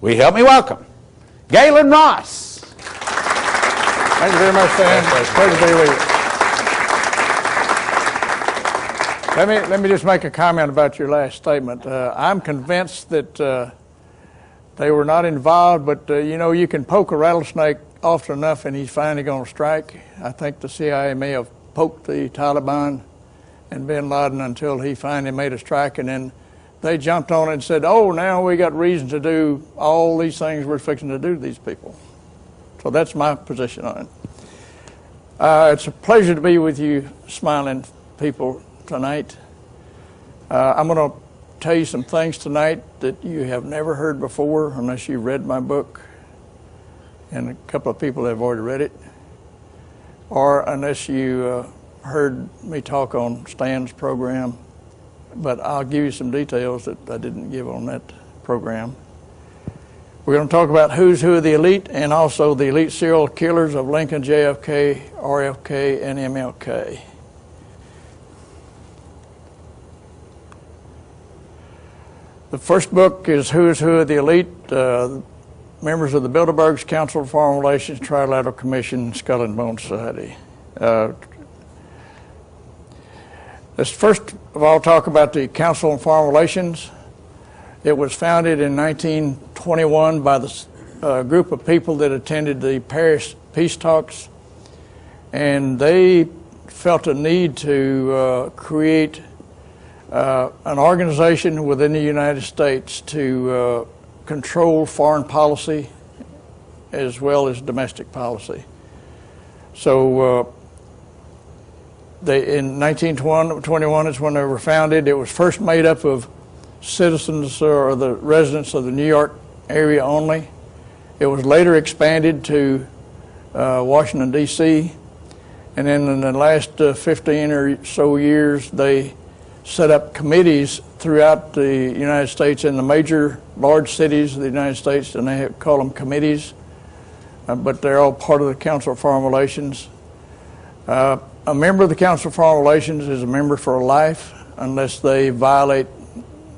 Will you help me welcome Galen Ross? Thank you very much, Stan. Pleasure to be with you. Let me just make a comment about your last statement. I'm convinced that they were not involved, but you know, you can poke a rattlesnake often enough and he's finally going to strike. I think the CIA may have poked the Taliban and bin Laden until he finally made a strike, and then they jumped on it and said, oh, now we got reason to do all these things we're fixing to do to these people. So that's my position on it. It's a pleasure to be with you smiling people tonight. I'm going to tell you some things tonight that you have never heard before unless you read my book, and a couple of people have already read it, or unless you heard me talk on Stan's program. But I'll give you some details that I didn't give on that program. We're going to talk about who's who of the elite, and also the elite serial killers of Lincoln, JFK, RFK, and MLK. The first book is Who's Who of the Elite, members of the Bilderbergs, Council of Foreign Relations, Trilateral Commission, Skull and Bone Society. Let's first of all talk about the Council on Foreign Relations. It was founded in 1921 by the group of people that attended the Paris peace talks, and they felt a need to create an organization within the United States to control foreign policy as well as domestic policy. So in 1921 is when they were founded. It was first made up of citizens or the residents of the New York area only. It was later expanded to Washington, D.C., and then in the last 15 or so years they set up committees throughout the United States in the major large cities of the United States, and they call them committees, but they're all part of the Council of Foreign Relations. A member of the Council of Foreign Relations is a member for life unless they violate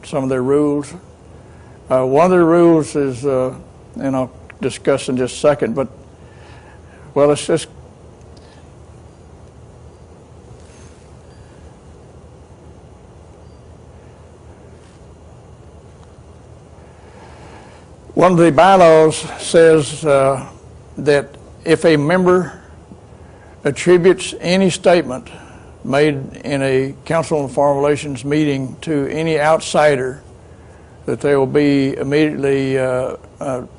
some of their rules. One of the rules is, and I'll discuss in just a second, but, well, it's just, one of the bylaws says that if a member attributes any statement made in a Council on Foreign Relations meeting to any outsider, that they will be immediately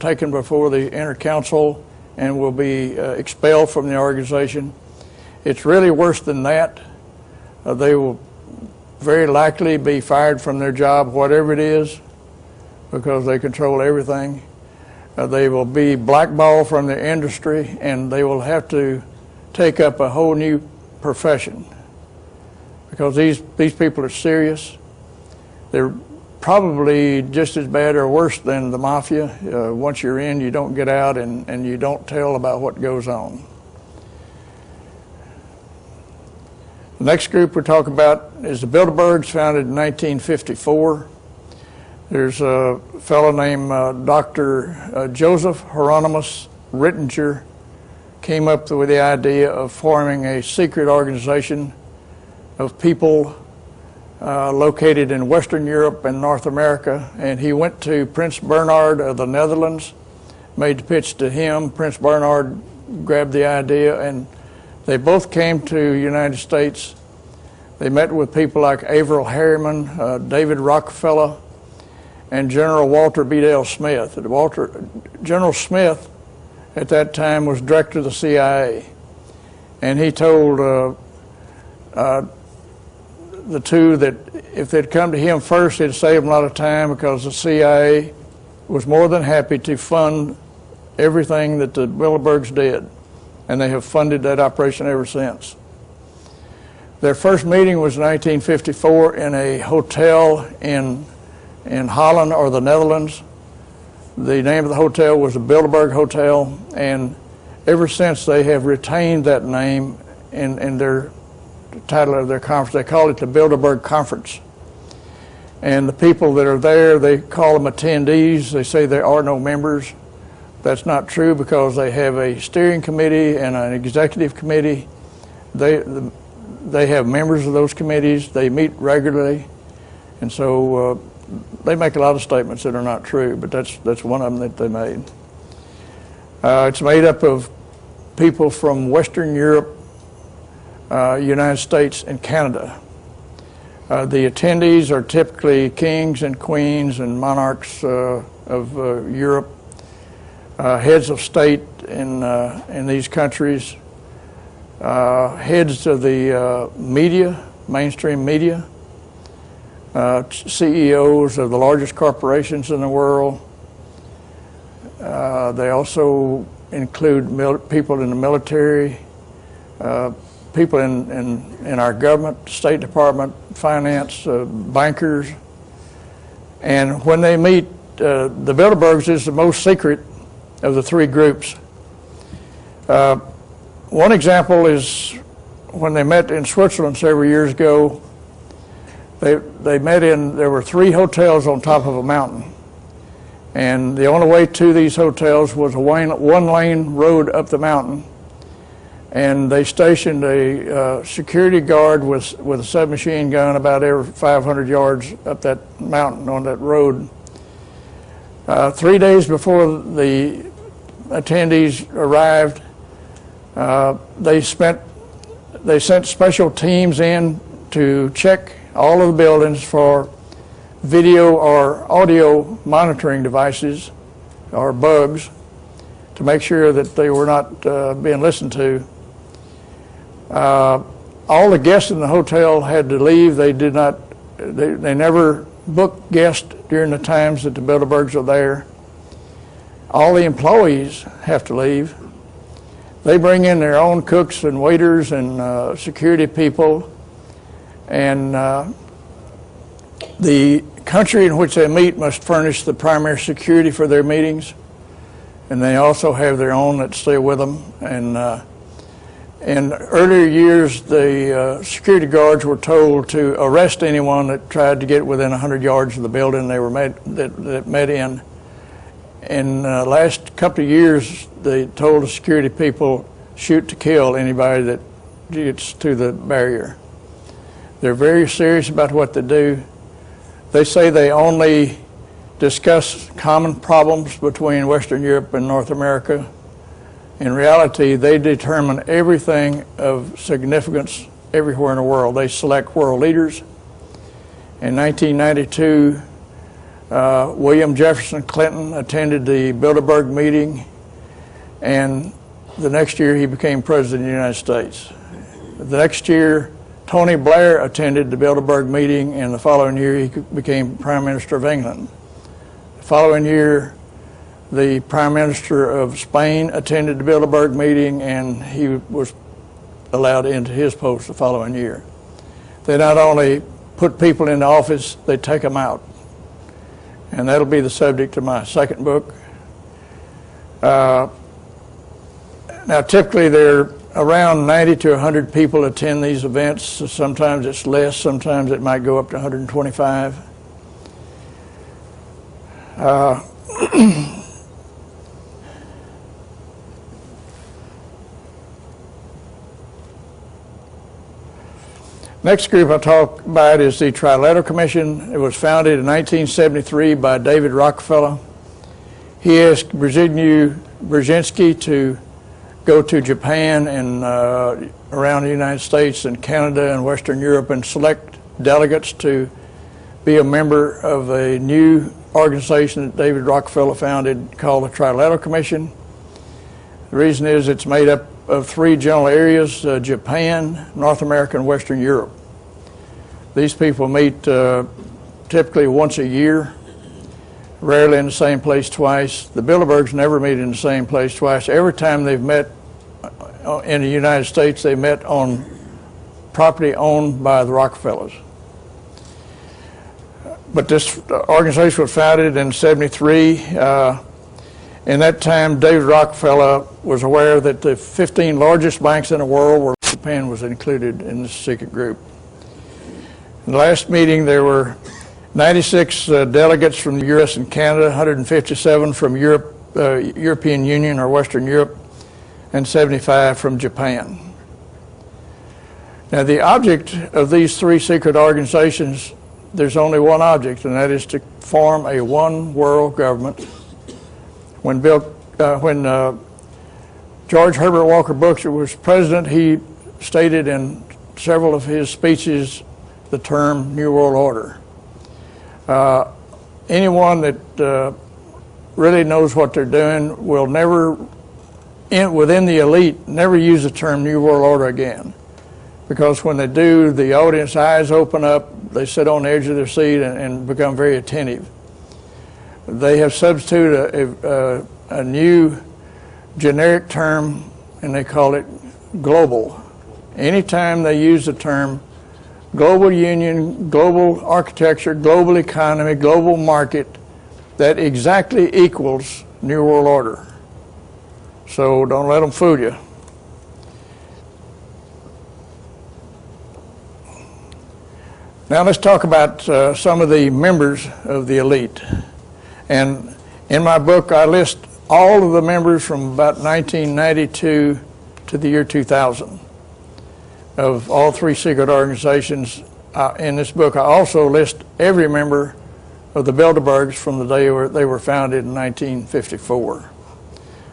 taken before the inner council and will be expelled from the organization. It's really worse than that. They will very likely be fired from their job, whatever it is, because they control everything. They will be blackballed from the industry, and they will have to take up a whole new profession, because these people are serious. They're probably just as bad or worse than the mafia. Once you're in, you don't get out, and you don't tell about what goes on. The next group we'll talk about is the Bilderbergs, founded in 1954. There's a fellow named Dr. Joseph Hieronymus Rittinger came up with the idea of forming a secret organization of people located in Western Europe and North America, and he went to Prince Bernhard of the Netherlands, made the pitch to him. Prince Bernhard grabbed the idea, and they both came to the United States. They met with people like Averell Harriman, David Rockefeller, and General Walter Bedell Smith. General Smith at that time was director of the CIA, and he told the two that if they'd come to him first, it'd save them a lot of time, because the CIA was more than happy to fund everything that the Bilderbergs did, and they have funded that operation ever since. Their first meeting was in 1954 in a hotel in Holland or the Netherlands. The name of the hotel was the Bilderberg Hotel, and ever since they have retained that name in their title of their conference. They call it the Bilderberg Conference. And the people that are there, they call them attendees. They say there are no members. That's not true because they have a steering committee and an executive committee. They have members of those committees. They meet regularly. And so they make a lot of statements that are not true, but that's one of them that they made. It's made up of people from Western Europe, United States, and Canada. The attendees are typically kings and queens and monarchs of Europe, heads of state in these countries, heads of the media, mainstream media, CEOs of the largest corporations in the world. They also include people in the military, people in our government, State Department, finance, bankers. And when they meet, the Bilderbergs is the most secret of the three groups. One example is when they met in Switzerland several years ago. They met there were 3 hotels on top of a mountain. And the only way to these hotels was a one-lane road up the mountain. And they stationed a security guard with a submachine gun about every 500 yards up that mountain on that road. 3 days before the attendees arrived, they sent special teams in to check all of the buildings for video or audio monitoring devices or bugs to make sure that they were not being listened to. All the guests in the hotel had to leave. They never booked guests during the times that the Bilderbergs are there. All the employees have to leave. They bring in their own cooks and waiters and security people. And the country in which they meet must furnish the primary security for their meetings. And they also have their own that stay with them. And in earlier years, the security guards were told to arrest anyone that tried to get within 100 yards of the building they were that met in. In the last couple of years, they told the security people, shoot to kill anybody that gets to the barrier. They're very serious about what they do. They say they only discuss common problems between Western Europe and North America. In reality, they determine everything of significance everywhere in the world. They select world leaders. In 1992, William Jefferson Clinton attended the Bilderberg meeting, and the next year he became president of the United States. The next year, Tony Blair attended the Bilderberg meeting, and the following year he became Prime Minister of England. The following year, the Prime Minister of Spain attended the Bilderberg meeting, and he was allowed into his post the following year. They not only put people in the office, they take them out. And that'll be the subject of my second book. Now, typically there are around 90 to 100 people attend these events. So sometimes it's less, sometimes it might go up to 125. Next group I'll talk about is the Trilateral Commission. It was founded in 1973 by David Rockefeller. He asked Brzezinski to go to Japan and around the United States and Canada and Western Europe and select delegates to be a member of a new organization that David Rockefeller founded called the Trilateral Commission. The reason is it's made up of 3 general areas, Japan, North America, and Western Europe. These people meet typically once a year, rarely in the same place twice. The Bilderbergs never meet in the same place twice. Every time they've met in the United States, they met on property owned by the Rockefellers. But this organization was founded in '73. In that time, David Rockefeller was aware that the 15 largest banks in the world, where Japan was included in this secret group. In the last meeting, there were 96 delegates from the U.S. and Canada, 157 from Europe, European Union or Western Europe, and 75 from Japan. Now, the object of these three secret organizations, there's only one object, and that is to form a one world government. When George Herbert Walker Bush was president, he stated in several of his speeches the term New World Order. Anyone that really knows what they're doing will never, within the elite, never use the term New World Order again. Because when they do, the audience eyes open up, they sit on the edge of their seat and become very attentive. They have substituted a new generic term, and they call it global. Anytime they use the term global union, global architecture, global economy, global market, that exactly equals New World Order. So don't let them fool you. Now let's talk about some of the members of the elite. And in my book, I list all of the members from about 1992 to the year 2000 of all three secret organizations. In this book, I also list every member of the Bilderbergs from the day they were founded in 1954.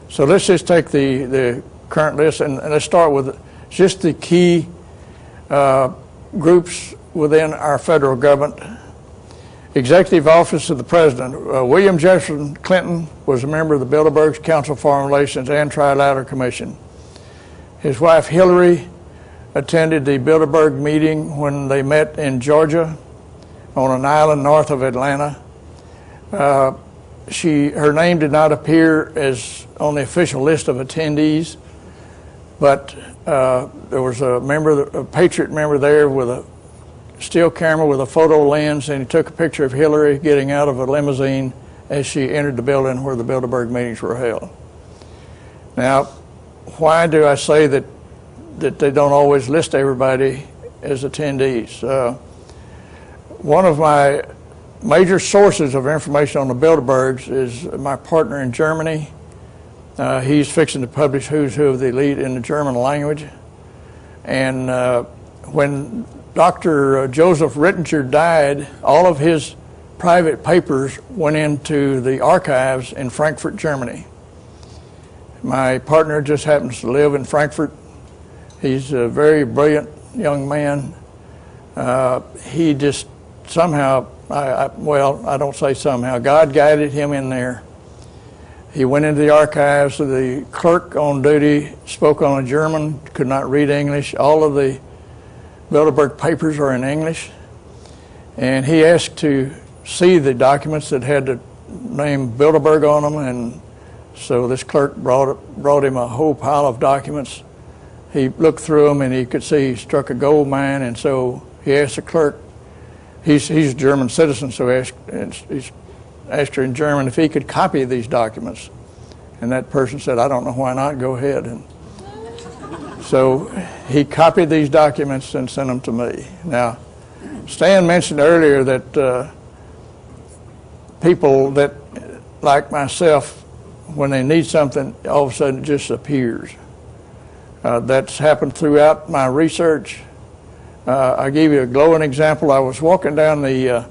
So let's just take the current list, and let's start with just the key groups within our federal government. Executive Office of the President. William Jefferson Clinton was a member of the Bilderbergs, Council of Foreign Relations, and Trilateral Commission. His wife Hillary attended the Bilderberg meeting when they met in Georgia on an island north of Atlanta. Her name did not appear as on the official list of attendees, but there was a Patriot member there with a still camera with a photo lens, and he took a picture of Hillary getting out of a limousine as she entered the building where the Bilderberg meetings were held. Now, why do I say that they don't always list everybody as attendees? One of my major sources of information on the Bilderbergs is my partner in Germany. He's fixing to publish Who's Who of the Elite in the German language. And when Dr. Joseph Rittinger died, all of his private papers went into the archives in Frankfurt, Germany. My partner just happens to live in Frankfurt. He's a very brilliant young man. He just somehow, well, I don't say somehow, God guided him in there. He went into the archives. The clerk on duty spoke on German, could not read English. All of the Bilderberg papers are in English, and he asked to see the documents that had the name Bilderberg on them, and so this clerk brought him a whole pile of documents. He looked through them, and he could see he struck a gold mine, and so he asked the clerk, he's a German citizen, so he asked her in German if he could copy these documents, and that person said, I don't know why not, go ahead. And so he copied these documents and sent them to me. Now, Stan mentioned earlier that people that, like myself, when they need something, all of a sudden it just appears. That's happened throughout my research. I'll give you a glowing example. I was walking down the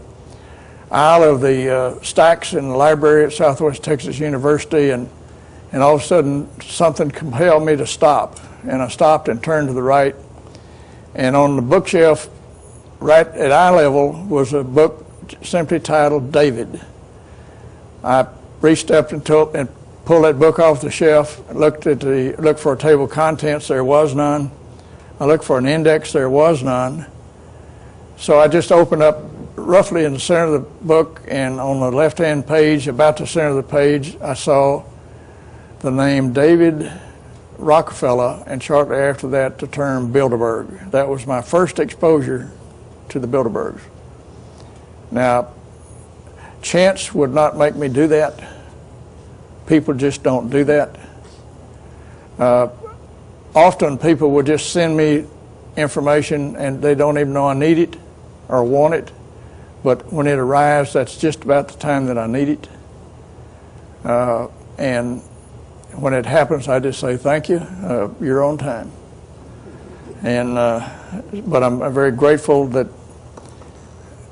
aisle of the stacks in the library at Southwest Texas University, and all of a sudden something compelled me to stop. And I stopped and turned to the right, and on the bookshelf right at eye level was a book simply titled David. I reached up and pulled that book off the shelf, looked for a table of contents, there was none. I looked for an index, there was none. So I just opened up roughly in the center of the book, and on the left-hand page, about the center of the page, I saw the name David Rockefeller, and shortly after that the term Bilderberg. That was my first exposure to the Bilderbergs. Now, chance would not make me do that. People just don't do that. Often people will just send me information and they don't even know I need it or want it. but when it arrives, that's just about the time that I need it. And when it happens, I just say, thank you, you're on time. And, but I'm very grateful that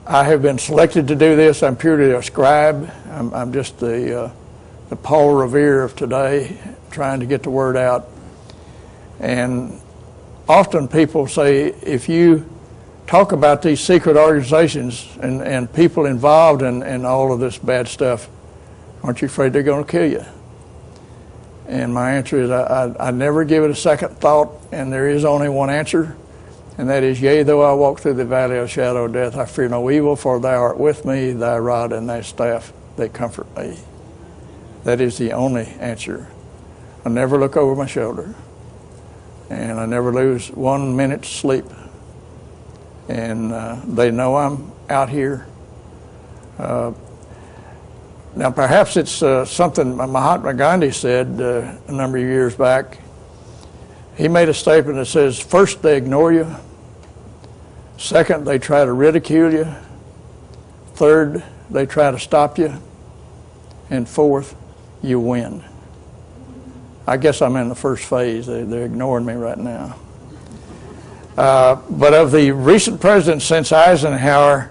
I have been selected to do this. I'm purely a scribe. I'm just the Paul Revere of today, trying to get the word out. And often people say, if you talk about these secret organizations and people involved in all of this bad stuff, aren't you afraid they're going to kill you? And my answer is I never give it a second thought, and there is only one answer, and that is, yea, though I walk through the valley of the shadow of death, I fear no evil, for thou art with me, thy rod and thy staff, they comfort me. That is the only answer. I never look over my shoulder, and I never lose 1 minute's sleep. And they know I'm out here. Now, perhaps it's something Mahatma Gandhi said a number of years back. He made a statement that says, first, they ignore you. Second, they try to ridicule you. Third, they try to stop you. And fourth, you win. I guess I'm in the first phase. They're ignoring me right now. But of the recent presidents since Eisenhower,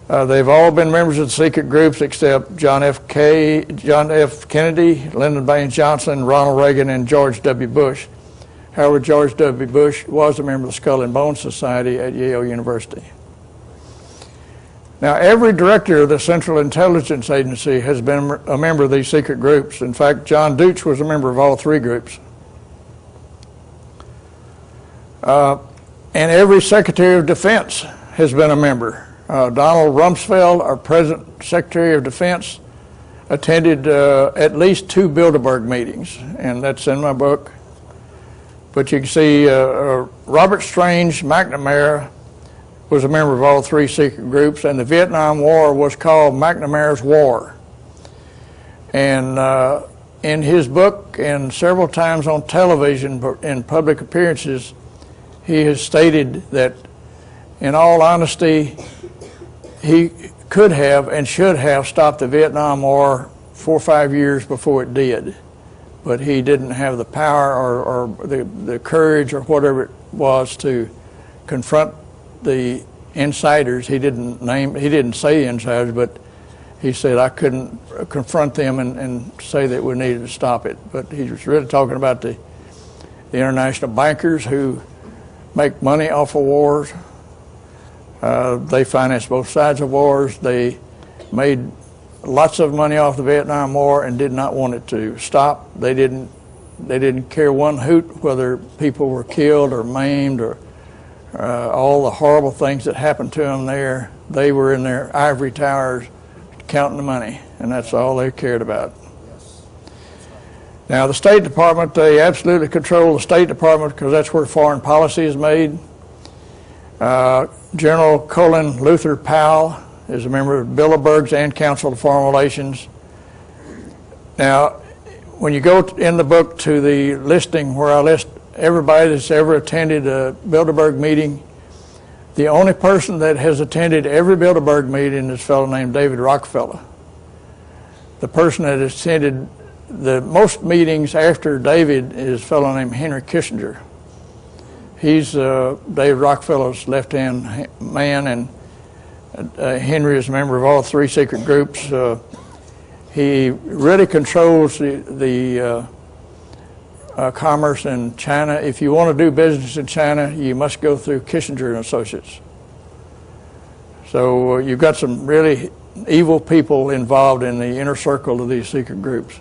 they've all been members of the secret groups except John F. Kennedy, Lyndon Baines Johnson, Ronald Reagan, and George W. Bush. However, George W. Bush was a member of the Skull and Bones Society at Yale University. Now, every director of the Central Intelligence Agency has been a member of these secret groups. In fact, John Deutsch was a member of all three groups. And every Secretary of Defense has been a member. Donald Rumsfeld, our present Secretary of Defense, attended at least 2 Bilderberg meetings, and that's in my book. But you can see Robert Strange McNamara was a member of all three secret groups, and the Vietnam War was called McNamara's War. And in his book and several times on television in public appearances, he has stated that, in all honesty, he could have and should have stopped the Vietnam War 4 or 5 years before it did. But he didn't have the power or the courage or whatever it was to confront the insiders. He didn't say insiders, but he said I couldn't confront them and say that we needed to stop it. But he was really talking about the international bankers who make money off of wars. They finance both sides of wars. They made lots of money off the Vietnam War and did not want it to stop. They didn't care one hoot whether people were killed or maimed or all the horrible things that happened to them there. They were in their ivory towers counting the money, and that's all they cared about. Now, the State Department, they absolutely control the State Department because that's where foreign policy is made. General Colin Luther Powell is a member of Bilderberg's and Council of Foreign Relations. Now, when you go in the book to the listing where I list everybody that's ever attended a Bilderberg meeting, the only person that has attended every Bilderberg meeting is a fellow named David Rockefeller. The person that has attended the most meetings after David is a fellow named Henry Kissinger. He's David Rockefeller's left-hand man, and Henry is a member of all three secret groups. He really controls the commerce in China. If you want to do business in China, you must go through Kissinger and Associates. So you've got some really evil people involved in the inner circle of these secret groups.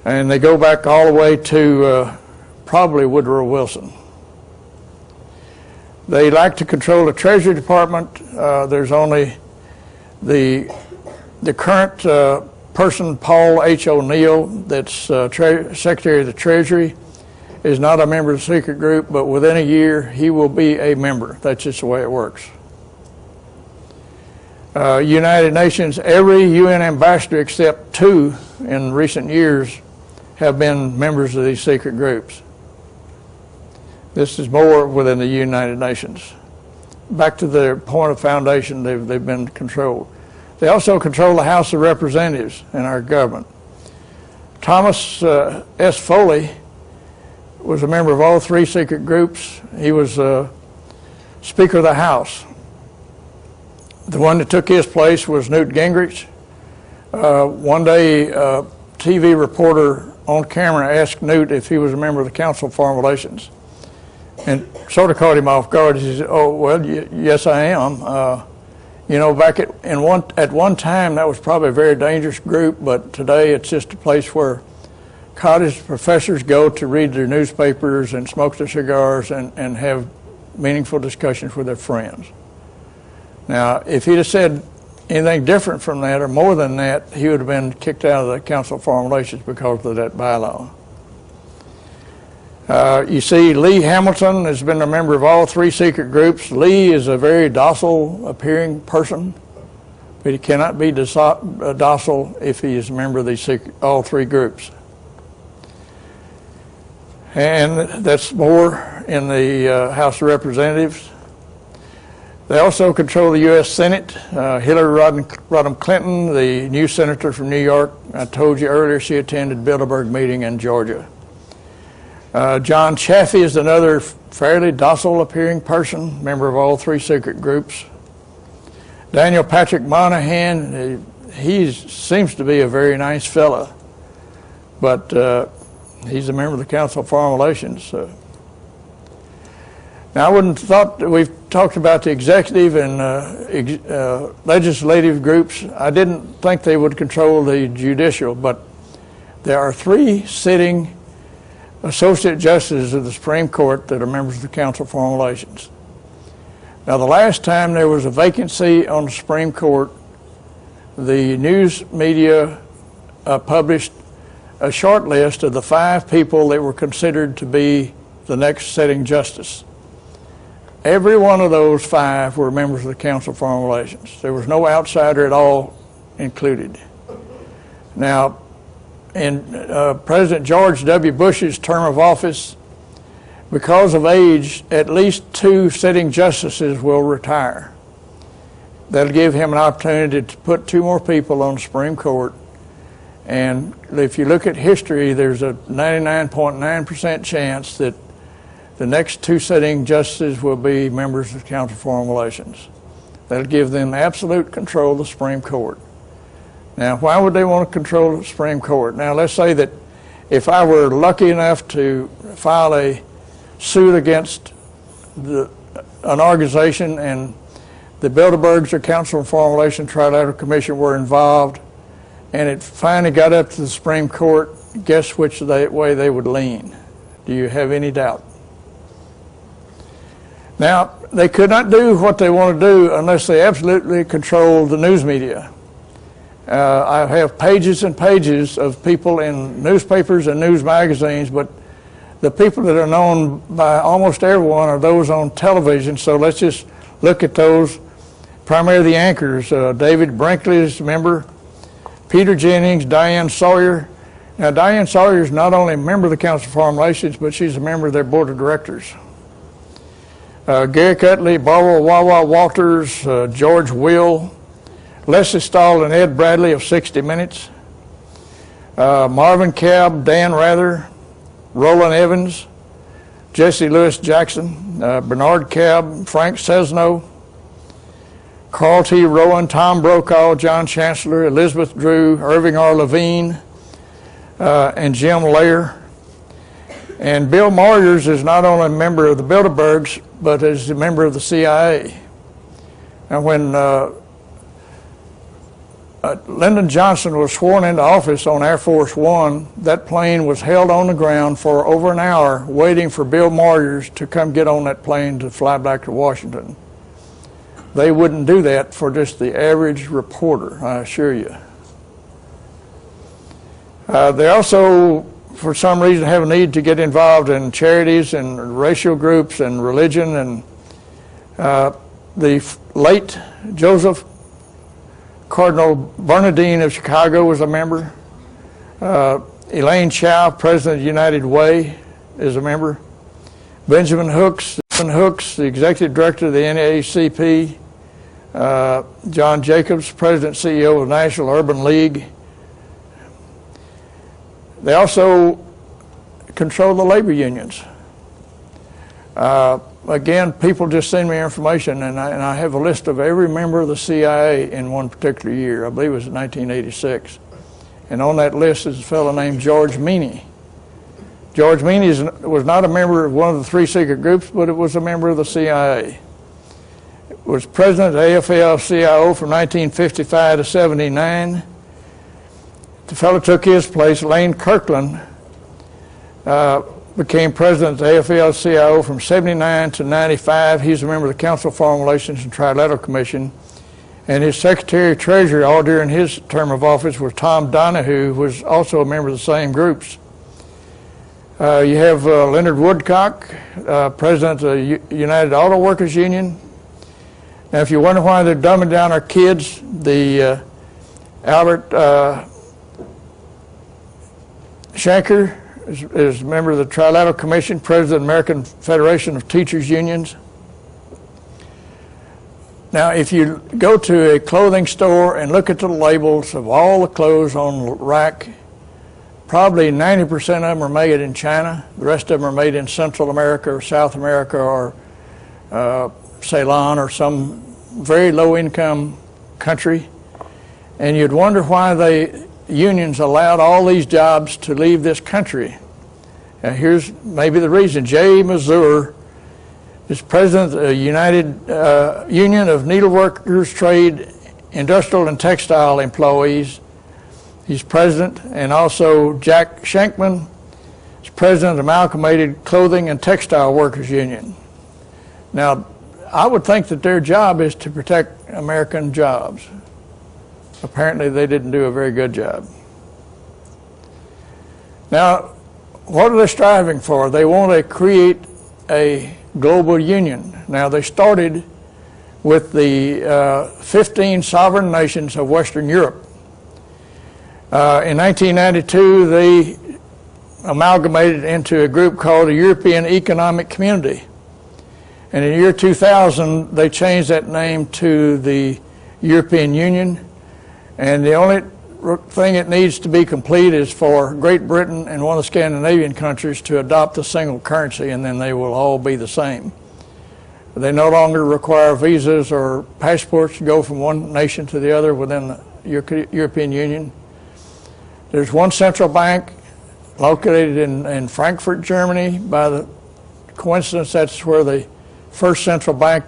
And they go back all the way to probably Woodrow Wilson. They like to control the Treasury Department. There's only the current person, Paul H. O'Neill, that's Secretary of the Treasury, is not a member of the secret group, but within a year he will be a member. That's just the way it works. United Nations, every UN ambassador except 2 in recent years have been members of these secret groups. This is more within the United Nations. back to their point of foundation, they've been controlled. They also control the House of Representatives in our government. Thomas S. Foley was a member of all three secret groups. He was Speaker of the House. The one that took his place was Newt Gingrich. One day, a TV reporter on camera asked Newt if he was a member of the Council of Foreign Relations, and sort of caught him off guard. He said, "Oh, well, yes, I am. You know, back at one time, that was probably a very dangerous group, but today it's just a place where college professors go to read their newspapers and smoke their cigars and have meaningful discussions with their friends." Now, if he'd have said anything different from that or more than that, he would have been kicked out of the Council of Foreign Relations because of that bylaw. You see, Lee Hamilton has been a member of all three secret groups. Lee is a very docile appearing person, but he cannot be docile if he is a member of these all three groups. And that's more in the House of Representatives. They also control the U.S. Senate. Hillary Rodham Clinton, the new senator from New York, I told you earlier she attended Bilderberg meeting in Georgia. John Chaffee is another fairly docile appearing person, member of all three secret groups. Daniel Patrick Moynihan, he seems to be a very nice fella, but he's a member of the Council of Foreign Relations. Now, I wouldn't have thought that we've talked about the executive and legislative groups. I didn't think they would control the judicial, but there are three sitting associate justices of the Supreme Court that are members of the Council of Foreign Relations. Now, the last time there was a vacancy on the Supreme Court, the news media published a short list of the 5 people that were considered to be the next sitting justice. Every one of those 5 were members of the Council of Foreign Relations. There was no outsider at all included. Now, in President George W. Bush's term of office, because of age, at least 2 sitting justices will retire. That'll give him an opportunity to put 2 more people on the Supreme Court. And if you look at history, there's a 99.9% chance that the next 2 sitting justices will be members of the Council of Foreign Relations. That'll give them absolute control of the Supreme Court. Now, why would they want to control the Supreme Court? Now, let's say that if I were lucky enough to file a suit against an organization and the Bilderbergs or Council of Foreign Relations Trilateral Commission were involved, and it finally got up to the Supreme Court, guess which way they would lean? Do you have any doubt? Now, they could not do what they want to do unless they absolutely control the news media. I have pages and pages of people in newspapers and news magazines, but the people that are known by almost everyone are those on television, so let's just look at those. Primarily the anchors, David Brinkley is a member, Peter Jennings, Diane Sawyer. Now, Diane Sawyer is not only a member of the Council of Foreign Relations, but she's a member of their board of directors. Gary Cutley, Barbara Wawa Walters, George Will, Leslie Stahl and Ed Bradley of 60 Minutes, Marvin Cab, Dan Rather, Roland Evans, Jesse Louis Jackson, Bernard Cab, Frank Sesno, Carl T. Rowan, Tom Brokaw, John Chancellor, Elizabeth Drew, Irving R. Levine, and Jim Lair. And Bill Moyers is not only a member of the Bilderbergs, but is a member of the CIA. And when Lyndon Johnson was sworn into office on Air Force One, that plane was held on the ground for over an hour waiting for Bill Moyers to come get on that plane to fly back to Washington. They wouldn't do that for just the average reporter, I assure you. They also, for some reason, have a need to get involved in charities and racial groups and religion. And the late Joseph Cardinal Bernardine of Chicago was a member. Elaine Chao, president of United Way, is a member. Benjamin Hooks, Hooks, the executive director of the NAACP, John Jacobs, president CEO of the National Urban League. They also control the labor unions. Again, people just send me information, and I have a list of every member of the CIA in one particular year. I believe it was 1986. And on that list is a fellow named George Meany. George Meany was not a member of one of the three secret groups, but it was a member of the CIA. Was president of AFL-CIO from 1955 to 79. The fellow took his place. Lane Kirkland became president of AFL-CIO from 79 to 95. He's a member of the Council of Foreign Relations and Trilateral Commission. And his secretary-treasurer all during his term of office was Tom Donahue, who was also a member of the same groups. You have Leonard Woodcock, president of the United Auto Workers Union. Now, if you wonder why they're dumbing down our kids, the Albert Shanker is a member of the Trilateral Commission, president of the American Federation of Teachers Unions. Now, if you go to a clothing store and look at the labels of all the clothes on the rack, probably 90% of them are made in China. The rest of them are made in Central America or South America or Ceylon or some very low-income country. And you'd wonder why the unions allowed all these jobs to leave this country. Now, here's maybe the reason. Jay Mazur is president of the United Union of Needleworkers, Trade, Industrial, and Textile Employees. He's president, and also Jack Shankman is president of the Amalgamated Clothing and Textile Workers Union. Now, I would think that their job is to protect American jobs. Apparently, they didn't do a very good job. Now, what are they striving for? They want to create a global union. Now, they started with the 15 sovereign nations of Western Europe. In 1992, they amalgamated into a group called the European Economic Community. And in the year 2000, they changed that name to the European Union. And the only thing that needs to be complete is for Great Britain and one of the Scandinavian countries to adopt a single currency, and then they will all be the same. They no longer require visas or passports to go from one nation to the other within the European Union. There's one central bank located in Frankfurt, Germany. By the coincidence, that's where the first central bank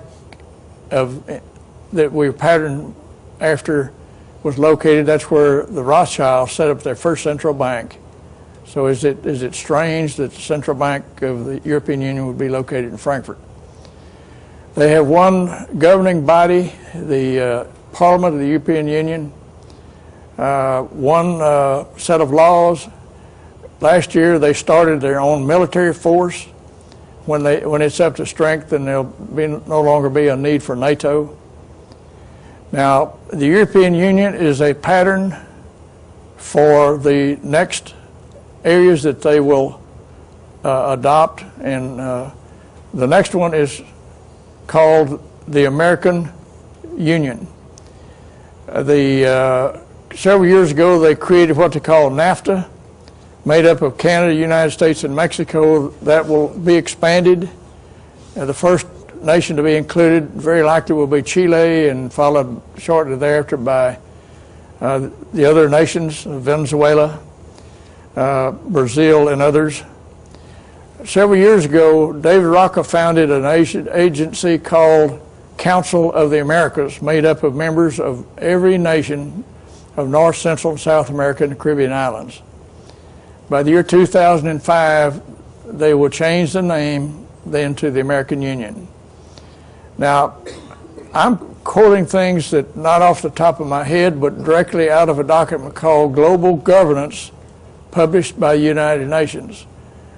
that we patterned after was located. That's where the Rothschilds set up their first central bank. So is it strange that the central bank of the European Union would be located in Frankfurt? They have one governing body, the Parliament of the European Union, one set of laws. Last year they started their own military force. When it's up to strength, then there'll no longer be a need for NATO. Now, the European Union is a pattern for the next areas that they will adopt, and the next one is called the American Union. Several years ago, they created what they call NAFTA, made up of Canada, United States, and Mexico. That will be expanded. The first nation to be included very likely will be Chile, and followed shortly thereafter by the other nations, Venezuela, Brazil, and others. Several years ago, David Rocca founded an agency called Council of the Americas, made up of members of every nation of North, Central, and South America and the Caribbean islands. By the year 2005, they will change the name then to the American Union. Now, I'm quoting things that not off the top of my head, but directly out of a document called Global Governance, published by the United Nations.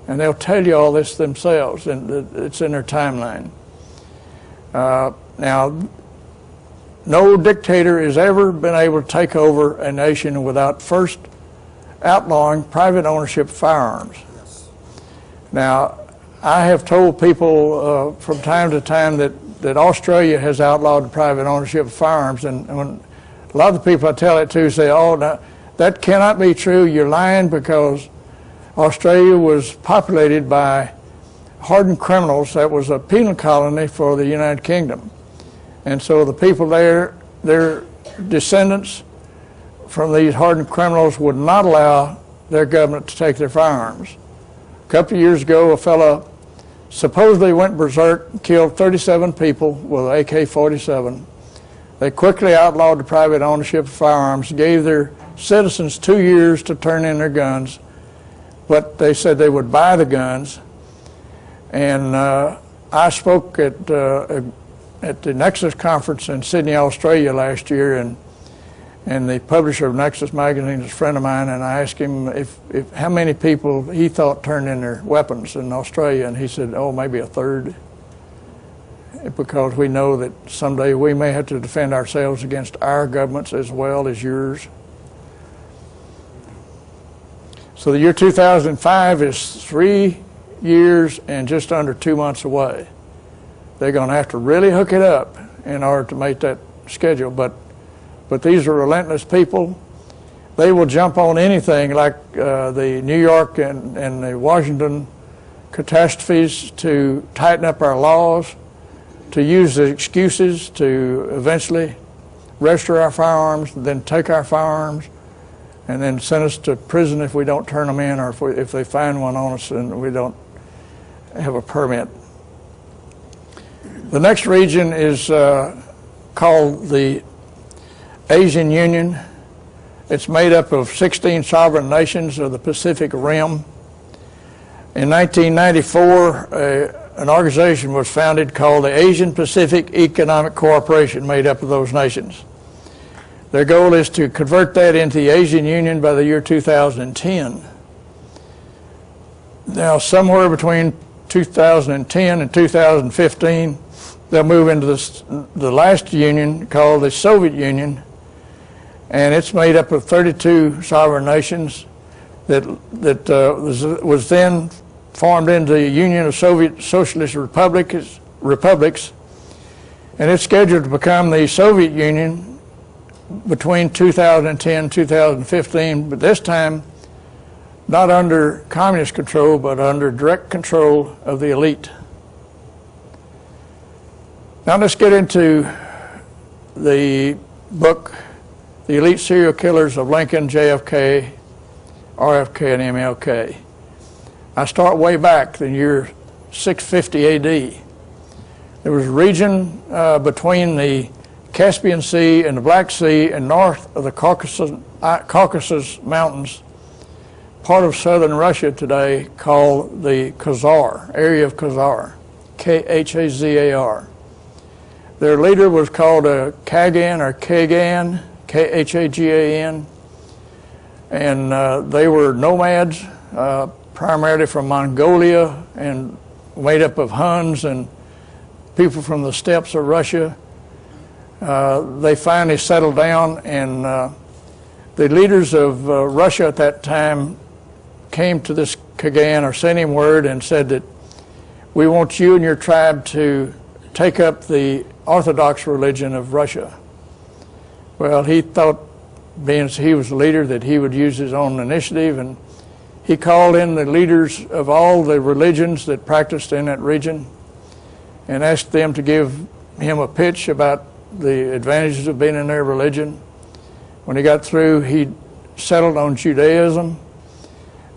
And they'll tell you all this themselves, and it's in their timeline. Now, no dictator has ever been able to take over a nation without first outlawing private ownership of firearms. Yes. Now, I have told people from time to time that Australia has outlawed the private ownership of firearms, and when a lot of the people I tell it to say, oh, no, that cannot be true, you're lying, because Australia was populated by hardened criminals. That was a penal colony for the United Kingdom. And so the people there, their descendants from these hardened criminals would not allow their government to take their firearms. A couple of years ago, a fellow supposedly went berserk and killed 37 people with an AK-47. They quickly outlawed the private ownership of firearms, gave their citizens 2 years to turn in their guns, but they said they would buy the guns. And I spoke at the Nexus conference in Sydney, Australia last year, and the publisher of Nexus magazine is a friend of mine, and I asked him if how many people he thought turned in their weapons in Australia, and he said, oh, maybe a third, because we know that someday we may have to defend ourselves against our governments as well as yours. So the year 2005 is 3 years and just under 2 months away. They're going to have to really hook it up in order to make that schedule, but these are relentless people. They will jump on anything, like the New York and the Washington catastrophes, to tighten up our laws, to use the excuses to eventually register our firearms, then take our firearms, and then send us to prison if we don't turn them in, or if they find one on us and we don't have a permit. The next region is called the Asian Union. It's made up of 16 sovereign nations of the Pacific Rim. In 1994, an organization was founded called the Asian Pacific Economic Cooperation, made up of those nations. Their goal is to convert that into the Asian Union by the year 2010. Now, somewhere between 2010 and 2015, they'll move into the last union called the Soviet Union, and it's made up of 32 sovereign nations that was then formed into the Union of Soviet Socialist Republics, and it's scheduled to become the Soviet Union between 2010 and 2015, but this time not under communist control, but under direct control of the elite. Now let's get into the book, The Elite Serial Killers of Lincoln, JFK, RFK, and MLK. I start way back in the year 650 AD. There was a region between the Caspian Sea and the Black Sea and north of the Caucasus Mountains, part of southern Russia today, called the Khazar, area of Khazar, K-H-A-Z-A-R. Their leader was called Kagan or Kagan, K-H-A-G-A-N, and they were nomads, primarily from Mongolia, and made up of Huns and people from the steppes of Russia. They finally settled down, and the leaders of Russia at that time came to this Kagan, or sent him word, and said that we want you and your tribe to take up the Orthodox religion of Russia. Well, he thought, being he was the leader, that he would use his own initiative, and he called in the leaders of all the religions that practiced in that region and asked them to give him a pitch about the advantages of being in their religion. When he got through, he settled on Judaism.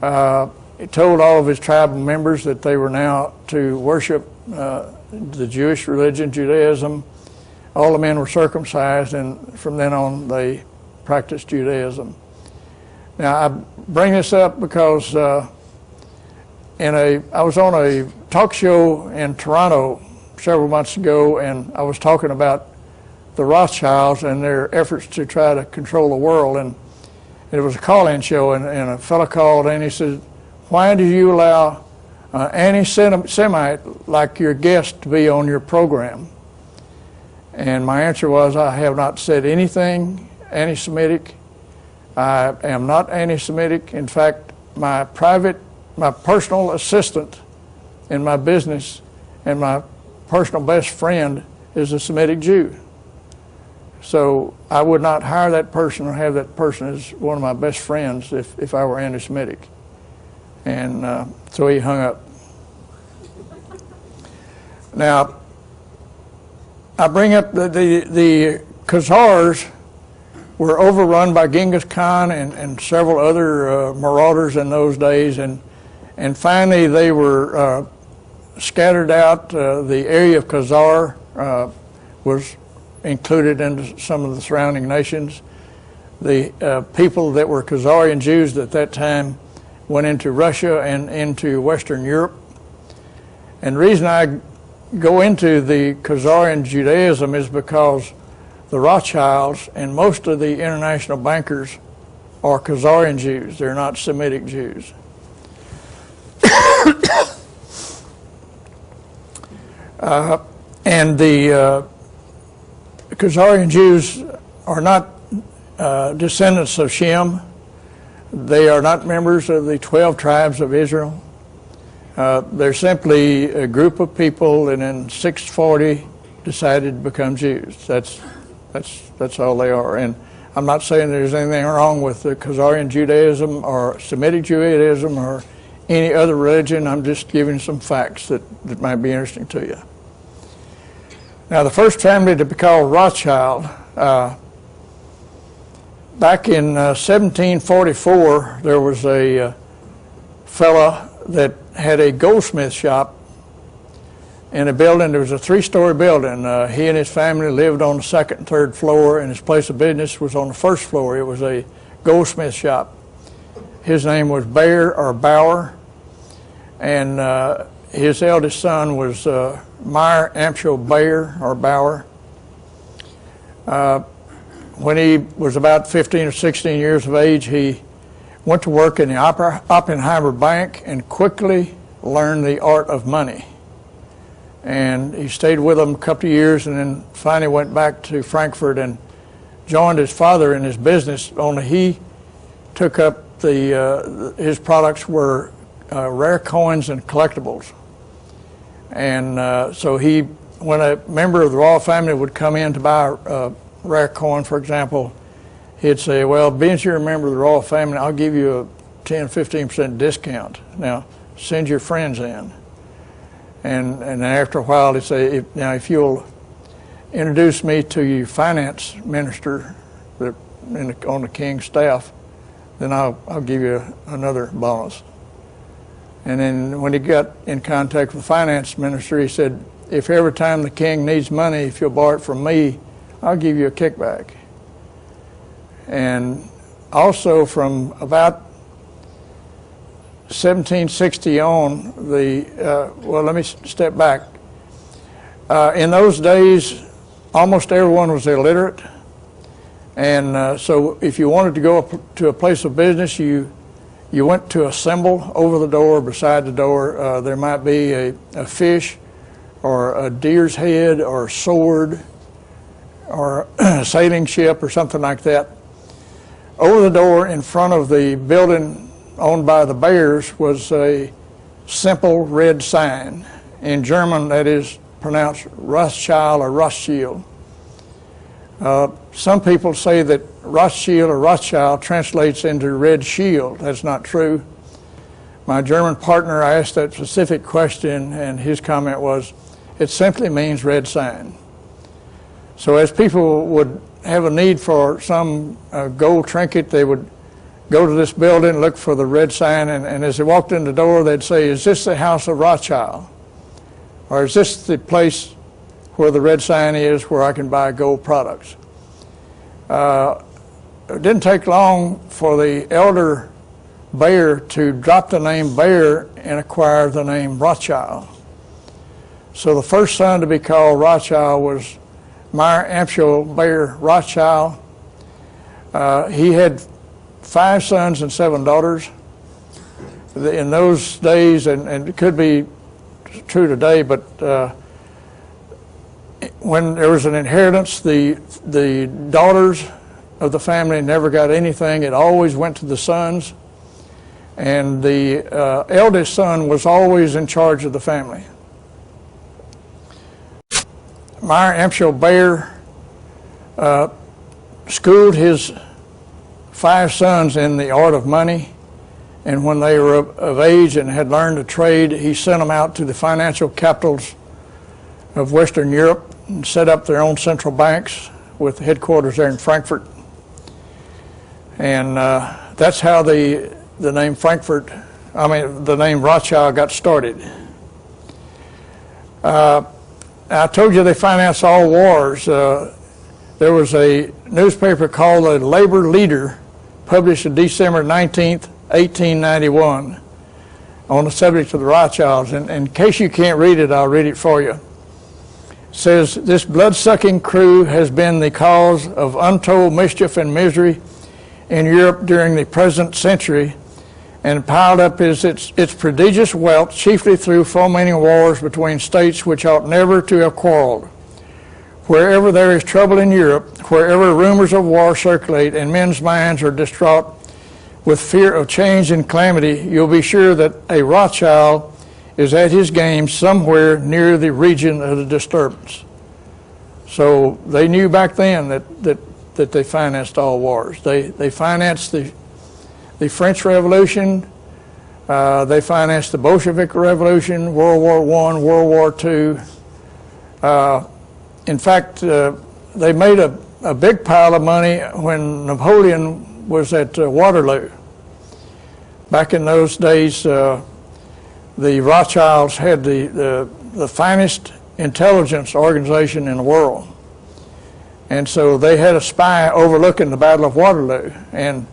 He told all of his tribal members that they were now to worship the Jewish religion, Judaism. All the men were circumcised, and from then on they practiced Judaism. Now, I bring this up because I was on a talk show in Toronto several months ago, and I was talking about the Rothschilds and their efforts to try to control the world. And it was a call-in show, and a fellow called and he said, why do you allow anti-Semite like your guest to be on your program? And my answer was, I have not said anything anti-Semitic. I am not anti-Semitic. In fact, my personal assistant in my business, and my personal best friend is a Semitic Jew. So I would not hire that person or have that person as one of my best friends if I were anti-Semitic. And so he hung up. Now, I bring up the Khazars were overrun by Genghis Khan and several other marauders in those days, and finally they were scattered out. The area of Khazar was included into some of the surrounding nations. The people that were Khazarian Jews at that time went into Russia and into Western Europe. And the reason I go into the Khazarian Judaism is because the Rothschilds and most of the international bankers are Khazarian Jews. They're not Semitic Jews. And the Khazarian Jews are not descendants of Shem. They are not members of the 12 tribes of Israel. They're simply a group of people that in 640 decided to become Jews. That's all they are. And I'm not saying there's anything wrong with the Khazarian Judaism or Semitic Judaism or any other religion. I'm just giving some facts that might be interesting to you. Now, the first family to be called Rothschild, back in 1744, there was a fella that had a goldsmith shop in a building. There was a 3-story building. He and his family lived on the 2nd and 3rd floor, and his place of business was on the 1st floor. It was a goldsmith shop. His name was Bauer, and his eldest son was Meyer Amschel Bauer. When he was about 15 or 16 years of age, he went to work in the Oppenheimer Bank and quickly learned the art of money. And he stayed with them a couple of years and then finally went back to Frankfurt and joined his father in his business, only he took up his products were rare coins and collectibles. And so when a member of the royal family would come in to buy a rare coin, for example, he'd say, well, being you're a member of the royal family, I'll give you a 10-15% discount. Now, send your friends in. And after a while, he'd say, if you'll introduce me to your finance minister on the king's staff, then I'll give you another bonus. And then when he got in contact with the finance minister, he said, if every time the king needs money, if you'll borrow it from me, I'll give you a kickback. And also from about 1760 on, well, let me step back. In those days, almost everyone was illiterate. And so if you wanted to go up to a place of business, you went to a symbol over the door, beside the door. There might be a fish or a deer's head or a sword or a sailing ship or something like that. Over the door in front of the building owned by the Bears was a simple red sign. In German, that is pronounced Rothschild or Rothschild. Some people say that Rothschild or Rothschild translates into red shield. That's not true. My German partner, I asked that specific question, and his comment was, it simply means red sign. So as people would have a need for some gold trinket, they would go to this building, look for the red sign, and as they walked in the door, they'd say, is this the house of Rothschild? Or is this the place where the red sign is where I can buy gold products? It didn't take long for the elder Bayer to drop the name Bayer and acquire the name Rothschild. So the first son to be called Rothschild was Meyer Amschel Bayer Rothschild. He had 5 sons and 7 daughters. In those days, and it could be true today, but when there was an inheritance, the daughters of the family never got anything. It always went to the sons. and the eldest son was always in charge of the family. Meyer Amschel Bayer schooled his 5 sons in the art of money, and when they were of age and had learned a trade, he sent them out to the financial capitals of Western Europe and set up their own central banks with headquarters there in Frankfurt. And that's how the name the name Rothschild got started. I told you they financed all wars. There was a newspaper called the Labor Leader, published on December 19th, 1891, on the subject of the Rothschilds. And in case you can't read it, I'll read it for you. It says, "This blood-sucking crew has been the cause of untold mischief and misery in Europe during the present century, and piled up its prodigious wealth chiefly through fomenting wars between states which ought never to have quarreled. Wherever there is trouble in Europe, wherever rumors of war circulate and men's minds are distraught with fear of change and calamity, you'll be sure that a Rothschild is at his game somewhere near the region of the disturbance." So they knew back then that they financed all wars. They financed the French Revolution, they financed the Bolshevik Revolution, World War I, World War II. In fact, they made a big pile of money when Napoleon was at Waterloo. Back in those days, the Rothschilds had the finest intelligence organization in the world. And so they had a spy overlooking the Battle of Waterloo. And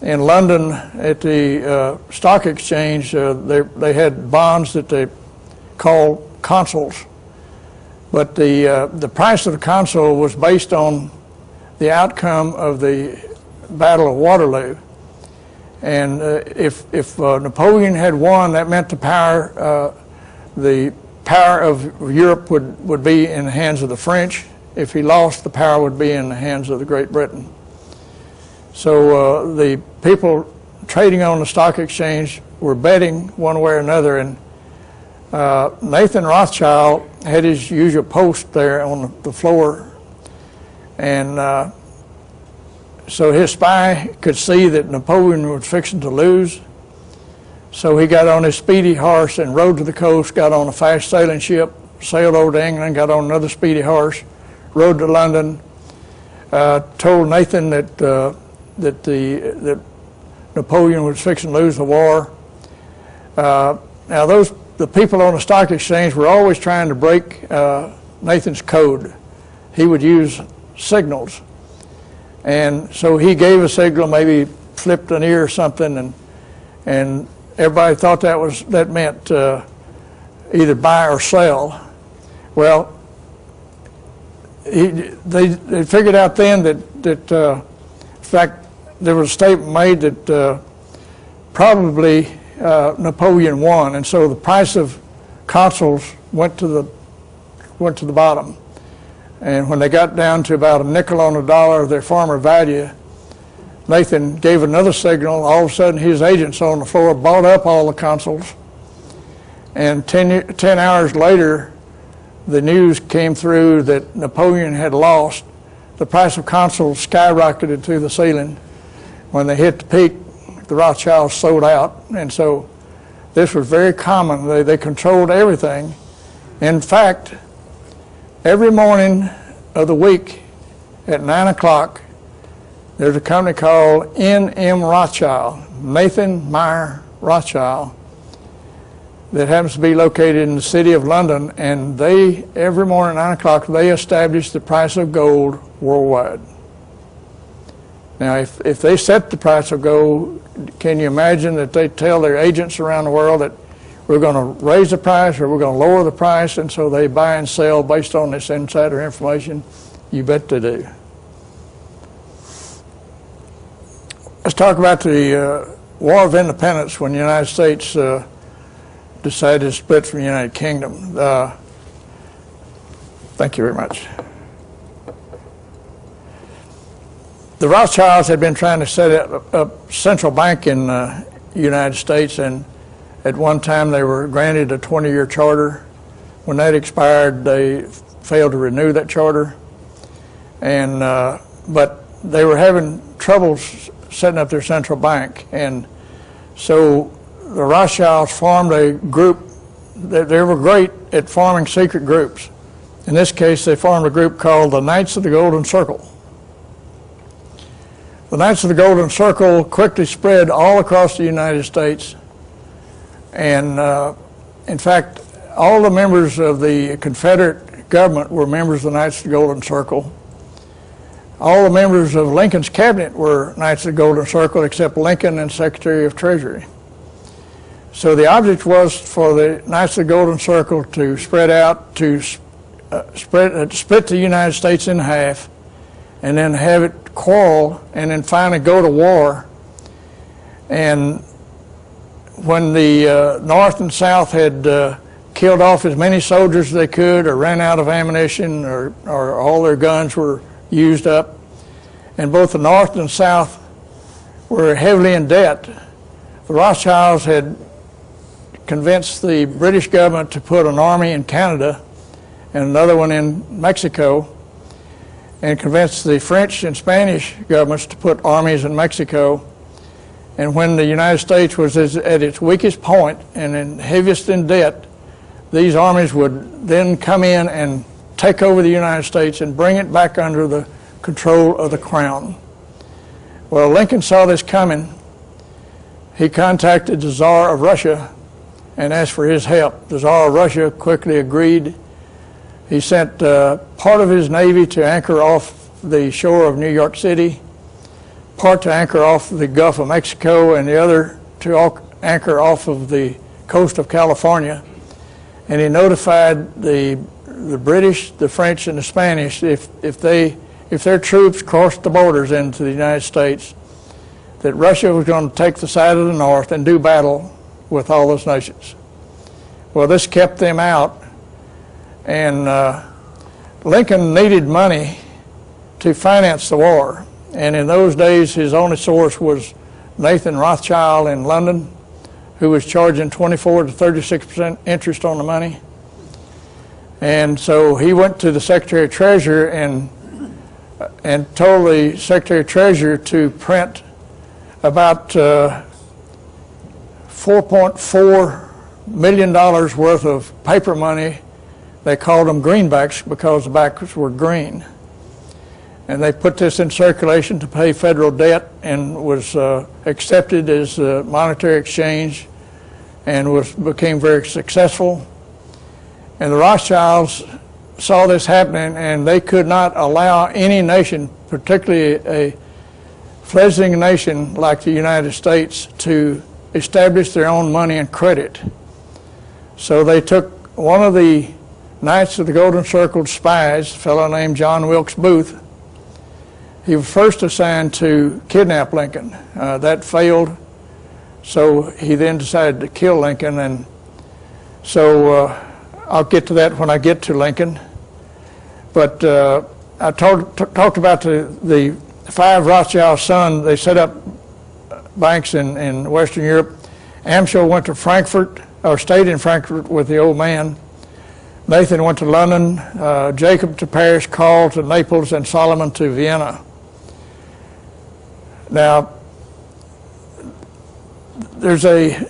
in London at the stock exchange, they had bonds that they called consols. But the price of the console was based on the outcome of the Battle of Waterloo. And if Napoleon had won, that meant the power of Europe would be in the hands of the French. If he lost, the power would be in the hands of the Great Britain. So the people trading on the stock exchange were betting one way or another, and Nathan Rothschild had his usual post there on the floor, and so his spy could see that Napoleon was fixing to lose. So he got on his speedy horse and rode to the coast, got on a fast sailing ship, sailed over to England, got on another speedy horse, rode to London, told Nathan that Napoleon was fixing to lose the war. Now the people on the stock exchange were always trying to break Nathan's code. He would use signals. And so he gave a signal, maybe flipped an ear or something, and everybody thought that meant either buy or sell. Well, they figured out then that in fact, there was a statement made that probably Napoleon won, and so the price of consols went to the bottom. And when they got down to about a nickel on the dollar of their former value, Nathan gave another signal. All of a sudden, his agents on the floor bought up all the consols, and 10 hours later, the news came through that Napoleon had lost. The price of consols skyrocketed to the ceiling. When they hit the peak, the Rothschilds sold out, and so this was very common. They controlled everything. In fact, every morning of the week at 9 o'clock, there's a company called N.M. Rothschild, Nathan Meyer Rothschild, that happens to be located in the city of London, and they, every morning at 9 o'clock, they establish the price of gold worldwide. Now, if they set the price of gold, can you imagine that they tell their agents around the world that we're going to raise the price or we're going to lower the price, and so they buy and sell based on this insider information? You bet they do. Let's talk about the War of Independence when the United States decided to split from the United Kingdom. Thank you very much. The Rothschilds had been trying to set up a central bank in United States, and at one time they were granted a 20-year charter. When that expired, they failed to renew that charter, and but they were having troubles setting up their central bank, and so the Rothschilds formed a group. They were great at forming secret groups. In this case, they formed a group called the Knights of the Golden Circle. The Knights of the Golden Circle quickly spread all across the United States, and in fact, all the members of the Confederate government were members of the Knights of the Golden Circle. All the members of Lincoln's cabinet were Knights of the Golden Circle except Lincoln and Secretary of Treasury. So the object was for the Knights of the Golden Circle to spread out, to split the United States in half, and then have it quarrel, and then finally go to war. And when the North and South had killed off as many soldiers as they could, or ran out of ammunition, or all their guns were used up, and both the North and South were heavily in debt, the Rothschilds had convinced the British government to put an army in Canada and another one in Mexico, and convinced the French and Spanish governments to put armies in Mexico. And when the United States was at its weakest point and heaviest in debt, these armies would then come in and take over the United States and bring it back under the control of the Crown. Well, Lincoln saw this coming. He contacted the Tsar of Russia and asked for his help. The Tsar of Russia quickly agreed. He sent part of his navy to anchor off the shore of New York City, part to anchor off the Gulf of Mexico, and the other to anchor off of the coast of California. And he notified the British, the French, and the Spanish if their troops crossed the borders into the United States, that Russia was going to take the side of the North and do battle with all those nations. Well, this kept them out, and Lincoln needed money to finance the war. And in those days, his only source was Nathan Rothschild in London, who was charging 24 to 36% interest on the money. And so he went to the Secretary of Treasury and told the Secretary of Treasury to print about $4.4 million worth of paper money. They called them greenbacks because the backs were green. And they put this in circulation to pay federal debt, and was accepted as a monetary exchange, and became very successful. And the Rothschilds saw this happening, and they could not allow any nation, particularly a fledgling nation like the United States, to establish their own money and credit. So they took one of the Knights of the Golden Circle spies, a fellow named John Wilkes Booth. He was first assigned to kidnap Lincoln. That failed, so he then decided to kill Lincoln. And so I'll get to that when I get to Lincoln. But I talked about the five Rothschild sons. They set up banks in Western Europe. Amschel went to Frankfurt, or stayed in Frankfurt with the old man. Nathan went to London, Jacob to Paris, Carl to Naples, and Solomon to Vienna. Now, there's the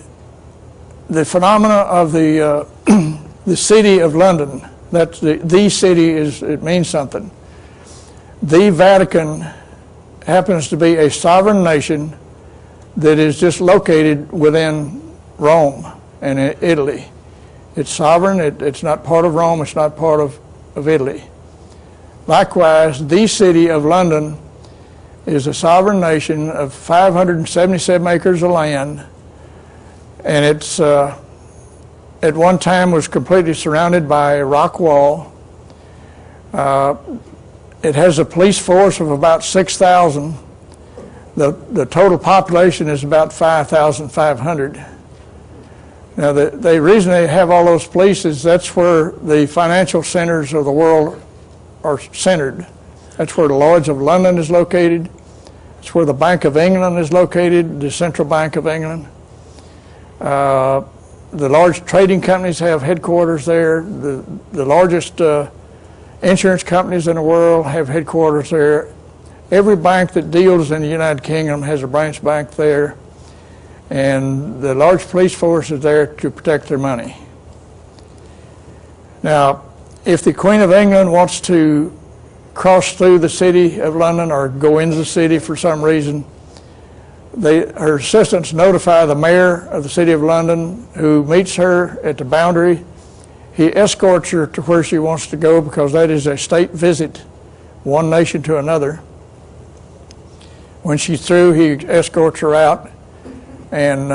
phenomena of the city of London. That's the city it means something. The Vatican happens to be a sovereign nation that is just located within Rome and Italy. It's sovereign. It's not part of Rome. It's not part of Italy. Likewise, the city of London is a sovereign nation of 577 acres of land, and it's at one time was completely surrounded by a rock wall. It has a police force of about 6,000. The total population is about 5,500. Now, the reason they have all those police is that's where the financial centers of the world are centered. That's where the Lloyd's of London is located. It's where the Bank of England is located, the Central Bank of England. The large trading companies have headquarters there. The largest insurance companies in the world have headquarters there. Every bank that deals in the United Kingdom has a branch bank there. And the large police force is there to protect their money. Now, if the Queen of England wants to cross through the city of London or go into the city for some reason, her assistants notify the mayor of the city of London, who meets her at the boundary. He escorts her to where she wants to go, because that is a state visit, one nation to another. When she's through, he escorts her out. And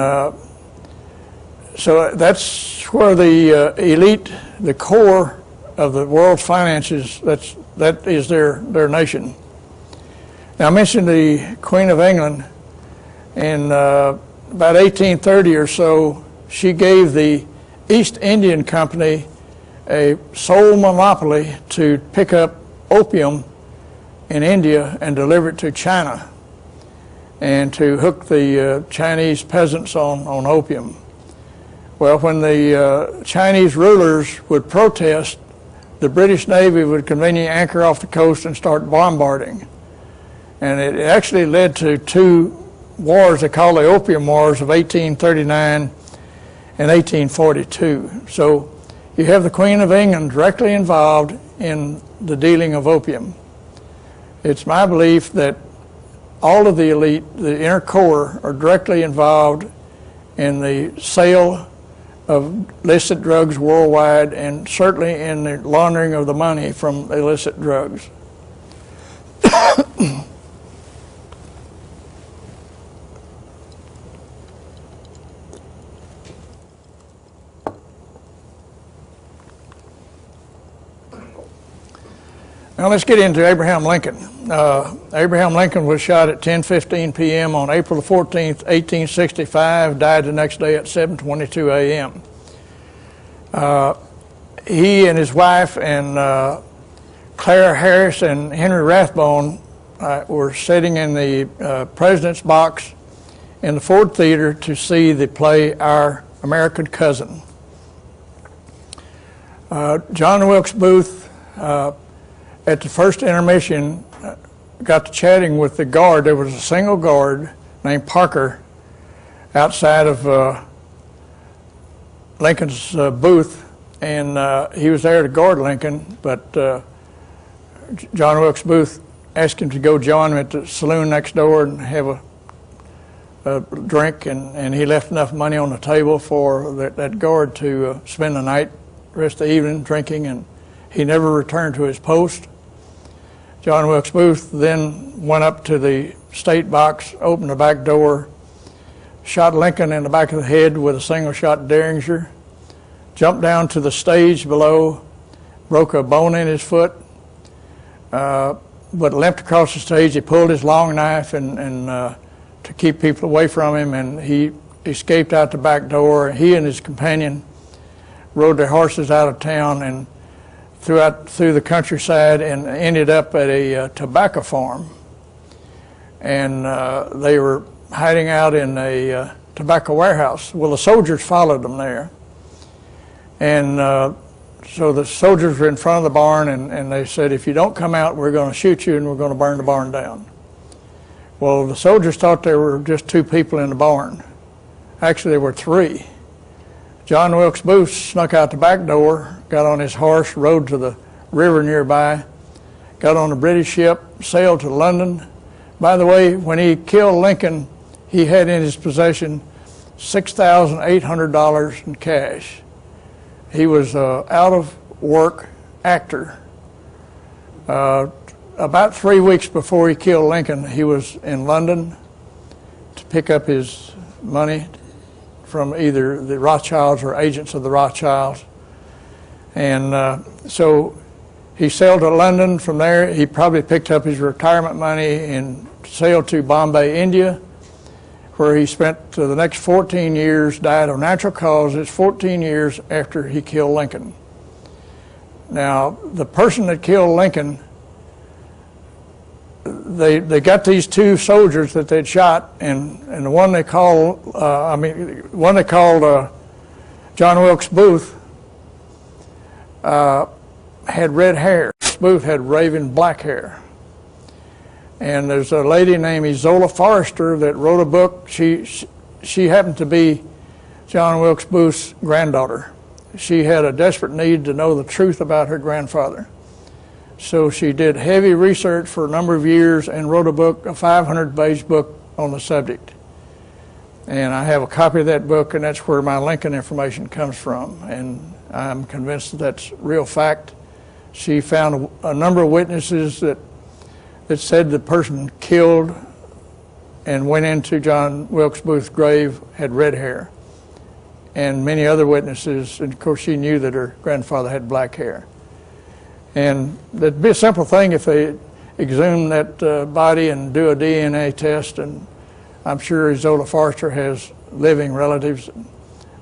so that's where the elite, the core of the world's finances, that is their nation. Now, I mentioned the Queen of England. In about 1830 or so, she gave the East Indian Company a sole monopoly to pick up opium in India and deliver it to China, and to hook the Chinese peasants on opium. Well, when the Chinese rulers would protest, the British Navy would conveniently anchor off the coast and start bombarding. And it actually led to two wars they call the Opium Wars of 1839 and 1842. So you have the Queen of England directly involved in the dealing of opium. It's my belief that all of the elite, the inner core, are directly involved in the sale of illicit drugs worldwide, and certainly in the laundering of the money from illicit drugs. Now let's get into Abraham Lincoln. Abraham Lincoln was shot at 10:15 p.m. on April the 14th, 1865, died the next day at 7:22 a.m. He and his wife and Clara Harris and Henry Rathbone were sitting in the president's box in the Ford Theater to see the play Our American Cousin. John Wilkes Booth, at the first intermission, got to chatting with the guard. There was a single guard named Parker outside of Lincoln's booth, and he was there to guard Lincoln, but John Wilkes Booth asked him to go join him at the saloon next door and have a drink, and he left enough money on the table for that guard to spend the night, rest of the evening drinking, and he never returned to his post. John Wilkes Booth then went up to the state box, opened the back door, shot Lincoln in the back of the head with a single-shot Derringer, jumped down to the stage below, broke a bone in his foot, but limped across the stage. He pulled his long knife and to keep people away from him, and he escaped out the back door. He and his companion rode their horses out of town and through the countryside, and ended up at a tobacco farm. And they were hiding out in a tobacco warehouse. Well, the soldiers followed them there. And so the soldiers were in front of the barn, and they said, if you don't come out, we're going to shoot you and we're going to burn the barn down. Well, the soldiers thought there were just two people in the barn. Actually, there were three. John Wilkes Booth snuck out the back door, got on his horse, rode to the river nearby, got on a British ship, sailed to London. By the way, when he killed Lincoln, he had in his possession $6,800 in cash. He was an out-of-work actor. About 3 weeks before he killed Lincoln, he was in London to pick up his money from either the Rothschilds or agents of the Rothschilds. And so he sailed to London. From there, he probably picked up his retirement money and sailed to Bombay, India, where he spent the next 14 years, died of natural causes 14 years after he killed Lincoln. Now, the person that killed Lincoln, they got these two soldiers that they'd shot, and the one they called, John Wilkes Booth had red hair. Booth had raven black hair. And there's a lady named Izola Forrester that wrote a book. She happened to be John Wilkes Booth's granddaughter. She had a desperate need to know the truth about her grandfather. So she did heavy research for a number of years and wrote a book, a 500-page book on the subject. And I have a copy of that book, and that's where my Lincoln information comes from. And I'm convinced that that's real fact. She found a number of witnesses that said the person killed and went into John Wilkes Booth's grave had red hair. And many other witnesses, and of course she knew that her grandfather had black hair. And that'd be a simple thing if they exhume that body and do a DNA test, and I'm sure Izola Forrester has living relatives.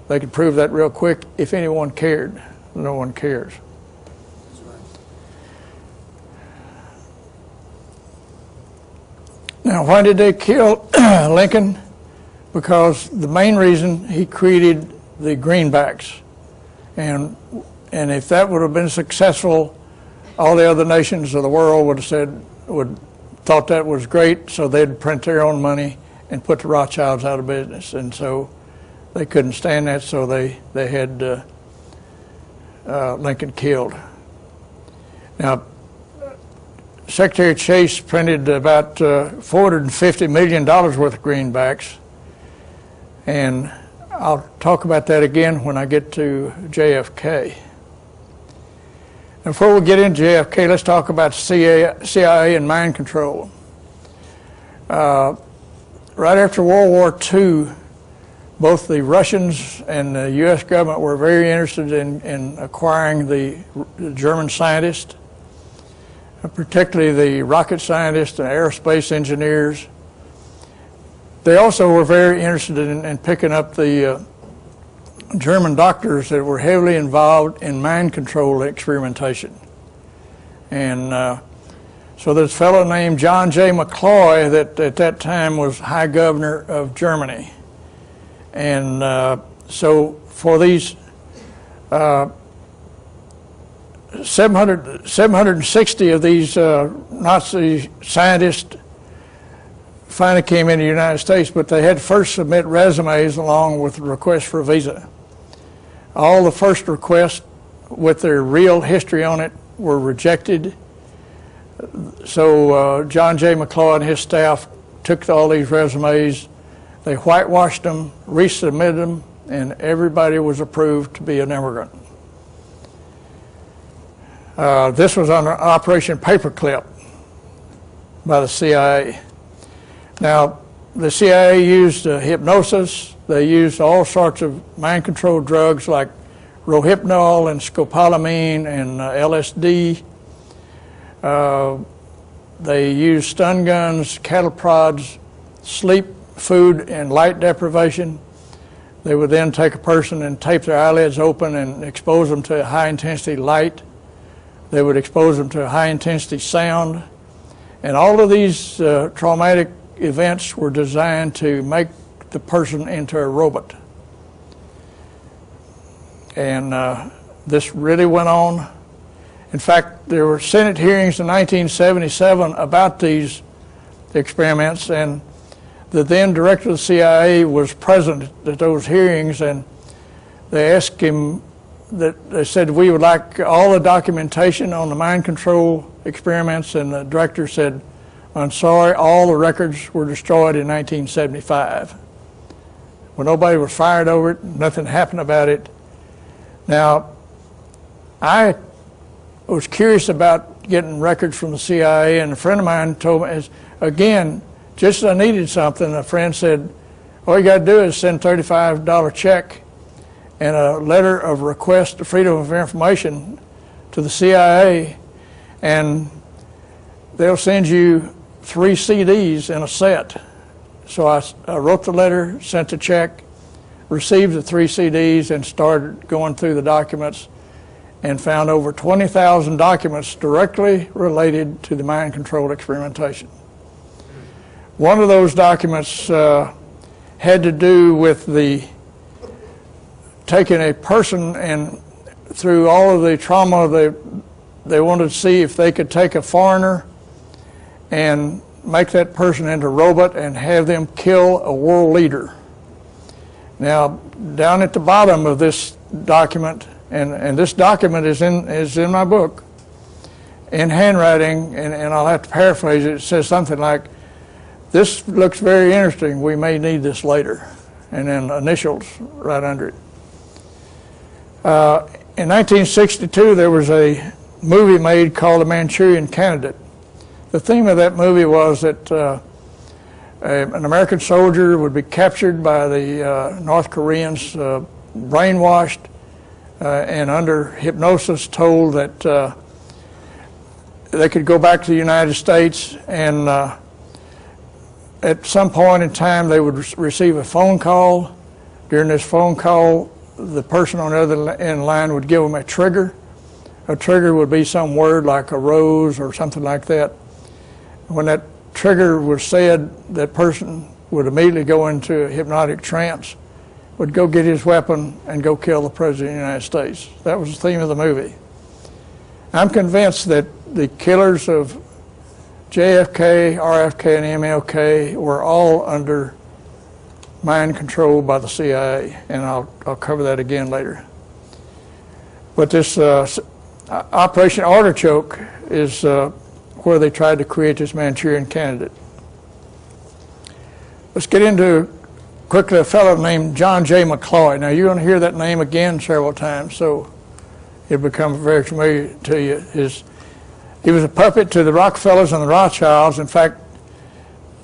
They could prove that real quick if anyone cared. No one cares. That's right. Now, why did they kill Lincoln? Because the main reason, he created the greenbacks. And if that would have been successful, all the other nations of the world would have thought that was great, so they'd print their own money and put the Rothschilds out of business. And so they couldn't stand that, so they had Lincoln killed. Now, Secretary Chase printed about $450 million worth of greenbacks, and I'll talk about that again when I get to JFK. Before we get into JFK, let's talk about CIA and mind control. Right after World War II, both the Russians and the U.S. government were very interested in acquiring the German scientists, particularly the rocket scientists and aerospace engineers. They also were very interested in picking up the German doctors that were heavily involved in mind control experimentation. And so there's a fellow named John J. McCloy that at that time was High Governor of Germany. And so for these 760 of these Nazi scientists finally came into the United States, but they had to first submit resumes along with a request for a visa. All the first requests with their real history on it were rejected. So John J. McCloy and his staff took all these resumes, they whitewashed them, resubmitted them, and everybody was approved to be an immigrant. This was on Operation Paperclip by the CIA. Now, the CIA used hypnosis. They used all sorts of mind-controlled drugs like Rohypnol and scopolamine and LSD. They used stun guns, cattle prods, sleep, food, and light deprivation. They would then take a person and tape their eyelids open and expose them to high-intensity light. They would expose them to high-intensity sound. And all of these traumatic events were designed to make the person into a robot. And this really went on. In fact, there were Senate hearings in 1977 about these experiments, and the then director of the CIA was present at those hearings, and they asked him, they said, we would like all the documentation on the mind control experiments, and the director said, I'm sorry, all the records were destroyed in 1975. Well, nobody was fired over it, nothing happened about it. Now, I was curious about getting records from the CIA, and a friend of mine told me, again, just as I needed something, a friend said, all you got to do is send a $35 check and a letter of request to Freedom of Information to the CIA, and they'll send you 3 CDs in a set. So I wrote the letter, sent the check, received the 3 CDs, and started going through the documents and found over 20,000 documents directly related to the mind-controlled experimentation. One of those documents had to do with taking a person and through all of the trauma, they wanted to see if they could take a foreigner and make that person into a robot and have them kill a world leader. Now, down at the bottom of this document, and this document is in my book, in handwriting, and I'll have to paraphrase it, it says something like, "This looks very interesting, we may need this later," and then initials right under it. In 1962, there was a movie made called The Manchurian Candidate. The theme of that movie was that an American soldier would be captured by the North Koreans, brainwashed, and under hypnosis told that they could go back to the United States, and at some point in time they would receive a phone call. During this phone call, the person on the other end of the line would give them a trigger. A trigger would be some word like a rose or something like that. When that trigger was said, that person would immediately go into a hypnotic trance, would go get his weapon and go kill the President of the United States. That was the theme of the movie. I'm convinced that the killers of JFK, RFK, and MLK were all under mind control by the CIA, and I'll cover that again later. But this Operation Artichoke is where they tried to create this Manchurian Candidate. Let's get into quickly a fellow named John J. McCloy. Now you're going to hear that name again several times, so it'll become very familiar to you. He was a puppet to the Rockefellers and the Rothschilds. In fact,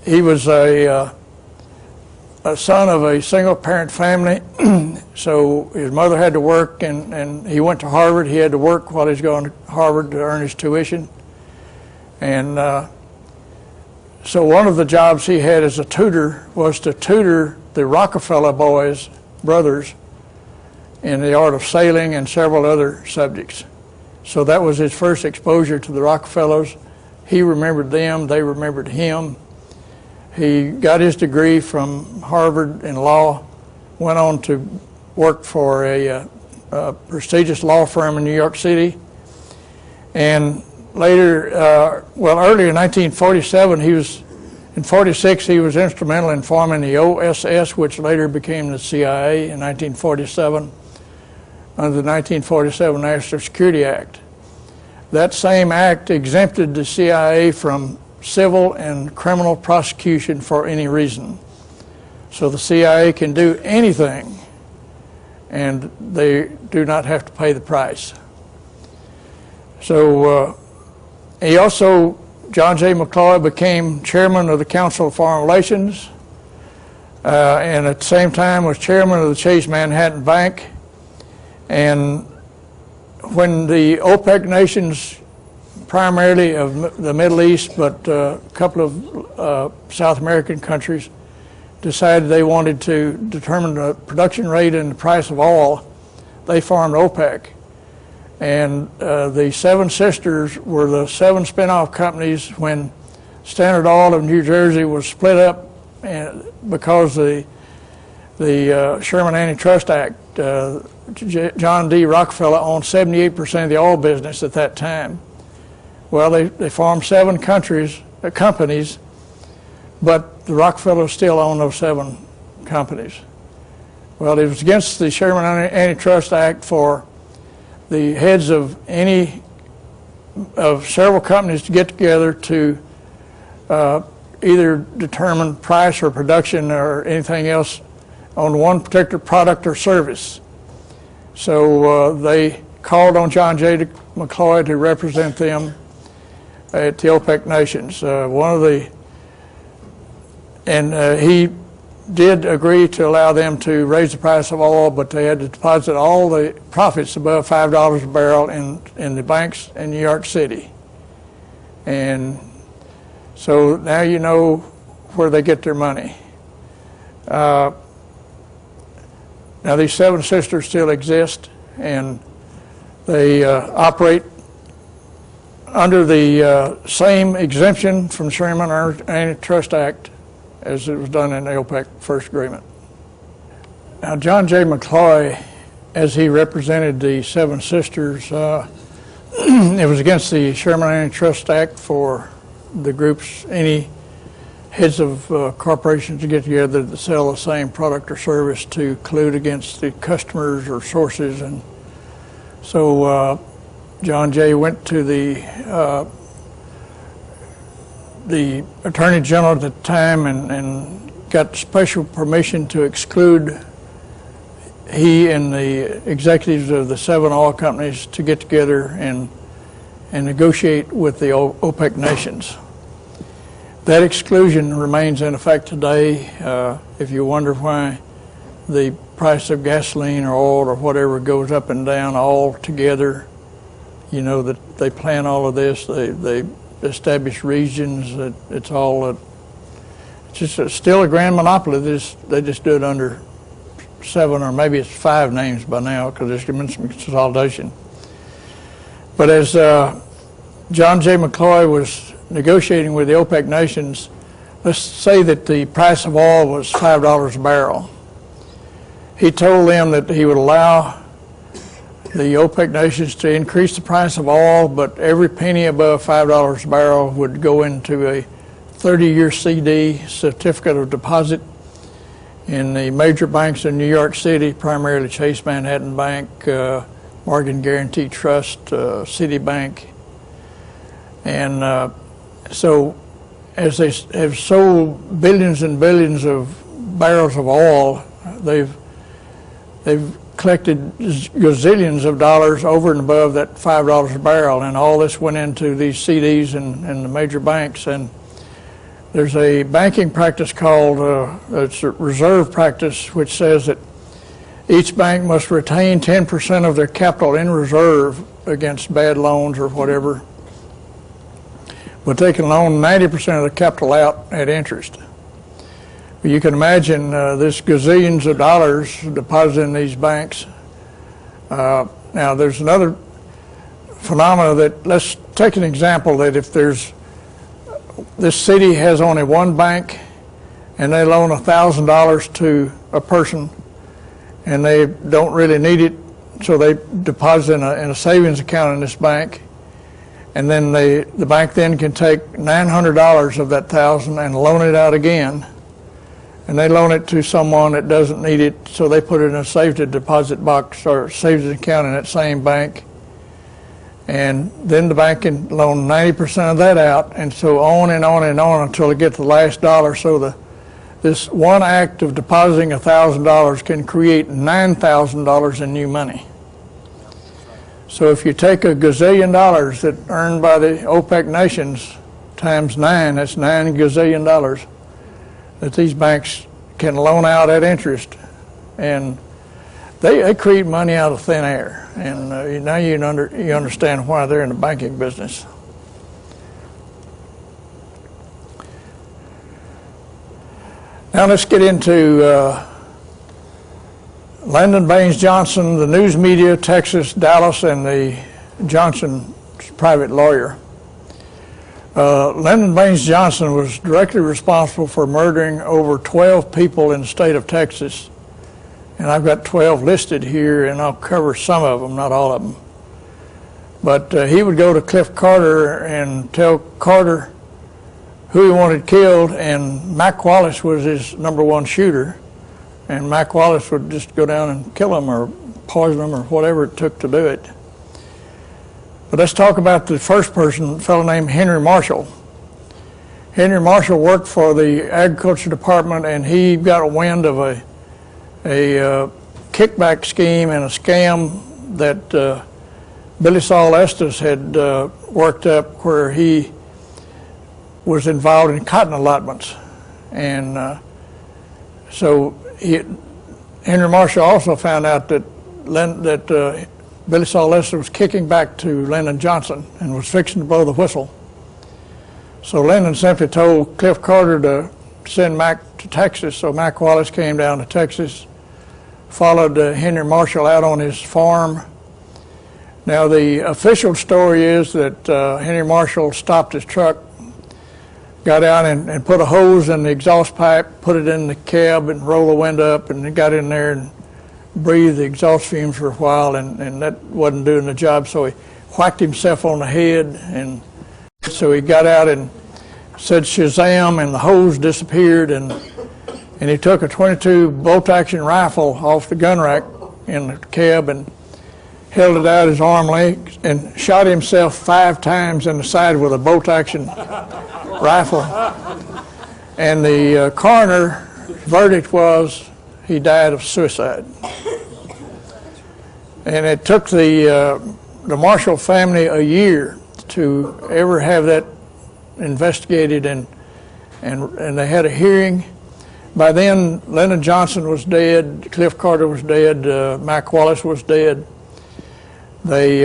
he was a son of a single-parent family, so his mother had to work, and he went to Harvard. He had to work while he was going to Harvard to earn his tuition. And so one of the jobs he had as a tutor was to tutor the Rockefeller brothers, in the art of sailing and several other subjects. So that was his first exposure to the Rockefellers. He remembered them, they remembered him. He got his degree from Harvard in law, went on to work for a prestigious law firm in New York City. And later, early in 1947, in 46, he was instrumental in forming the OSS, which later became the CIA in 1947, under the 1947 National Security Act. That same act exempted the CIA from civil and criminal prosecution for any reason. So the CIA can do anything, and they do not have to pay the price. So John J. McCloy became chairman of the Council of Foreign Relations, and at the same time was chairman of the Chase Manhattan Bank. And when the OPEC nations, primarily of the Middle East, but a couple of South American countries, decided they wanted to determine the production rate and the price of oil, they formed OPEC. And the Seven Sisters were the 7 spin-off companies when Standard Oil of New Jersey was split up because the Sherman Antitrust Act. John D. Rockefeller owned 78% of the oil business at that time. Well, they formed 7 companies, but the Rockefellers still own those 7 companies. Well, it was against the Sherman Antitrust Act for the heads of several companies to get together to either determine price or production or anything else on one particular product or service. So they called on John J. McCloy to represent them at the OPEC nations. He did agree to allow them to raise the price of oil, but they had to deposit all the profits above $5 a barrel in the banks in New York City. And so now you know where they get their money. Now these 7 sisters still exist, and they operate under the same exemption from Sherman Antitrust Act as it was done in the OPEC first agreement. Now, John J. McCloy, as he represented the Seven Sisters, it was against the Sherman Antitrust Act for the groups, any heads of corporations to get together to sell the same product or service to collude against the customers or sources. And so John Jay went to the Attorney General at the time and got special permission to exclude he and the executives of the 7 oil companies to get together and negotiate with the OPEC nations. That exclusion remains in effect today. If you wonder why the price of gasoline or oil or whatever goes up and down all together, you know that they plan all of this. They establish regions. It's all it's just still a grand monopoly. They just do it under 7 or maybe it's 5 names by now because there's been some consolidation. But as John J. McCloy was negotiating with the OPEC nations, let's say that the price of oil was $5 a barrel. He told them that he would allow the OPEC nations to increase the price of oil, but every penny above $5 a barrel would go into a 30-year CD, certificate of deposit, in the major banks in New York City, primarily Chase Manhattan Bank, Morgan Guaranty Trust, Citibank. And so as they have sold billions and billions of barrels of oil, they've collected gazillions of dollars over and above that $5 a barrel, and all this went into these CDs and the major banks. And there's a banking practice called, it's a reserve practice, which says that each bank must retain 10% of their capital in reserve against bad loans or whatever, but they can loan 90% of the capital out at interest. But you can imagine this gazillions of dollars deposited in these banks. Now there's another phenomena that, let's take an example that if this city has only one bank and they loan $1,000 to a person and they don't really need it, so they deposit in a savings account in this bank, and then the bank then can take $900 of that $1,000 and loan it out again, and they loan it to someone that doesn't need it, so they put it in a saved deposit box or savings account in that same bank, and then the bank can loan 90% of that out, and so on and on and on until they get the last dollar. So this one act of depositing $1,000 can create $9,000 in new money. So if you take a gazillion dollars that earned by the OPEC nations times 9, that's $9 gazillion that these banks can loan out at interest, and they create money out of thin air. And now you understand why they're in the banking business. Now let's get into Lyndon Baines Johnson, the news media, Texas, Dallas, and the Johnson private lawyer. Lyndon Baines Johnson was directly responsible for murdering over 12 people in the state of Texas. And I've got 12 listed here, and I'll cover some of them, not all of them. But he would go to Cliff Carter and tell Carter who he wanted killed, and Mac Wallace was his #1 shooter. And Mac Wallace would just go down and kill him or poison him or whatever it took to do it. But let's talk about the first person, a fellow named Henry Marshall. Henry Marshall worked for the Agriculture Department, and he got a wind of a kickback scheme and a scam that Billy Saul Estes had worked up, where he was involved in cotton allotments. And so Henry Marshall also found out that Billy Saul Estes was kicking back to Lyndon Johnson and was fixing to blow the whistle. So Lyndon simply told Cliff Carter to send Mac to Texas. So Mac Wallace came down to Texas, followed Henry Marshall out on his farm. Now the official story is that Henry Marshall stopped his truck got out and put a hose in the exhaust pipe, put it in the cab and roll the window up, and got in there and breathed the exhaust fumes for a while, and that wasn't doing the job, so he whacked himself on the head, and so he got out and said Shazam, and the hose disappeared, and he took a .22 bolt-action rifle off the gun rack in the cab and held it out his arm length and shot himself 5 times in the side with a bolt-action rifle. And the coroner verdict was he died of suicide. And it took the Marshall family a year to ever have that investigated, and they had a hearing. By then, Lyndon Johnson was dead, Cliff Carter was dead, Mac Wallace was dead. They,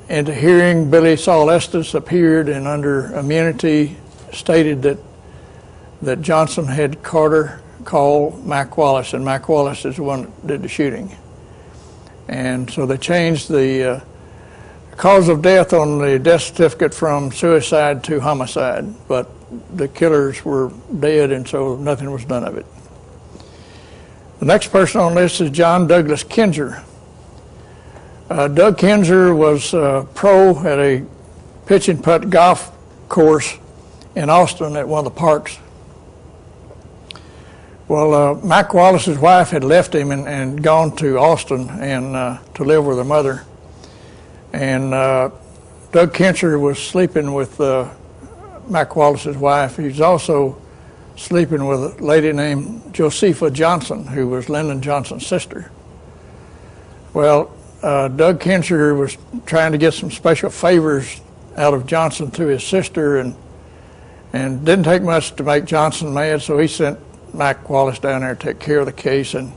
in the hearing, Billy Saul Estes appeared and under immunity stated that Johnson had Carter call Mac Wallace, and Mac Wallace is the one that did the shooting. And so they changed the cause of death on the death certificate from suicide to homicide, but the killers were dead, and so nothing was done of it. The next person on the list is John Douglas Kinzer. Doug Kinzer was pro at a pitch and putt golf course in Austin at one of the parks. Well, Mac Wallace's wife had left him and gone to Austin and to live with her mother. And Doug Kinzer was sleeping with Mac Wallace's wife. He was also sleeping with a lady named Josepha Johnson, who was Lyndon Johnson's sister. Well, Doug Kinzer was trying to get some special favors out of Johnson through his sister, and didn't take much to make Johnson mad, so he sent Mac Wallace down there to take care of the case. And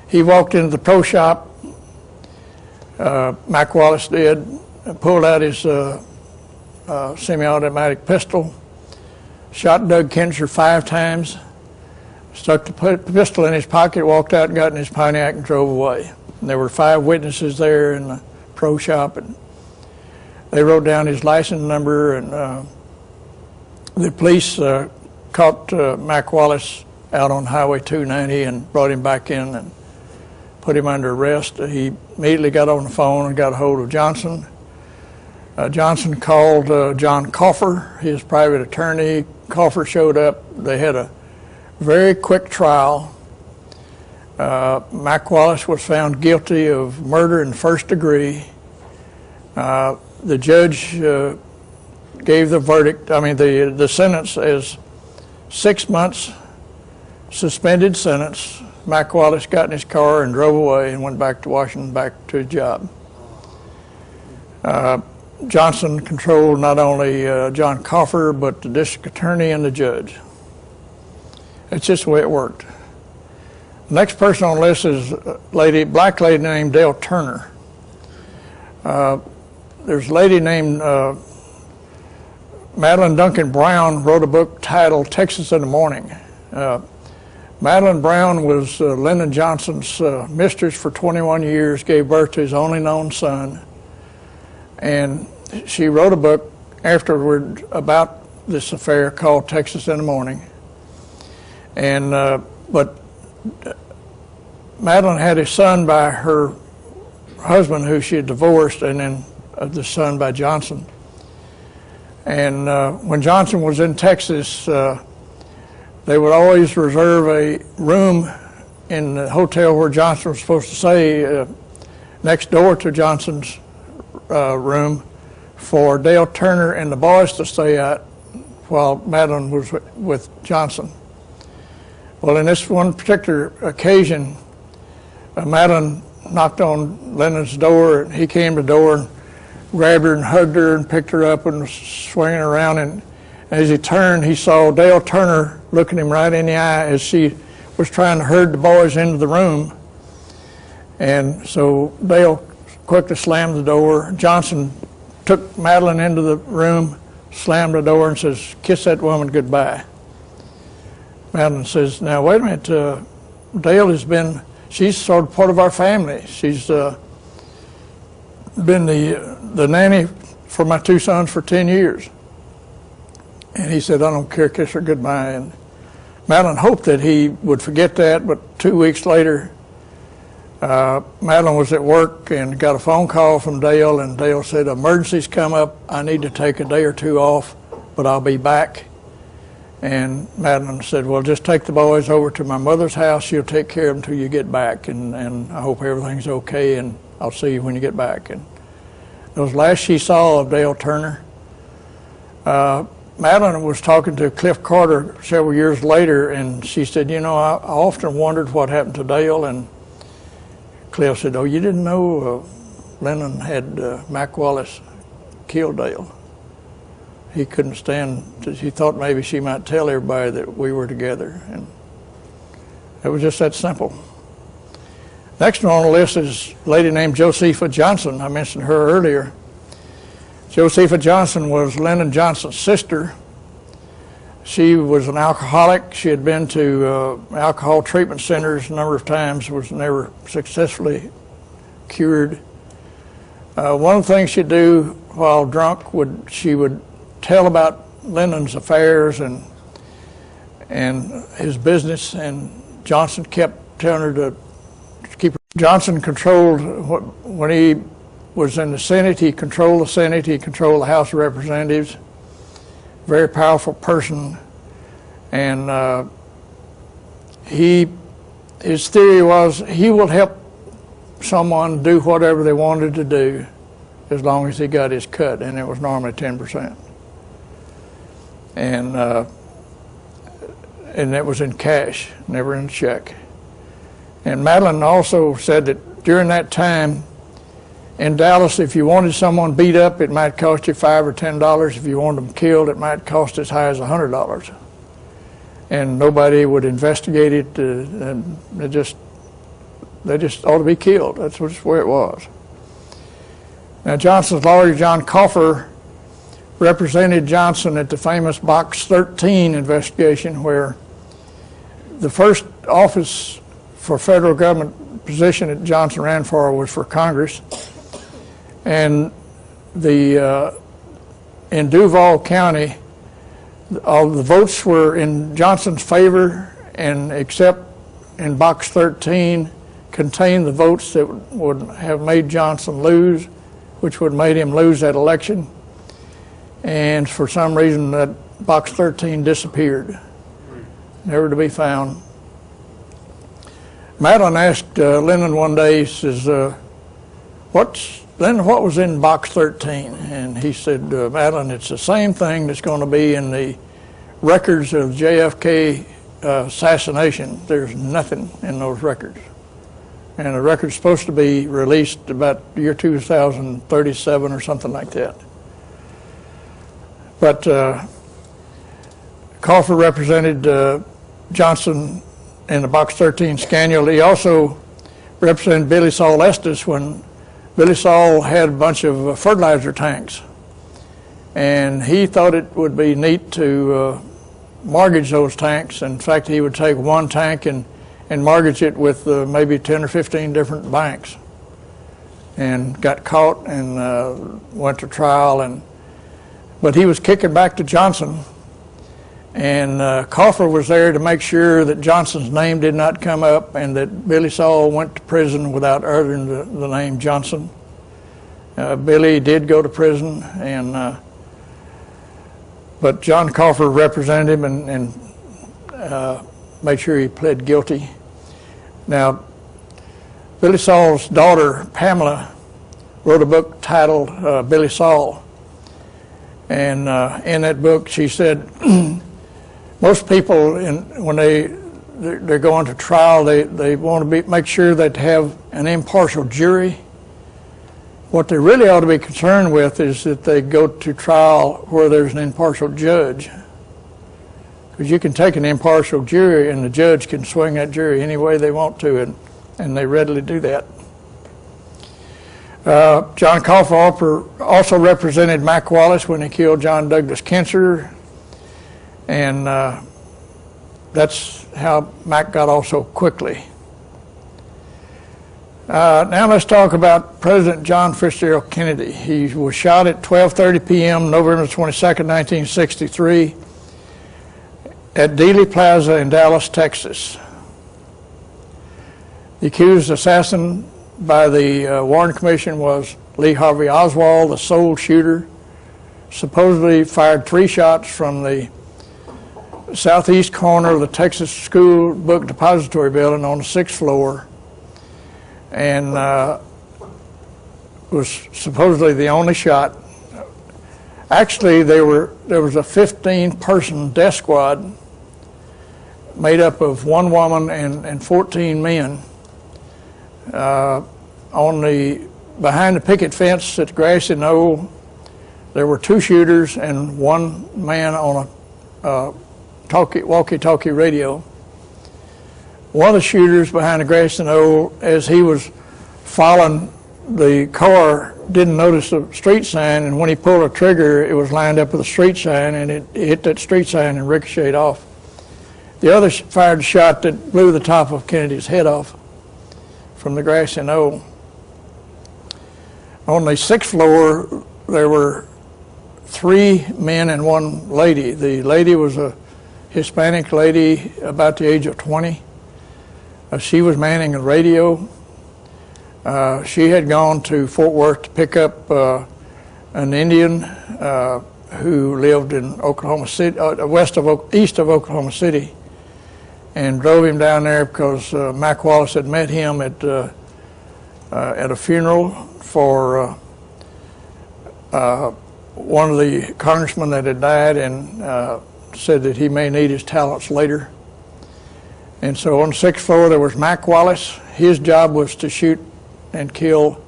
he walked into the pro shop, Mac Wallace did, pulled out his semi-automatic pistol, shot Doug Kinzer 5 times, stuck the pistol in his pocket, walked out and got in his Pontiac and drove away. And there were 5 witnesses there in the pro shop, and they wrote down his license number, and the police caught Mac Wallace out on Highway 290 and brought him back in and put him under arrest. He immediately got on the phone and got a hold of Johnson. Johnson called John Coffer, his private attorney. Coffer showed up. They had a very quick trial. Mac Wallace was found guilty of murder in first degree. The judge gave the verdict, the sentence as 6 months suspended sentence. Mac Wallace got in his car and drove away and went back to Washington, back to his job. Johnson controlled not only John Coffer, but the district attorney and the judge. It's just the way it worked. The next person on the list is a black lady named Dale Turner. There's a lady named Madeline Duncan Brown wrote a book titled Texas in the Morning. Madeline Brown was Lyndon Johnson's mistress for 21 years, gave birth to his only known son, and she wrote a book afterward about this affair called Texas in the Morning. And but Madeline had a son by her husband who she had divorced, and then the son by Johnson. And when Johnson was in Texas, they would always reserve a room in the hotel where Johnson was supposed to stay next door to Johnson's room for Dale Turner and the boys to stay at while Madeline was with Johnson. Well, in this one particular occasion, Madeline knocked on Lyndon's door, and he came to the door and grabbed her and hugged her and picked her up and was swinging around, and as he turned, he saw Dale Turner looking him right in the eye as she was trying to herd the boys into the room. And so Dale quickly slammed the door. Johnson took Madeline into the room, slammed the door, and says, "Kiss that woman goodbye." Madeline says, "Now wait a minute, Dale she's sort of part of our family. She's been the nanny for my 2 sons for 10 years. And he said, I don't care, kiss her goodbye. And Madeline hoped that he would forget that, but 2 weeks later, Madeline was at work and got a phone call from Dale, and Dale said, emergency's come up, I need to take a day or two off, but I'll be back. And Madeline said, well, just take the boys over to my mother's house, she'll take care of them until you get back, and I hope everything's okay, and I'll see you when you get back. And it was last she saw of Dale Turner. Madeline was talking to Cliff Carter several years later, and she said, you know, I often wondered what happened to Dale. And Cliff said, oh, you didn't know Lennon had Mac Wallace killed Dale. He couldn't stand, he thought maybe she might tell everybody that we were together. And it was just that simple. Next one on the list is a lady named Josepha Johnson. I mentioned her earlier. Josepha Johnson was Lyndon Johnson's sister. She was an alcoholic. She had been to alcohol treatment centers a number of times, was never successfully cured. One of the things she'd do while drunk, she would tell about Lyndon's affairs and his business, and Johnson kept telling her to keep her. Johnson controlled, when he was in the Senate, he controlled the Senate, he controlled the House of Representatives. Very powerful person, and his theory was he would help someone do whatever they wanted to do as long as he got his cut, and it was normally 10%. And it was in cash, never in a check. And Madeline also said that during that time in Dallas, if you wanted someone beat up, it might cost you $5 or $10. If you wanted them killed, it might cost as high as $100. And nobody would investigate it, and they just ought to be killed. That's just where it was. Now, Johnson's lawyer, John Coffer, represented Johnson at the famous Box 13 investigation, where the first office for federal government position that Johnson ran for was for Congress. And in Duval County, all the votes were in Johnson's favor, and except in Box 13 contained the votes that would have made Johnson lose, which would have made him lose that election. And for some reason, that Box 13 disappeared, never to be found. Madeline asked Lyndon one day, he says, Lyndon, what was in Box 13? And he said, Madeline, it's the same thing that's going to be in the records of JFK assassination. There's nothing in those records. And the record's supposed to be released about year 2037 or something like that. But Coffer represented Johnson in the Box 13 scandal. He also represented Billy Saul Estes when Billy Saul had a bunch of fertilizer tanks. And he thought it would be neat to mortgage those tanks. In fact, he would take one tank and mortgage it with maybe 10 or 15 different banks. And got caught and went to trial. But he was kicking back to Johnson, and Coffer was there to make sure that Johnson's name did not come up and that Billy Saul went to prison without uttering the name Johnson. Billy did go to prison, but John Coffer represented him and made sure he pled guilty. Now, Billy Saul's daughter, Pamela, wrote a book titled Billy Saul. And in that book, she said, most people, when they're going to trial, they want to make sure that they have an impartial jury. What they really ought to be concerned with is that they go to trial where there's an impartial judge. Because you can take an impartial jury and the judge can swing that jury any way they want to, and they readily do that. John Coffer also represented Mac Wallace when he killed John Douglas Kinser, and that's how Mac got off so quickly. Now let's talk about President John Fitzgerald Kennedy. He was shot at 12:30 p.m. November 22nd, 1963 at Dealey Plaza in Dallas, Texas. The accused assassin by the Warren Commission was Lee Harvey Oswald, the sole shooter. Supposedly fired 3 shots from the southeast corner of the Texas School Book Depository building on the 6th floor, and was supposedly the only shot. Actually, there was a 15-person death squad made up of 1 woman and 14 men behind the picket fence at Grassy Knoll. There were 2 shooters and 1 man on a walkie-talkie radio. One of the shooters behind the Grassy Knoll, as he was following the car, didn't notice the street sign, and when he pulled a trigger, it was lined up with a street sign, and it hit that street sign and ricocheted off. The other fired a shot that blew the top of Kennedy's head off from the Grassy Knoll. On the 6th floor, there were 3 men and 1 lady. The lady was a Hispanic lady about the age of 20. She was manning a radio. She had gone to Fort Worth to pick up an Indian who lived in Oklahoma City, east of Oklahoma City, and drove him down there because Mac Wallace had met him at a funeral for one of the congressmen that had died, and said that he may need his talents later. And so on the 6th floor there was Mac Wallace. His job was to shoot and kill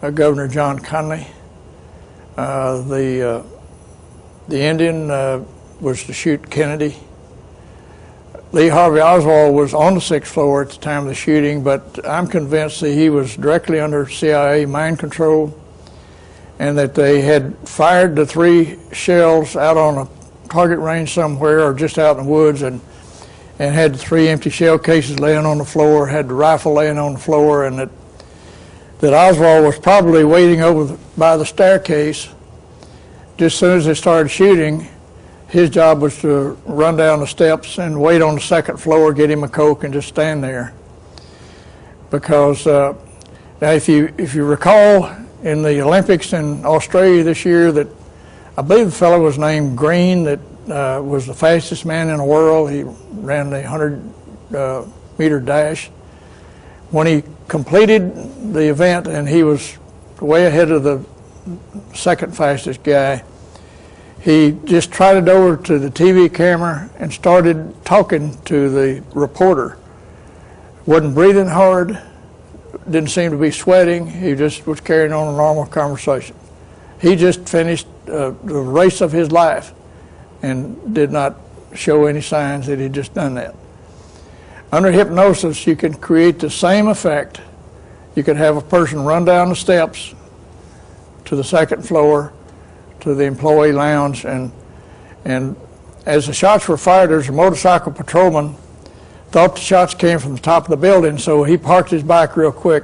Governor John Connally. The Indian was to shoot Kennedy. Lee Harvey Oswald was on the 6th floor at the time of the shooting, but I'm convinced that he was directly under CIA mind control, and that they had fired the 3 shells out on a target range somewhere or just out in the woods, and had 3 empty shell cases laying on the floor, had the rifle laying on the floor, and that Oswald was probably waiting over by the staircase. Just as soon as they started shooting, his job was to run down the steps and wait on the 2nd floor, get him a Coke, and just stand there. Because now if you recall, in the Olympics in Australia this year, that I believe the fellow was named Green, that was the fastest man in the world. He ran the 100-meter dash. When he completed the event, and he was way ahead of the 2nd fastest guy, he just trotted over to the TV camera and started talking to the reporter. Wasn't breathing hard, didn't seem to be sweating. He just was carrying on a normal conversation. He just finished the race of his life and did not show any signs that he'd just done that. Under hypnosis, you can create the same effect. You could have a person run down the steps to the 2nd floor to the employee lounge, and as the shots were fired, there's a motorcycle patrolman thought the shots came from the top of the building, so he parked his bike real quick,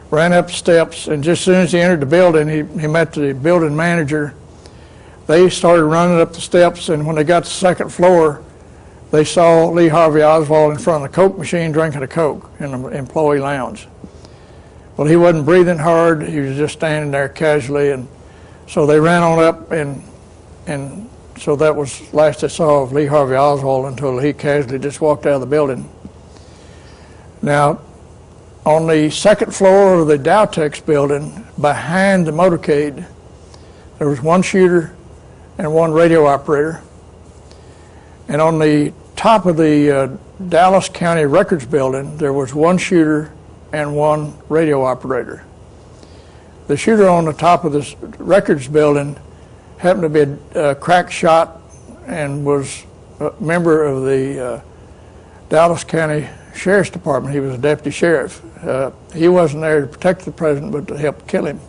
ran up the steps, and just as soon as he entered the building, he met the building manager. They started running up the steps, and when they got to the 2nd floor, they saw Lee Harvey Oswald in front of the Coke machine drinking a Coke in the employee lounge. Well, he wasn't breathing hard. He was just standing there casually, and so they ran on up, and so that was the last they saw of Lee Harvey Oswald until he casually just walked out of the building. Now, on the 2nd floor of the Dowtex building, behind the motorcade, there was 1 shooter and 1 radio operator. And on the top of the Dallas County Records building, there was 1 shooter and 1 radio operator. The shooter on the top of this records building happened to be a crack shot and was a member of the Dallas County Sheriff's Department. He was a deputy sheriff. He wasn't there to protect the president, but to help kill him.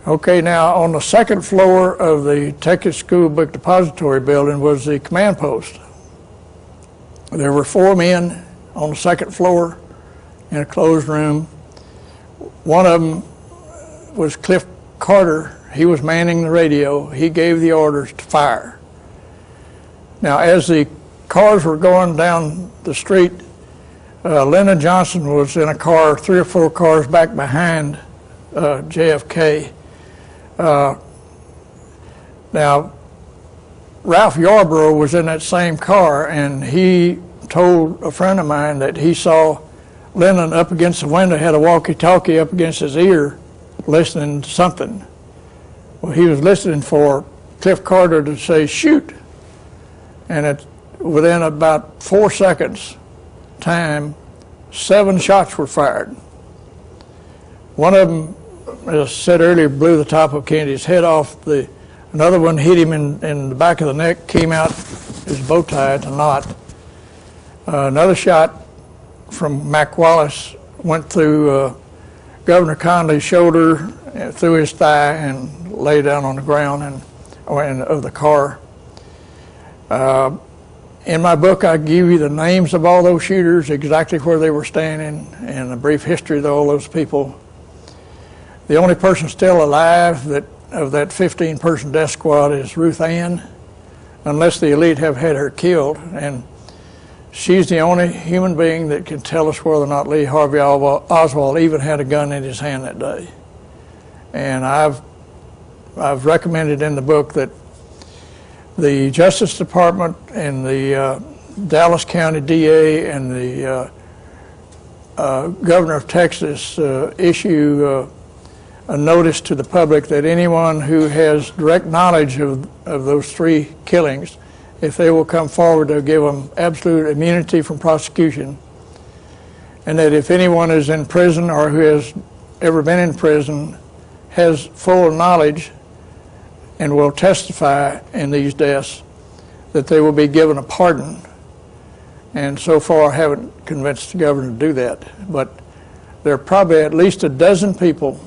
Okay, now on the 2nd floor of the Texas School Book Depository building was the command post. There were 4 men on the 2nd floor, in a closed room. One of them was Cliff Carter. He was manning the radio. He gave the orders to fire. Now, as the cars were going down the street, Lyndon Johnson was in a car 3 or 4 cars back behind JFK. Now, Ralph Yarborough was in that same car, and he told a friend of mine that he saw Lyndon up against the window, had a walkie-talkie up against his ear, listening to something. Well, he was listening for Cliff Carter to say, "Shoot." And within about 4 seconds time, 7 shots were fired. One of them, as I said earlier, blew the top of Kennedy's head off. Another one hit him in the back of the neck, came out his bow tie to knot. Another shot from Mac Wallace went through Governor Conley's shoulder, through his thigh, and lay down on the ground of the car. In my book, I give you the names of all those shooters, exactly where they were standing, and a brief history of all those people. The only person still alive of that 15-person death squad is Ruth Ann, unless the elite have had her killed. And she's the only human being that can tell us whether or not Lee Harvey Oswald even had a gun in his hand that day. And I've recommended in the book that the Justice Department and the Dallas County DA and the Governor of Texas issue a notice to the public that anyone who has direct knowledge of those 3 killings, if they will come forward, they'll give them absolute immunity from prosecution. And that if anyone is in prison or who has ever been in prison has full knowledge and will testify in these deaths, that they will be given a pardon. And so far I haven't convinced the governor to do that. But there are probably at least a dozen people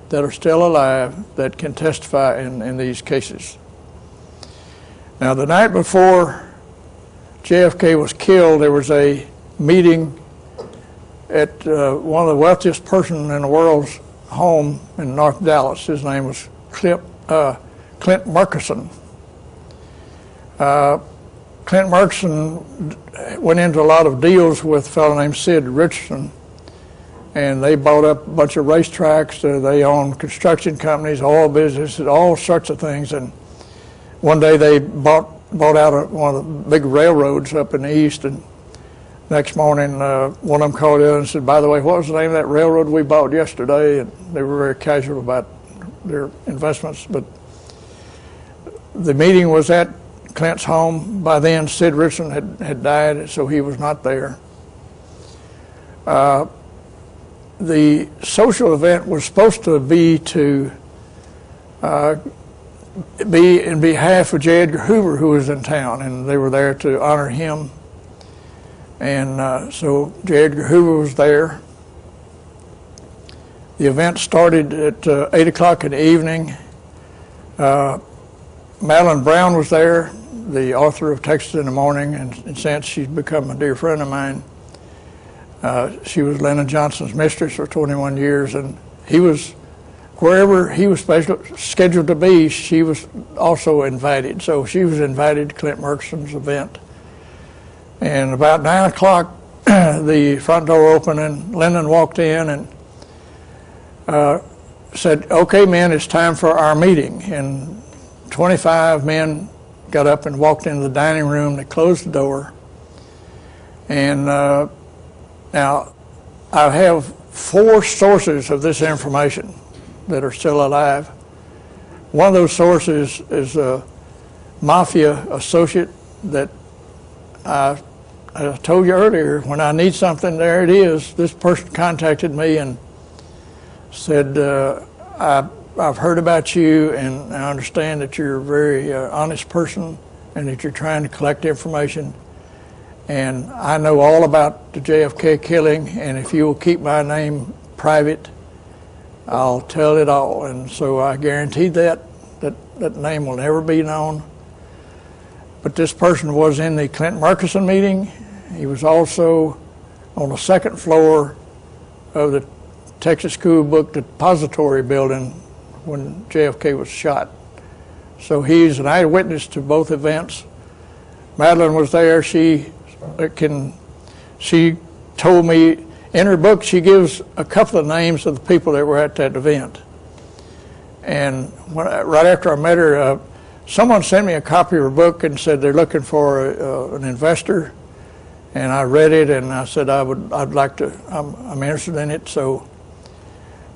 that are still alive that can testify in these cases. Now, the night before JFK was killed, there was a meeting at one of the wealthiest persons in the world's home in North Dallas. His name was Clint Murchison. Clint Murchison went into a lot of deals with a fellow named Sid Richardson, and they bought up a bunch of racetracks. They owned construction companies, oil businesses, all sorts of things. And one day they bought out one of the big railroads up in the east, and next morning one of them called in and said, "By the way, what was the name of that railroad we bought yesterday?" And they were very casual about their investments. But the meeting was at Clint's home. By then, Sid Richardson had died, so he was not there. The social event was supposed to be in behalf of J. Edgar Hoover, who was in town, and they were there to honor him. And so J. Edgar Hoover was there. The event started at 8 o'clock in the evening. Madeline Brown was there, the author of Texas in the Morning, and since she's become a dear friend of mine. She was Lyndon Johnson's mistress for 21 years, and he was, wherever he was scheduled to be, she was also invited. So she was invited to Clint Murchison's event. And about 9 o'clock, the front door opened, and Lyndon walked in and said, "Okay, men, it's time for our meeting." And 25 men got up and walked into the dining room. They closed the door. And now, I have 4 sources of this information that are still alive. One of those sources is a mafia associate that I told you earlier, when I need something, there it is. This person contacted me and said, I've heard about you, and I understand that you're a very honest person and that you're trying to collect information. And I know all about the JFK killing, and if you will keep my name private, I'll tell it all. And so I guaranteed that name will never be known. But this person was in the Clint Murchison meeting. He was also on the second floor of the Texas School Book Depository building when JFK was shot. So he's an eyewitness to both events. Madeline was there. She told me in her book she gives a couple of names of the people that were at that event. And right after I met her, someone sent me a copy of her book and said they're looking for an investor. And I read it and I said I'd like to. I'm interested in it. So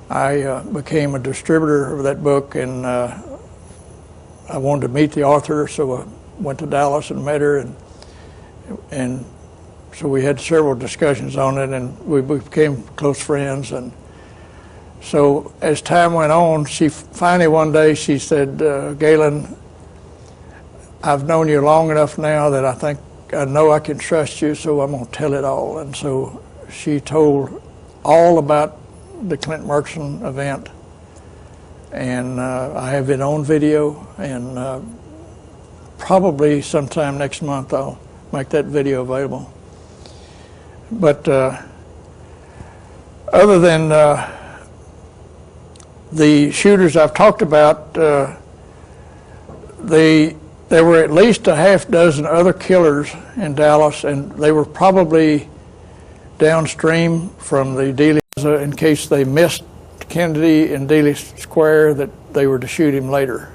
I became a distributor of that book, and I wanted to meet the author, so I went to Dallas and met her, and so we had several discussions on it, and we became close friends. And so as time went on, she finally one day she said, Galen, I've known you long enough now that I know I can trust you, so I'm going to tell it all. And so she told all about the Clint Murchison event, and I have it on video, and probably sometime next month I'll make that video available. But other than the shooters I've talked about, there were at least a half dozen other killers in Dallas, and they were probably downstream from the Dealey, in case they missed Kennedy in Dealey Square, that they were to shoot him later.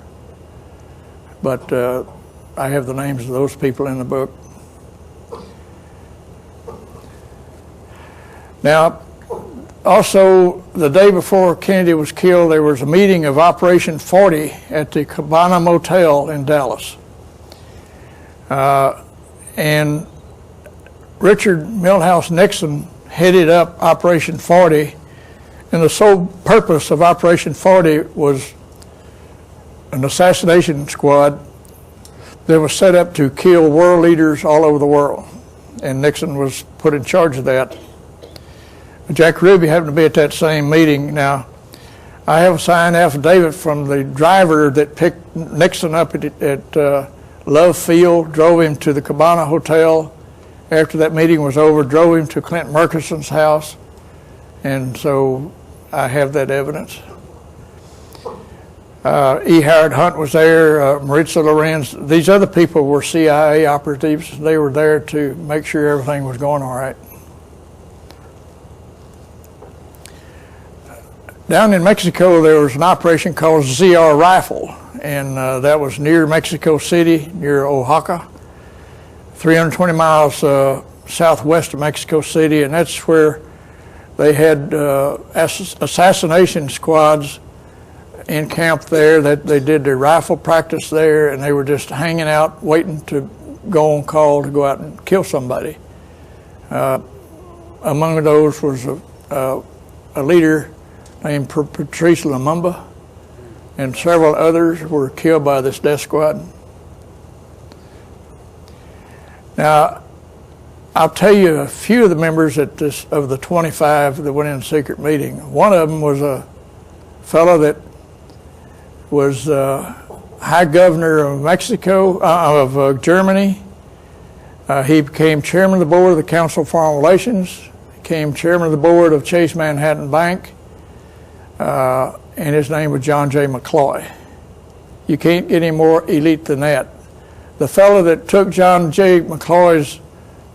But I have the names of those people in the book. Now, also, the day before Kennedy was killed, there was a meeting of Operation 40 at the Cabana Motel in Dallas. And Richard Milhous Nixon headed up Operation 40, and the sole purpose of Operation 40 was an assassination squad that was set up to kill world leaders all over the world, and Nixon was put in charge of that. Jack Ruby happened to be at that same meeting. Now, I have a signed affidavit from the driver that picked Nixon up at Love Field, drove him to the Cabana Hotel. After that meeting was over, drove him to Clint Murchison's house, and so I have that evidence. E. Howard Hunt was there, Maritza Lorenz. These other people were CIA operatives. They were there to make sure everything was going all right. Down in Mexico, there was an operation called ZR Rifle, and that was near Mexico City, near Oaxaca, 320 miles southwest of Mexico City, and that's where they had assassination squads in camp there. That they did their rifle practice there, and they were just hanging out, waiting to go on call to go out and kill somebody. Among those was a leader named Patrice Lumumba, and several others were killed by this death squad. Now, I'll tell you a few of the members of the 25 that went in a secret meeting. One of them was a fellow that was High Governor of Mexico, of Germany. He became chairman of the board of the Council of Foreign Relations, became chairman of the board of Chase Manhattan Bank, and his name was John J. McCloy. You can't get any more elite than that. The fellow that took John J. McCloy's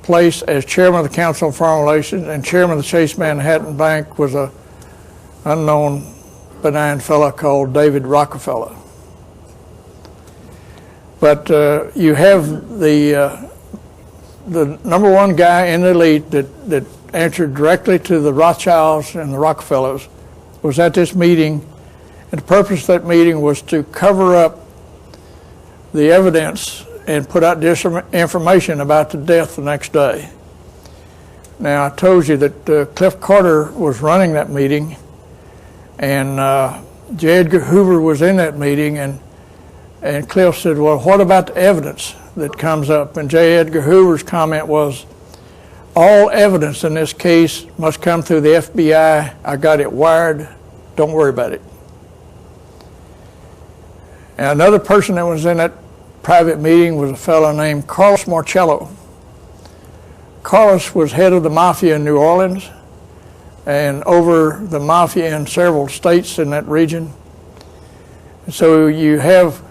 place as chairman of the Council of Foreign Relations and chairman of the Chase Manhattan Bank was an unknown benign fellow called David Rockefeller. But you have the number one guy in the elite that answered directly to the Rothschilds and the Rockefellers was at this meeting, and the purpose of that meeting was to cover up the evidence and put out information about the death the next day. Now, I told you that Cliff Carter was running that meeting, and J. Edgar Hoover was in that meeting, and Cliff said, well, what about the evidence that comes up? And J. Edgar Hoover's comment was, all evidence in this case must come through the FBI. I got it wired. Don't worry about it. And another person that was in that private meeting was a fellow named Carlos Marcello. Carlos was head of the mafia in New Orleans, and over the mafia in several states in that region. And so you have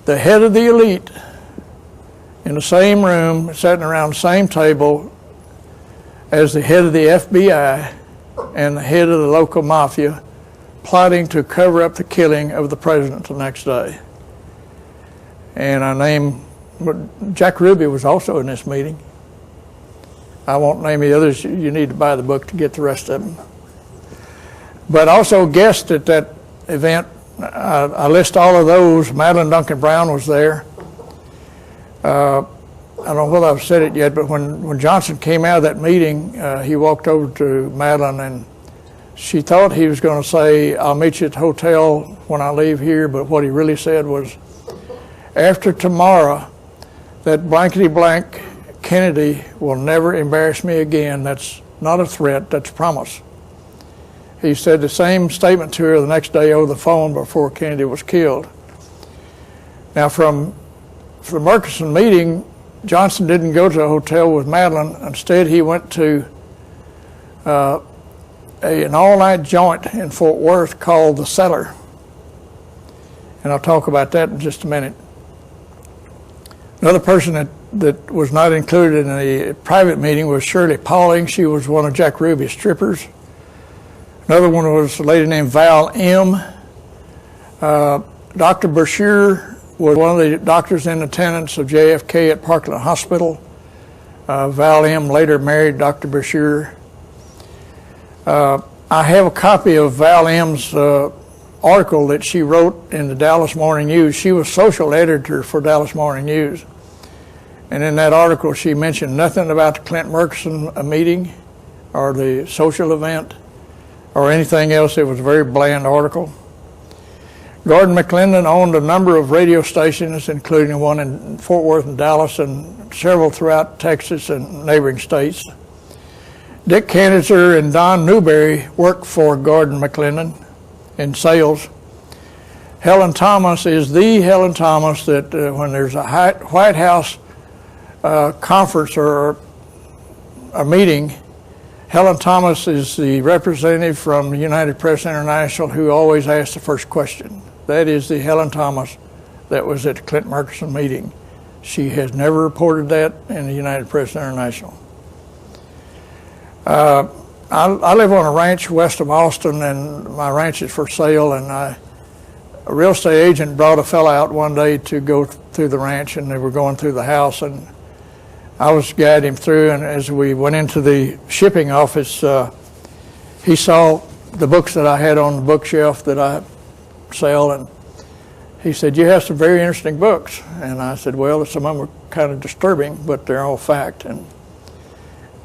the head of the elite in the same room, sitting around the same table as the head of the FBI and the head of the local mafia, plotting to cover up the killing of the president the next day. And Jack Ruby was also in this meeting. I won't name the others. You need to buy the book to get the rest of them. But also guests at that event, I list all of those. Madeline Duncan Brown was there. I don't know whether I've said it yet, but when Johnson came out of that meeting, he walked over to Madeline, and she thought he was going to say, "I'll meet you at the hotel when I leave here," but what he really said was, "After tomorrow, that blankety blank Kennedy will never embarrass me again. That's not a threat, that's a promise." He said the same statement to her the next day over the phone before Kennedy was killed. Now, from the Murchison meeting, Johnson didn't go to a hotel with Madeline. Instead, he went to an all-night joint in Fort Worth called The Cellar. And I'll talk about that in just a minute. Another person that was not included in the private meeting was Shirley Pauling. She was one of Jack Ruby's strippers. Another one was a lady named Val M. Dr. Brashear was one of the doctors in attendance of JFK at Parkland Hospital. Val M. later married Dr. Brashear. I have a copy of Val M.'s article that she wrote in the Dallas Morning News. She was social editor for Dallas Morning News. And in that article, she mentioned nothing about the Clint Murchison meeting or the social event or anything else. It was a very bland article. Gordon McClendon owned a number of radio stations, including one in Fort Worth and Dallas and several throughout Texas and neighboring states. Dick Canitzer and Don Newberry worked for Gordon McClendon in sales. Helen Thomas is the Helen Thomas that when there's a White House conference or a meeting, Helen Thomas is the representative from United Press International who always asks the first question. That is the Helen Thomas that was at the Clint Murchison meeting. She has never reported that in the United Press International. I live on a ranch west of Austin, and my ranch is for sale, and a real estate agent brought a fellow out one day to go through the ranch, and they were going through the house, and I was guiding him through, and as we went into the shipping office, he saw the books that I had on the bookshelf that I sell, and he said, "You have some very interesting books." And I said, "Well, some of them are kind of disturbing, but they're all fact."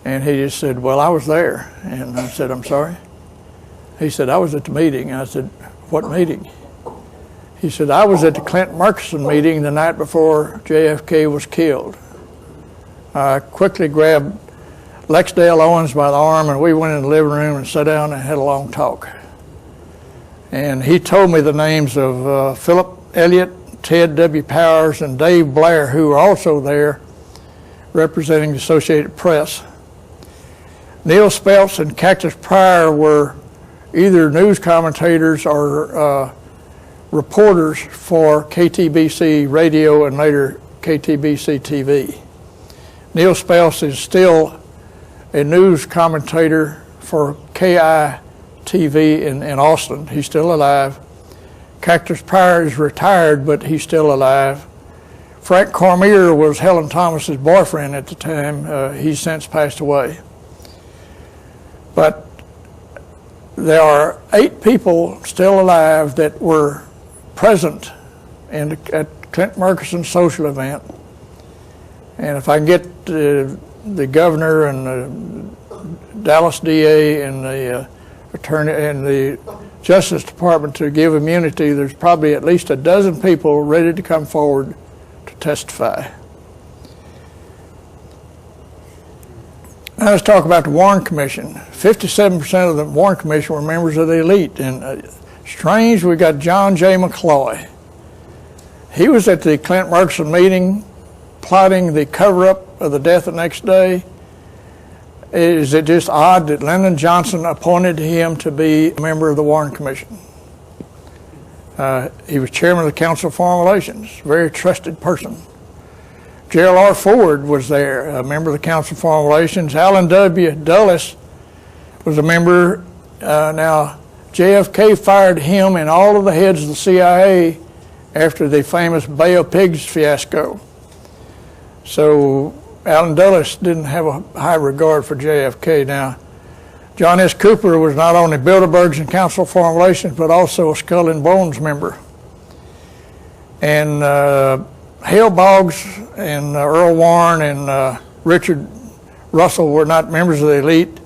And he just said, "Well, I was there." And I said, "I'm sorry?" He said, "I was at the meeting." I said, "What meeting?" He said, "I was at the Clint Murchison meeting the night before JFK was killed." I quickly grabbed Lexdale Owens by the arm, and we went in the living room and sat down and had a long talk. And he told me the names of Philip Elliott, Ted W. Powers, and Dave Blair, who were also there representing the Associated Press. Neil Speltz and Cactus Pryor were either news commentators or reporters for KTBC Radio and later KTBC TV. Neil Speltz is still a news commentator for KI-TV in Austin. He's still alive. Cactus Pryor is retired, but he's still alive. Frank Cormier was Helen Thomas's boyfriend at the time. He's since passed away. But there are 8 people still alive that were present at Clint Murchison's social event. And if I can get the governor and the Dallas DA and the attorney and the Justice Department to give immunity, there's probably at least a dozen people ready to come forward to testify. Now let's talk about the Warren Commission. 57% of the Warren Commission were members of the elite. And strange, we got John J. McCloy. He was at the Clint Murchison meeting plotting the cover-up of the death the next day. is it just odd that Lyndon Johnson appointed him to be a member of the Warren Commission? He was chairman of the Council of Foreign Relations, very trusted person. Gerald R. Ford was there, a member of the Council of Foreign Relations. Allen W. Dulles was a member. Now, JFK fired him and all of the heads of the CIA after the famous Bay of Pigs fiasco. So Allen Dulles didn't have a high regard for JFK. Now, John S. Cooper was not only Bilderberg's and Council of Foreign Relations, but also a Skull and Bones member. And Hale Boggs and Earl Warren and Richard Russell were not members of the elite.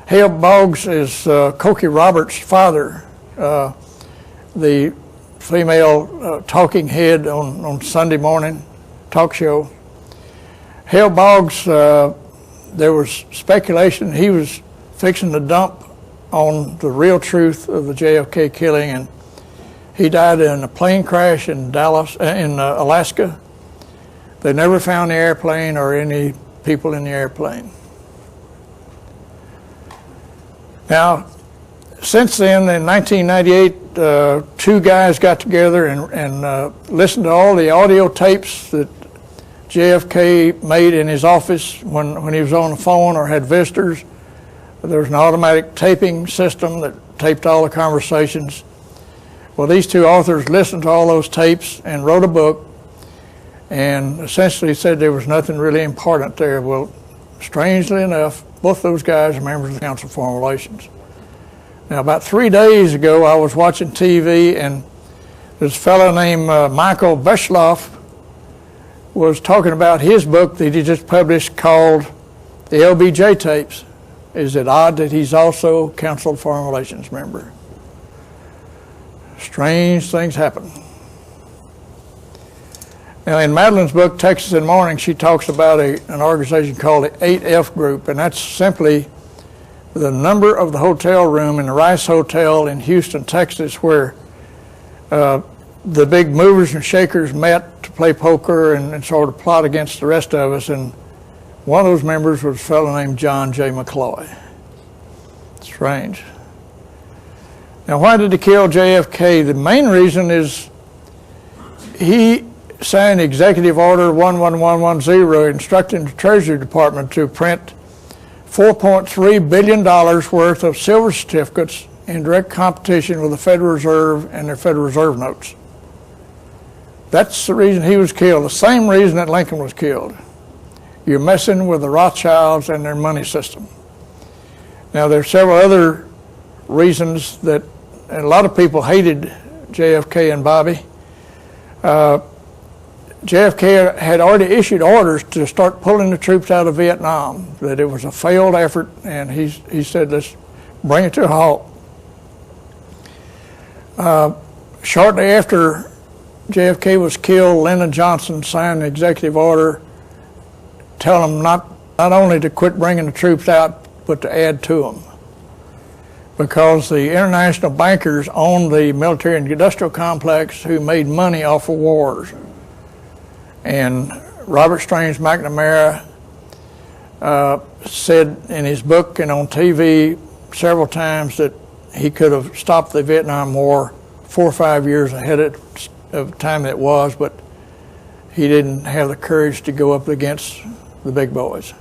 Hale Boggs is Cokie Roberts' father, the female talking head on Sunday morning talk show. Hale Boggs, there was speculation he was fixing to dump on the real truth of the JFK killing, and he died in a plane crash in Alaska. They never found the airplane or any people in the airplane. Now, since then, in 1998, two guys got together and listened to all the audio tapes that JFK made in his office when he was on the phone or had visitors. There was an automatic taping system that taped all the conversations. Well, these two authors listened to all those tapes and wrote a book and essentially said there was nothing really important there. Well, strangely enough, both those guys are members of the Council of Foreign Relations. Now, about 3 days ago, I was watching TV, and this fellow named Michael Beschloss was talking about his book that he just published called The LBJ Tapes. Is it odd that he's also Council of Foreign Relations member? Strange things happen. Now, in Madeline's book, Texas in the Morning, she talks about an organization called the 8F Group, and that's simply the number of the hotel room in the Rice Hotel in Houston, Texas, where the big movers and shakers met to play poker and sort of plot against the rest of us. And one of those members was a fellow named John J. McCloy. Strange. Now, why did he kill JFK? The main reason is he signed Executive Order 11110 instructing the Treasury Department to print $4.3 billion worth of silver certificates in direct competition with the Federal Reserve and their Federal Reserve notes. That's the reason he was killed, the same reason that Lincoln was killed. You're messing with the Rothschilds and their money system. Now, there are several other reasons that a lot of people hated JFK and Bobby. JFK had already issued orders to start pulling the troops out of Vietnam, that it was a failed effort, and he said, let's bring it to a halt. Shortly after JFK was killed, Lyndon Johnson signed an executive order telling them not only to quit bringing the troops out, but to add to them, because the international bankers owned the military and industrial complex who made money off of wars. And Robert Strange McNamara said in his book and on TV several times that he could have stopped the Vietnam War 4 or 5 years ahead of the time that it was, but he didn't have the courage to go up against the big boys.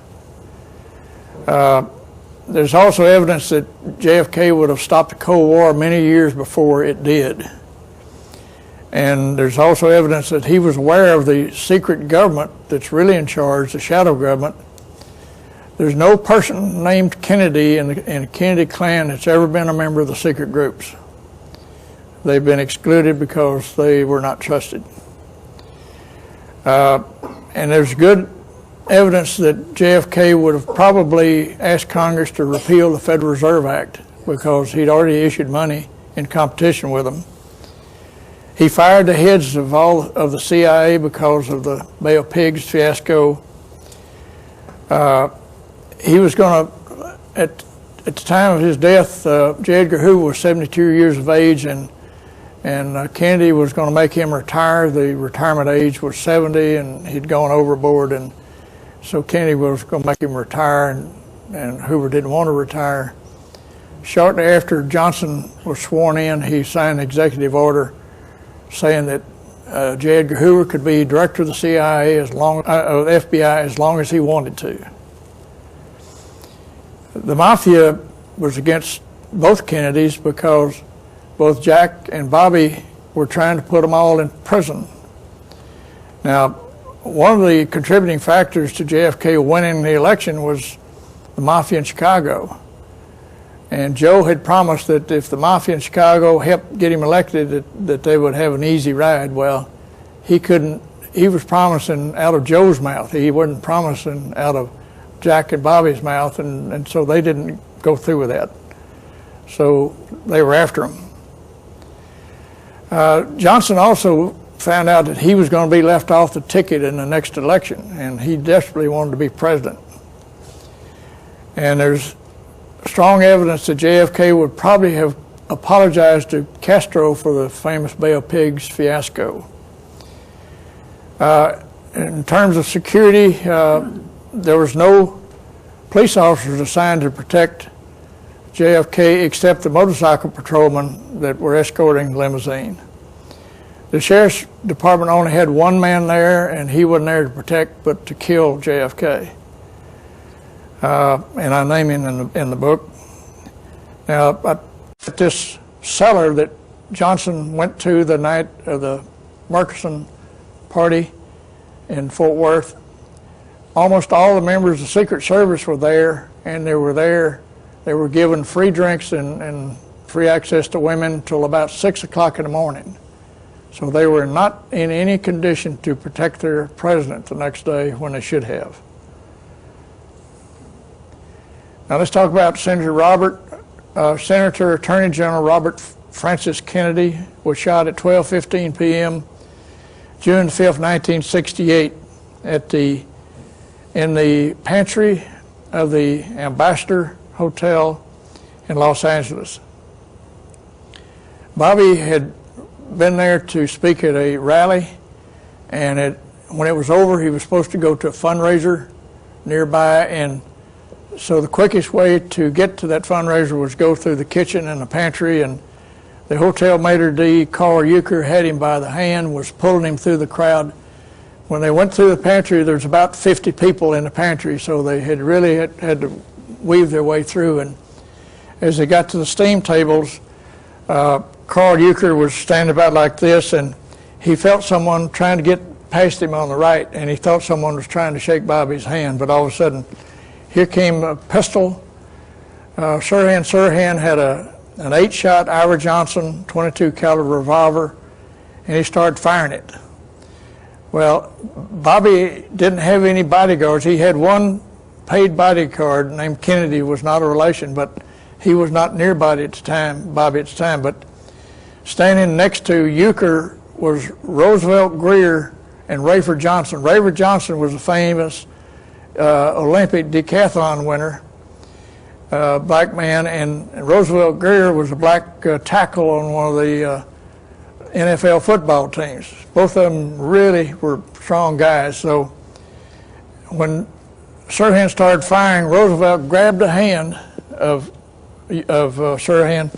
There's also evidence that JFK would have stopped the Cold War many years before it did. And there's also evidence that he was aware of the secret government that's really in charge, the shadow government. There's no person named Kennedy in the Kennedy clan that's ever been a member of the secret groups. They've been excluded because they were not trusted. And there's good evidence that JFK would have probably asked Congress to repeal the Federal Reserve Act because he'd already issued money in competition with them. He fired the heads of all of the CIA because of the Bay of Pigs fiasco. He was going to, at the time of his death, J. Edgar Hoover was 72 years of age, and Kennedy was going to make him retire. The retirement age was 70, and he'd gone overboard, and so Kennedy was going to make him retire, and and Hoover didn't want to retire. Shortly after Johnson was sworn in, he signed an executive order saying that J. Edgar Hoover could be director of the CIA of the FBI as long as he wanted to. The Mafia was against both Kennedys because both Jack and Bobby were trying to put them all in prison. Now, one of the contributing factors to JFK winning the election was the Mafia in Chicago. And Joe had promised that if the Mafia in Chicago helped get him elected, that they would have an easy ride. Well, he was promising out of Joe's mouth. He wasn't promising out of Jack and Bobby's mouth, and so they didn't go through with that. So they were after him. Johnson also found out that he was going to be left off the ticket in the next election, and he desperately wanted to be president. And there's strong evidence that JFK would probably have apologized to Castro for the famous Bay of Pigs fiasco. In terms of security, there was no police officers assigned to protect JFK except the motorcycle patrolmen that were escorting the limousine. The sheriff's department only had one man there, and he wasn't there to protect but to kill JFK. And I name him in the book. Now, at this cellar that Johnson went to the night of the Murchison party in Fort Worth, almost all the members of the Secret Service were there, and they were given free drinks and free access to women till about 6 o'clock in the morning. So they were not in any condition to protect their president the next day when they should have. Now let's talk about Senator Attorney General Robert Francis Kennedy was shot at 12:15 p.m. June 5th, 1968 in the pantry of the Ambassador Hotel in Los Angeles. Bobby had been there to speak at a rally, and when it was over, he was supposed to go to a fundraiser nearby, and so the quickest way to get to that fundraiser was go through the kitchen and the pantry, and the hotel maitre d', Carl Euchre, had him by the hand, was pulling him through the crowd. When they went through the pantry, there's about 50 people in the pantry, so they had really had to weave their way through. And as they got to the steam tables, Carl Euchre was standing about like this, and he felt someone trying to get past him on the right, and he thought someone was trying to shake Bobby's hand, but all of a sudden, here came a pistol. Sirhan had an 8-shot Ira Johnson 22 caliber revolver, and he started firing it. Well, Bobby didn't have any bodyguards. He had one paid bodyguard named Kennedy, was not a relation, but he was not near Bobby at the time. But standing next to Euchre was Roosevelt Greer and Rayford Johnson. Rayford Johnson was a famous Olympic decathlon winner, black man, and Roosevelt Greer was a black tackle on one of the NFL football teams. Both of them really were strong guys. So when Sirhan started firing, Roosevelt grabbed the hand of Sirhan,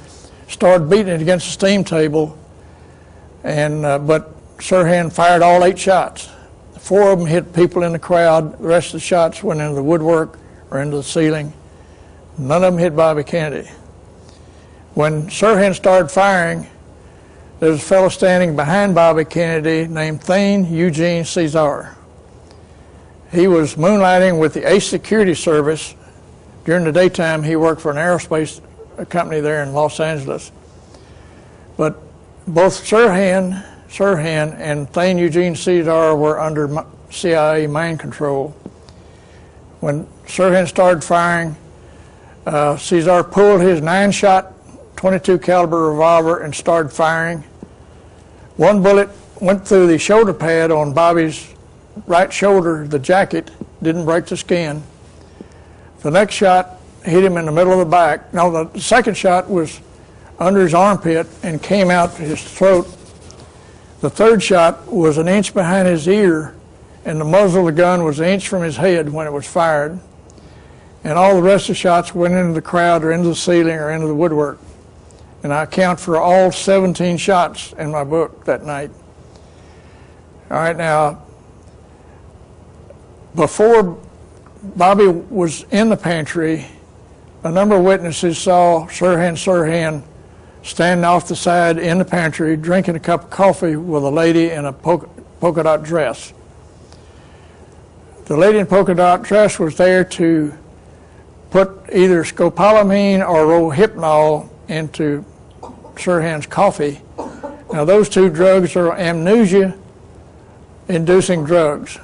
started beating it against the steam table, and but Sirhan fired all 8 shots. 4 of them hit people in the crowd. The rest of the shots went into the woodwork or into the ceiling. None of them hit Bobby Kennedy. When Sirhan started firing, there was a fellow standing behind Bobby Kennedy named Thane Eugene Cesar. He was moonlighting with the Ace Security Service. During the daytime, he worked for an aerospace company there in Los Angeles. But both Sirhan and Thane Eugene Cesar were under CIA mind control. When Sirhan started firing, Cesar pulled his 9-shot 22 caliber revolver and started firing. One bullet went through the shoulder pad on Bobby's right shoulder, the jacket, didn't break the skin. The next shot hit him in the middle of the back. No, the second shot was under his armpit and came out his throat. The third shot was an inch behind his ear, and the muzzle of the gun was an inch from his head when it was fired. and all the rest of the shots went into the crowd or into the ceiling or into the woodwork. And I account for all 17 shots in my book that night. All right, now, before Bobby was in the pantry, a number of witnesses saw Sirhan standing off the side in the pantry drinking a cup of coffee with a lady in a polka dot dress. The lady in polka dot dress was there to put either scopolamine or rohypnol into Sirhan's coffee. Now those two drugs are amnesia-inducing drugs.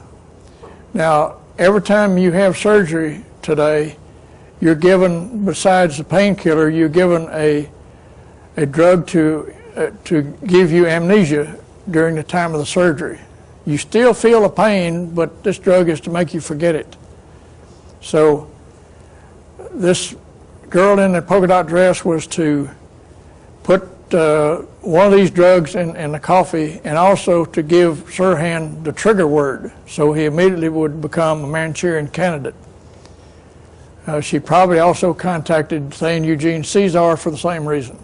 Now every time you have surgery today, you're given, besides the painkiller, you're given a drug to give you amnesia during the time of the surgery. You still feel the pain, but this drug is to make you forget it. So this girl in the polka dot dress was to put one of these drugs in the coffee, and also to give Sirhan the trigger word, so he immediately would become a Manchurian candidate. She probably also contacted Thane Eugene Cesar for the same reason.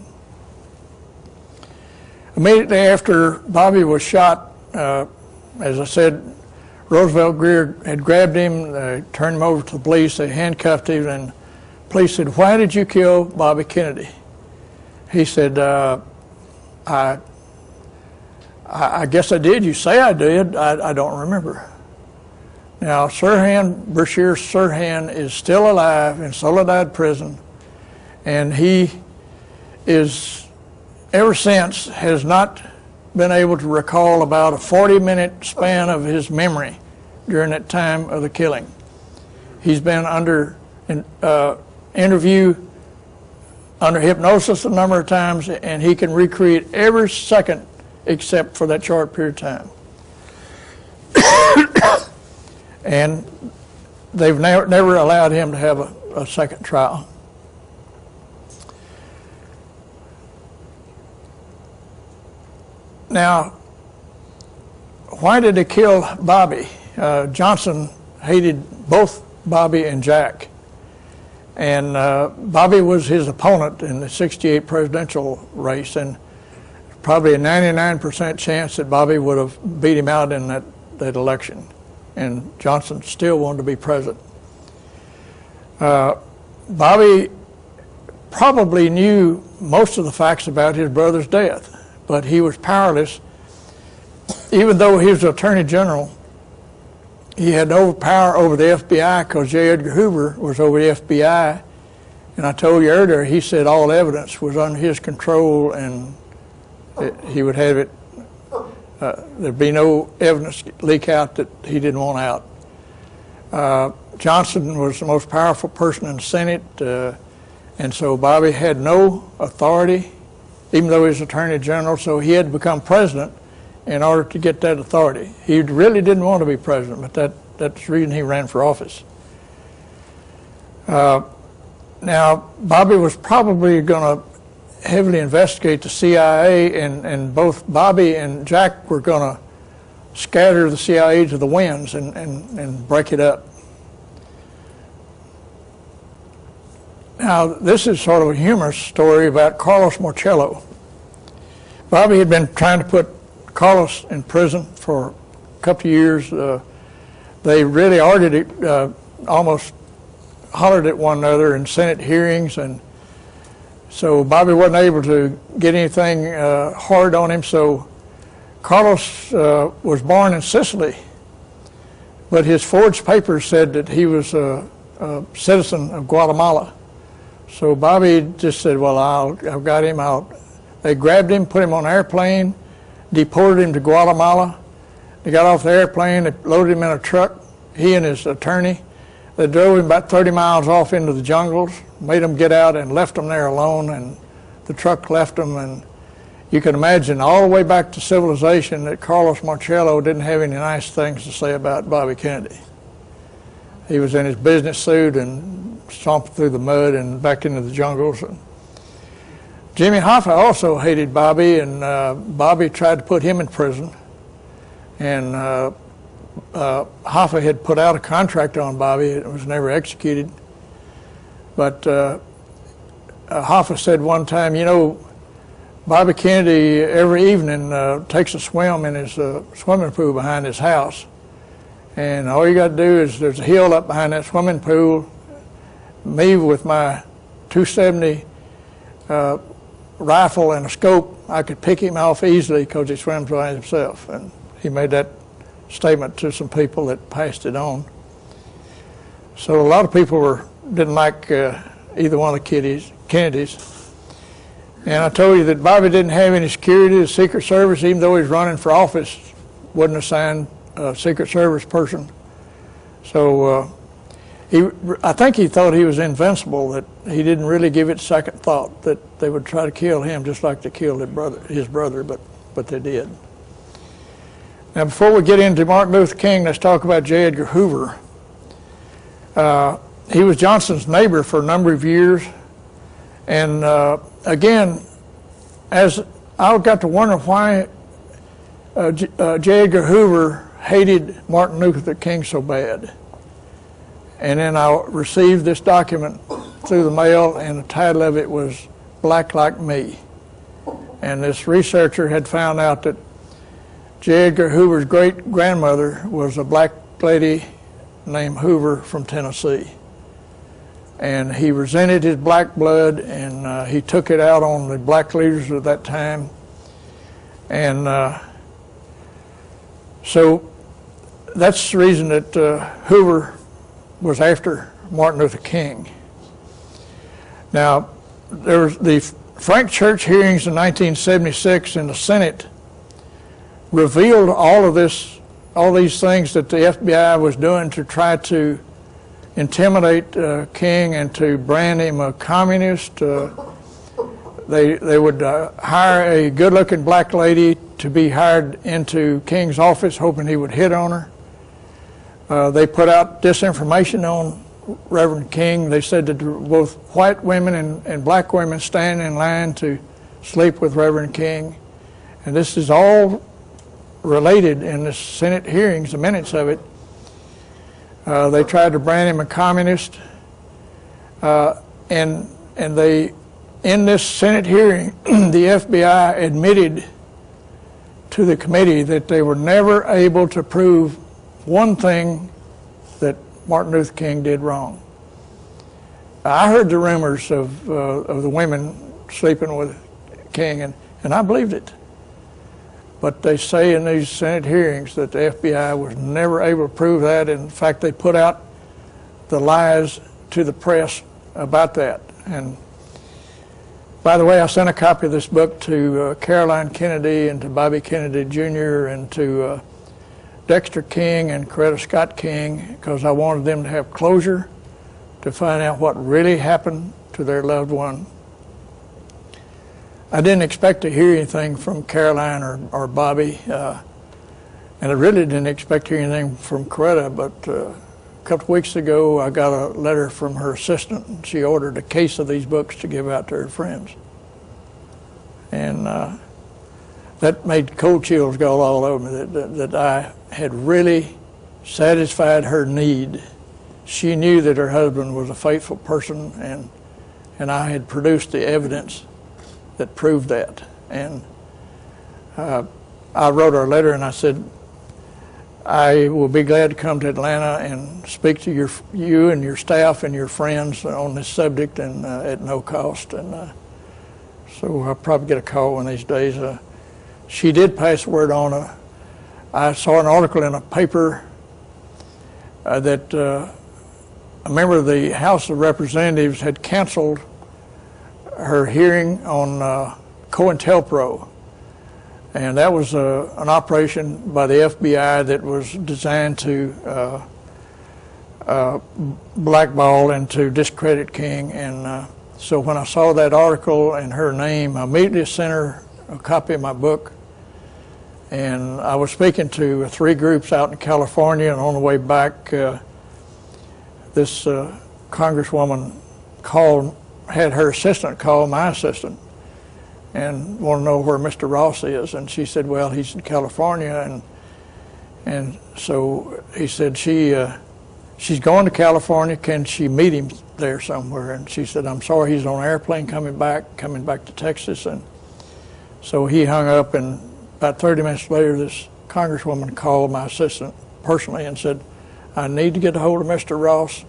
Immediately after Bobby was shot, as I said, Roosevelt Grier had grabbed him, turned him over to the police, they handcuffed him, and the police said, "Why did you kill Bobby Kennedy?" He said, I guess I did. You say I did. I don't remember. Now, Bashir Sirhan is still alive in Soledad prison, and he is, ever since, has not been able to recall about a 40-minute span of his memory during that time of the killing. He's been under interview, under hypnosis a number of times, and he can recreate every second except for that short period of time. And they've never allowed him to have a second trial. Now, why did they kill Bobby? Johnson hated both Bobby and Jack. And Bobby was his opponent in the '68 presidential race, and probably a 99% chance that Bobby would have beat him out in that election. And Johnson still wanted to be president. Bobby probably knew most of the facts about his brother's death, but he was powerless. Even though he was Attorney General, he had no power over the FBI because J. Edgar Hoover was over the FBI. And I told you earlier, he said all evidence was under his control, and he would have it, there'd be no evidence leak out that he didn't want out. Johnson was the most powerful person in the Senate, and so Bobby had no authority, even though he was Attorney General, so he had to become president in order to get that authority. He really didn't want to be president, but that's the reason he ran for office. Now, Bobby was probably going to heavily investigate the CIA, and both Bobby and Jack were going to scatter the CIA to the winds and break it up. Now, this is sort of a humorous story about Carlos Marcello. Bobby had been trying to put Carlos in prison for a couple of years. They really argued it, almost hollered at one another in Senate hearings, and so Bobby wasn't able to get anything hard on him. So Carlos was born in Sicily, but his forged papers said that he was a citizen of Guatemala. So Bobby just said, well, I've got him out. They grabbed him, put him on an airplane, deported him to Guatemala. They got off the airplane, they loaded him in a truck, he and his attorney. They drove him about 30 miles off into the jungles, made him get out and left him there alone, and the truck left him. And you can imagine all the way back to civilization that Carlos Marcello didn't have any nice things to say about Bobby Kennedy. He was in his business suit and stomped through the mud and back into the jungles. Jimmy Hoffa also hated Bobby, and Bobby tried to put him in prison. And Hoffa had put out a contract on Bobby. It was never executed. But Hoffa said one time, you know, Bobby Kennedy every evening takes a swim in his swimming pool behind his house. And all you got to do is, there's a hill up behind that swimming pool. Me with my .270 rifle and a scope, I could pick him off easily because he swims by himself. And he made that statement to some people that passed it on. So a lot of people didn't like either one of the Kennedys. And I told you that Bobby didn't have any security. The Secret Service, even though he was running for office, wasn't assigned a Secret Service person. So I think he thought he was invincible, that he didn't really give it second thought that they would try to kill him just like they killed his brother, but they did. Now, before we get into Martin Luther King, let's talk about J. Edgar Hoover. He was Johnson's neighbor for a number of years. And again, as I got to wonder why J. Edgar Hoover hated Martin Luther King so bad. And then I received this document through the mail, and the title of it was Black Like Me. And this researcher had found out that J. Edgar Hoover's great-grandmother was a black lady named Hoover from Tennessee. And he resented his black blood, and he took it out on the black leaders of that time. And so that's the reason that Hoover was after Martin Luther King. Now, there was the Frank Church hearings in 1976 in the Senate revealed all these things that the FBI was doing to try to intimidate King and to brand him a communist. They would hire a good-looking black lady to be hired into King's office, hoping he would hit on her. They put out disinformation on Reverend King. They said that both white women and black women stand in line to sleep with Reverend King. And this is all related in the Senate hearings, the minutes of it. They tried to brand him a communist. And they, in this Senate hearing, the FBI admitted to the committee that they were never able to prove one thing that Martin Luther King did wrong. I heard the rumors of the women sleeping with King, and I believed it. But they say in these Senate hearings that the FBI was never able to prove that. In fact, they put out the lies to the press about that. And by the way, I sent a copy of this book to Caroline Kennedy and to Bobby Kennedy Jr. and to Dexter King and Coretta Scott King, because I wanted them to have closure to find out what really happened to their loved one. I didn't expect to hear anything from Caroline or Bobby, and I really didn't expect to hear anything from Coretta, but a couple of weeks ago I got a letter from her assistant. She ordered a case of these books to give out to her friends. And that made cold chills go all over me, that I had really satisfied her need. She knew that her husband was a faithful person, and I had produced the evidence that proved that. And I wrote her a letter and I said, I will be glad to come to Atlanta and speak to you and your staff and your friends on this subject, and at no cost. And so I'll probably get a call one of these days. She did pass word on. I saw an article in a paper that a member of the House of Representatives had canceled her hearing on COINTELPRO. And that was an operation by the FBI that was designed to blackball and to discredit King. And so when I saw that article and her name, I immediately sent her a copy of my book. And I was speaking to 3 groups out in California, and on the way back, this congresswoman had her assistant call my assistant and want to know where Mr. Ross is. And she said, well, he's in California. And so he said, she's going to California. Can she meet him there somewhere. And she said, I'm sorry, he's on an airplane coming back to Texas. And so he hung up, and about 30 minutes later, this congresswoman called my assistant personally and said, I need to get a hold of Mr. Ross.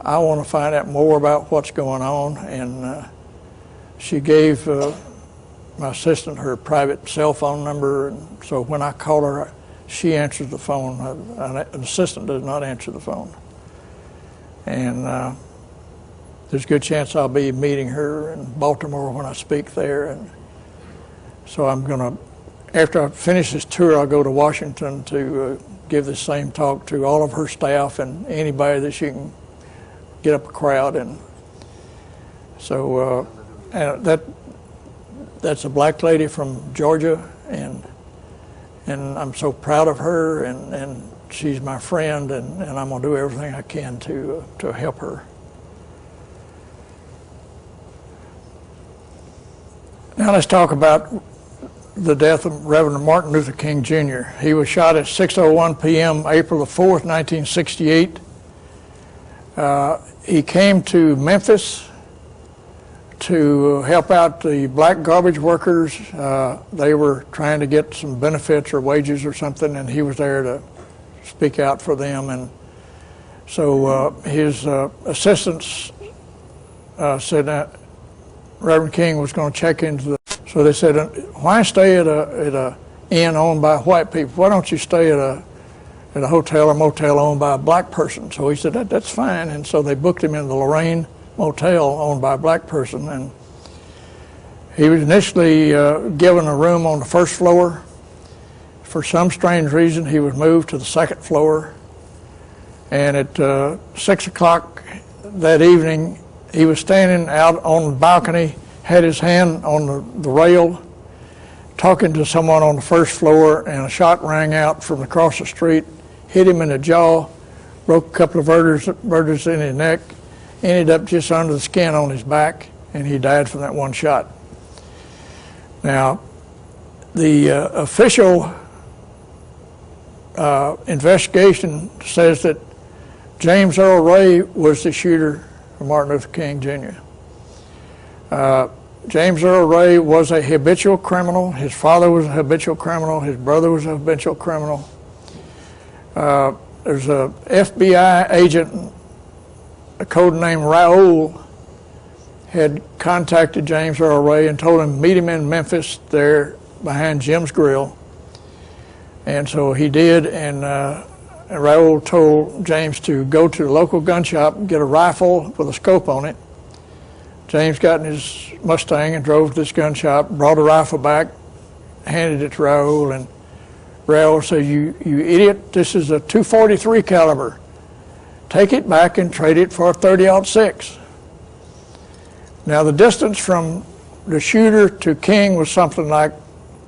I want to find out more about what's going on. And she gave my assistant her private cell phone number, and so when I call her, she answers the phone. An assistant does not answer the phone. And there's a good chance I'll be meeting her in Baltimore when I speak there. And so I'm going to, after I finish this tour, I'll go to Washington to give the same talk to all of her staff and anybody that she can get up a crowd. And so that's a black lady from Georgia, and I'm so proud of her, and she's my friend, and I'm going to do everything I can to help her. Now let's talk about the death of Reverend Martin Luther King Jr. He was shot at 6:01 p.m. April the 4th, 1968. He came to Memphis to help out the black garbage workers. They were trying to get some benefits or wages or something, and he was there to speak out for them. And so his assistants said that Reverend King was going to check into the, so they said, why stay at a inn owned by white people? Why don't you stay at a hotel or motel owned by a black person? So he said, that's fine. And so they booked him in the Lorraine Motel owned by a black person. And he was initially given a room on the first floor. For some strange reason, he was moved to the second floor. And at 6 o'clock that evening, he was standing out on the balcony, had his hand on the rail, talking to someone on the first floor, and a shot rang out from across the street, hit him in the jaw, broke a couple of vertebrae in his neck, ended up just under the skin on his back, and he died from that one shot. Now, the official investigation says that James Earl Ray was the shooter of Martin Luther King Jr. James Earl Ray was a habitual criminal. His father was a habitual criminal. His brother was a habitual criminal. There's a FBI agent, a code name Raoul, had contacted James Earl Ray and told him to meet him in Memphis there behind Jim's Grill. And so he did, and Raoul told James to go to the local gun shop and get a rifle with a scope on it. James got in his Mustang and drove to this gun shop, brought a rifle back, handed it to Raoul, and Raoul said, you idiot, this is a .243 caliber. Take it back and trade it for a .30-06. Now the distance from the shooter to King was something like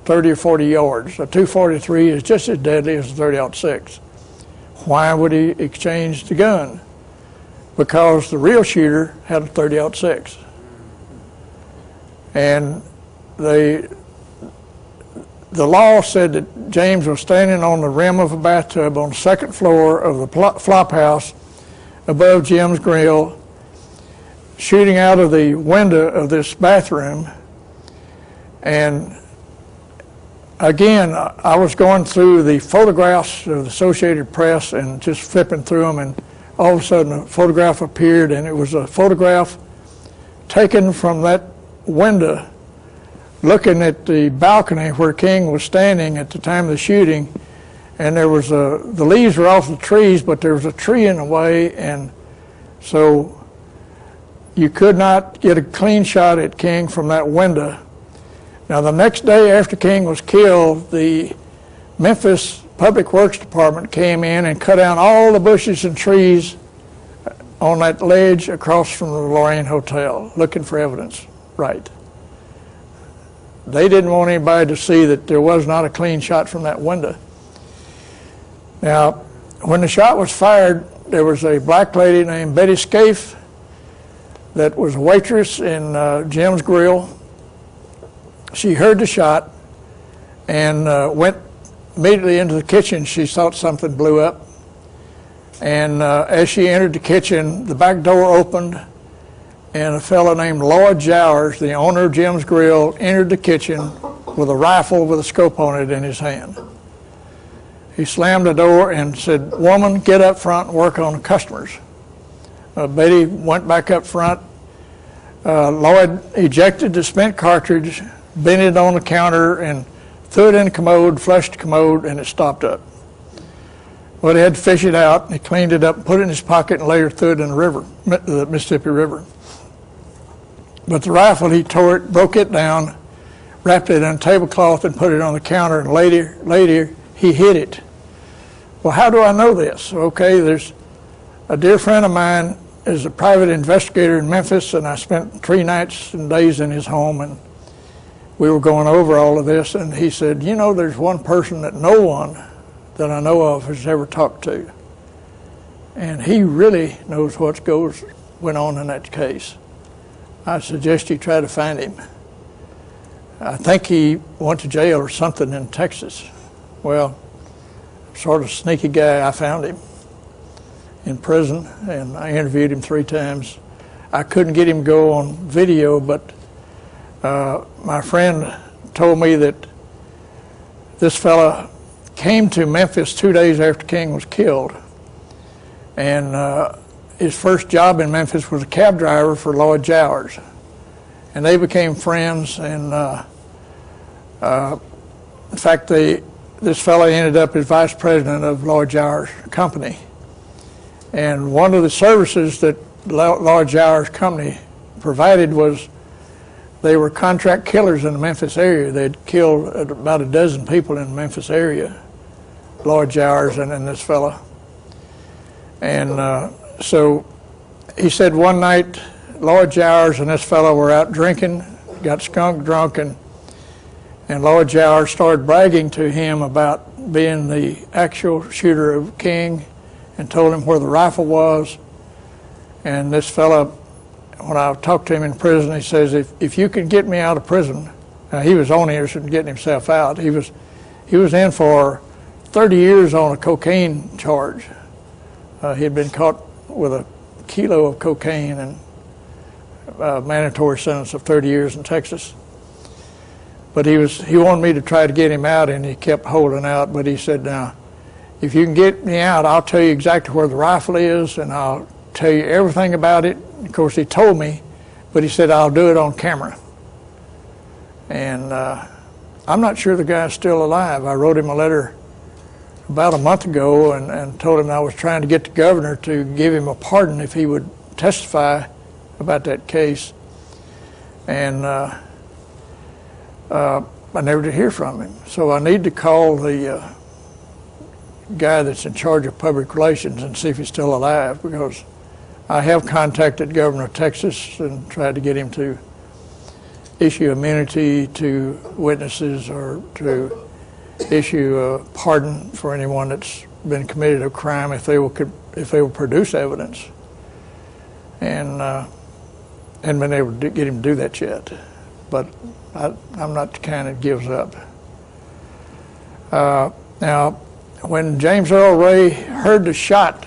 30 or 40 yards. A .243 is just as deadly as a .30-06. Why would he exchange the gun? Because the real shooter had a .30-06. And the law said that James was standing on the rim of a bathtub on the second floor of the flop house above Jim's Grill, shooting out of the window of this bathroom. And again, I was going through the photographs of the Associated Press and just flipping through them, and all of a sudden a photograph appeared, and it was a photograph taken from that window looking at the balcony where King was standing at the time of the shooting. And there was the leaves were off the trees, but there was a tree in the way, and so you could not get a clean shot at King from that window. Now the next day after King was killed, the Memphis Public Works Department came in and cut down all the bushes and trees on that ledge across from the Lorraine Hotel, looking for evidence. Right. They didn't want anybody to see that there was not a clean shot from that window. Now, when the shot was fired, there was a black lady named Betty Scaife that was a waitress in Jim's Grill. She heard the shot and went immediately into the kitchen. She thought something blew up. And as she entered the kitchen, the back door opened, and a fellow named Lloyd Jowers, the owner of Jim's Grill, entered the kitchen with a rifle with a scope on it in his hand. He slammed the door and said, "Woman, get up front and work on the customers." Betty went back up front. Lloyd ejected the spent cartridge, bent it on the counter, and threw it in the commode, flushed the commode, and it stopped up. Well, he had to fish it out, and he cleaned it up, and put it in his pocket, and later threw it in the river, the Mississippi River. But the rifle, he tore it, broke it down, wrapped it in a tablecloth, and put it on the counter, and later he hid it. Well, how do I know this? Okay, there's a dear friend of mine is a private investigator in Memphis, and I spent 3 nights and days in his home, and we were going over all of this, and he said, "You know, there's one person that no one that I know of has ever talked to, and he really knows what went on in that case. I suggest you try to find him. I think he went to jail or something in Texas." Well, sort of sneaky guy, I found him in prison, and I interviewed him 3 times. I couldn't get him to go on video, but my friend told me that this fella came to Memphis 2 days after King was killed, and his first job in Memphis was a cab driver for Lloyd Jowers, and they became friends. And in fact, this fellow ended up as vice president of Lloyd Jowers Company. And one of the services that Lloyd Jowers Company provided was they were contract killers in the Memphis area. They'd killed about a dozen people in the Memphis area, Lloyd Jowers and this fellow. And so he said one night Lloyd Jowers and this fellow were out drinking, got skunk drunk, and Lloyd Jowers started bragging to him about being the actual shooter of King, and told him where the rifle was. And this fellow, when I talked to him in prison, he says, if you can get me out of prison, now he was only interested in getting himself out. He was in for 30 years on a cocaine charge. He had been caught with a kilo of cocaine, and a mandatory sentence of 30 years in Texas. But he wanted me to try to get him out, and he kept holding out. But he said, "Now, if you can get me out, I'll tell you exactly where the rifle is, and I'll tell you everything about it." Of course, he told me, but he said, "I'll do it on camera." And I'm not sure the guy's still alive. I wrote him a letter about a month ago and told him I was trying to get the governor to give him a pardon if he would testify about that case. And I never did hear from him. So I need to call the guy that's in charge of public relations and see if he's still alive, because I have contacted Governor of Texas and tried to get him to issue immunity to witnesses or to issue a pardon for anyone that's been committed a crime if they will produce evidence, and hadn't been able to get him to do that yet. But I'm not the kind that gives up. Now, when James Earl Ray heard the shot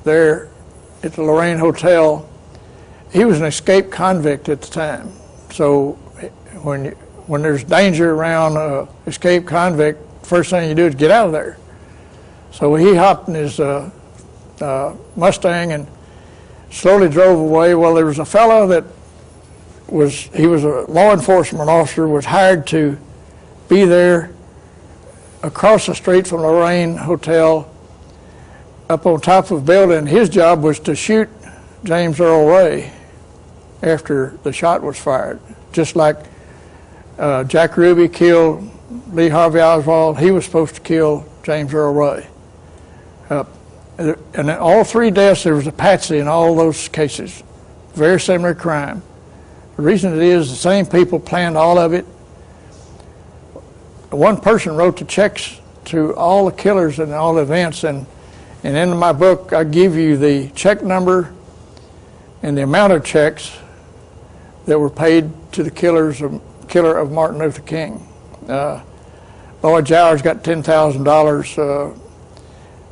there at the Lorraine Hotel, he was an escaped convict at the time. So when there's danger around an escaped convict, first thing you do is get out of there. So he hopped in his Mustang and slowly drove away. Well, there was a fellow that was a law enforcement officer, was hired to be there across the street from Lorraine Hotel up on top of a building. His job was to shoot James Earl Ray after the shot was fired. Just like Jack Ruby killed Lee Harvey Oswald, he was supposed to kill James Earl Ray. And in all 3 deaths, there was a patsy in all those cases. Very similar crime. The reason it is the same people planned all of it. One person wrote the checks to all the killers and all the events, and in my book I give you the check number and the amount of checks that were paid to the killer of Martin Luther King. Lloyd Jowers got $10,000.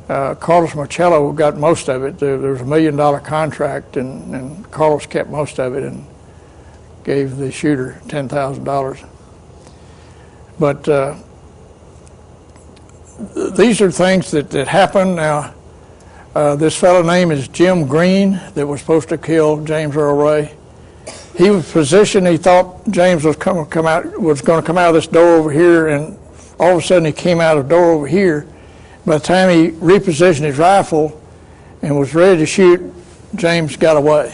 Carlos Marcello got most of it. There was $1 million contract, and Carlos kept most of it and gave the shooter $10,000. But these are things that happen. Now, this fellow name is Jim Green that was supposed to kill James Earl Ray. He was positioned. He thought James was going to come out of this door over here, and all of a sudden he came out of the door over here. By the time he repositioned his rifle and was ready to shoot, James got away.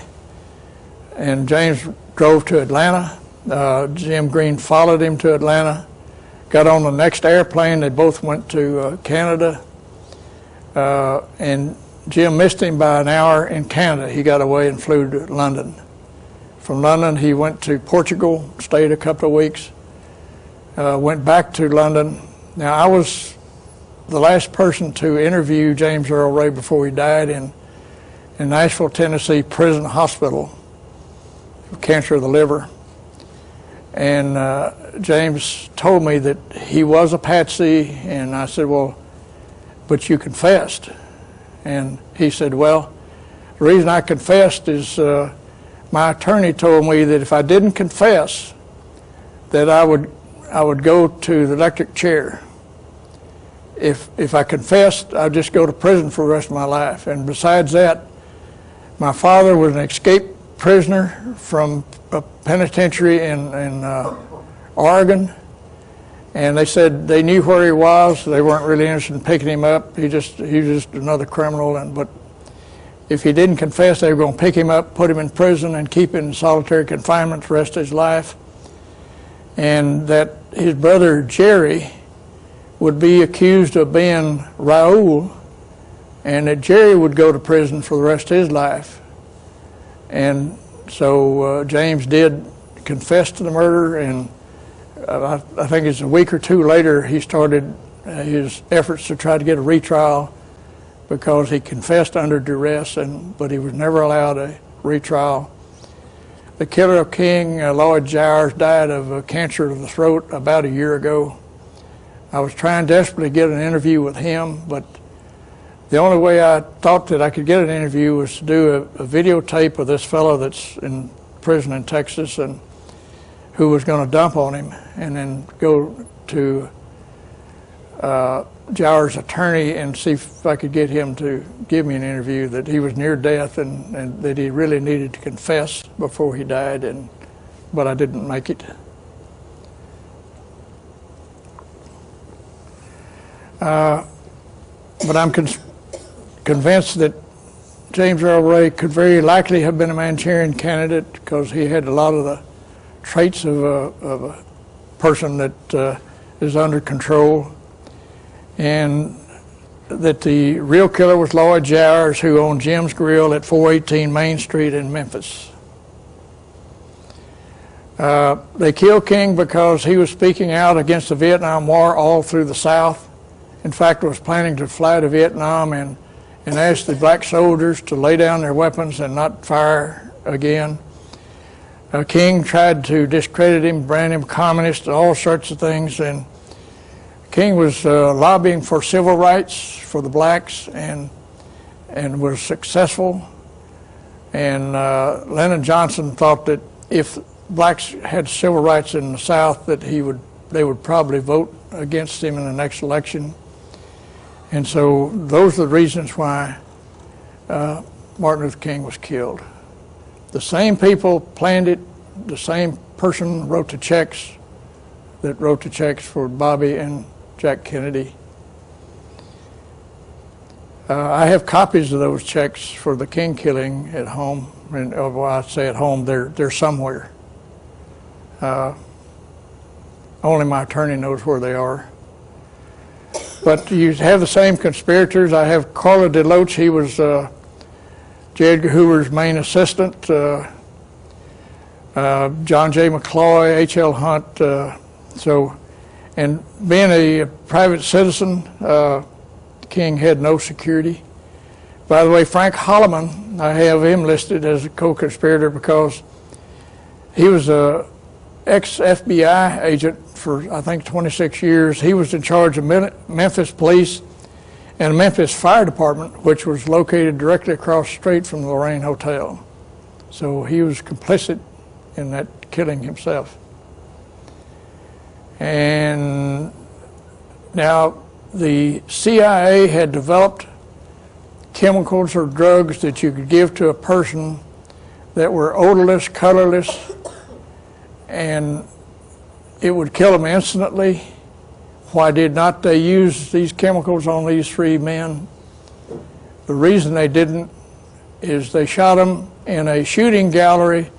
And James drove to Atlanta. Jim Green followed him to Atlanta, got on the next airplane. They both went to Canada. And Jim missed him by an hour in Canada. He got away and flew to London. From London, he went to Portugal, stayed a couple of weeks, went back to London. Now, I was the last person to interview James Earl Ray before he died in Nashville, Tennessee Prison Hospital, cancer of the liver. And James told me that he was a patsy, and I said, well, but you confessed. And he said, well, the reason I confessed is my attorney told me that if I didn't confess, that I would go to the electric chair. If I confessed, I'd just go to prison for the rest of my life. And besides that, my father was an escaped prisoner from a penitentiary in Oregon, and they said they knew where he was. They weren't really interested in picking him up. He was just another criminal. But if he didn't confess, they were going to pick him up, put him in prison, and keep him in solitary confinement the rest of his life. And that his brother Jerry would be accused of being Raoul, and that Jerry would go to prison for the rest of his life. And so James did confess to the murder, and I think it's a week or two later he started his efforts to try to get a retrial, because he confessed under duress, but he was never allowed a retrial. The killer of King, Lloyd Jowers, died of cancer of the throat about a year ago. I was trying desperately to get an interview with him, but the only way I thought that I could get an interview was to do a videotape of this fellow that's in prison in Texas and who was going to dump on him, and then go to Jowers' attorney and see if I could get him to give me an interview, that he was near death and that he really needed to confess before he died, but I didn't make it. But I'm convinced that James Earl Ray could very likely have been a Manchurian candidate, because he had a lot of the traits of a person that is under control, and that the real killer was Lloyd Jowers, who owned Jim's Grill at 418 Main Street in Memphis. They killed King because he was speaking out against the Vietnam War all through the South. In fact, was planning to fly to Vietnam and ask the black soldiers to lay down their weapons and not fire again. King tried to discredit him, brand him communist, all sorts of things, and King was lobbying for civil rights for the blacks and was successful. And Lyndon Johnson thought that if blacks had civil rights in the South, that they would probably vote against him in the next election. And so those are the reasons why Martin Luther King was killed. The same people planned it. The same person wrote the checks for Bobby and Jack Kennedy. I have copies of those checks for the King killing at home. And well, I say at home, they're somewhere. Only my attorney knows where they are. But you have the same conspirators. I have Carla DeLoach. He was J. Edgar Hoover's main assistant. John J. McCloy, H.L. Hunt. And being a private citizen, King had no security. By the way, Frank Holloman, I have him listed as a co-conspirator because he was a ex-FBI agent for, I think, 26 years. He was in charge of Memphis police, and the Memphis Fire Department, which was located directly across the street from the Lorraine Hotel. So he was complicit in that killing himself. And now the CIA had developed chemicals or drugs that you could give to a person that were odorless, colorless, and it would kill them instantly. Why did not they use these chemicals on these three men? The reason they didn't is they shot them in a shooting gallery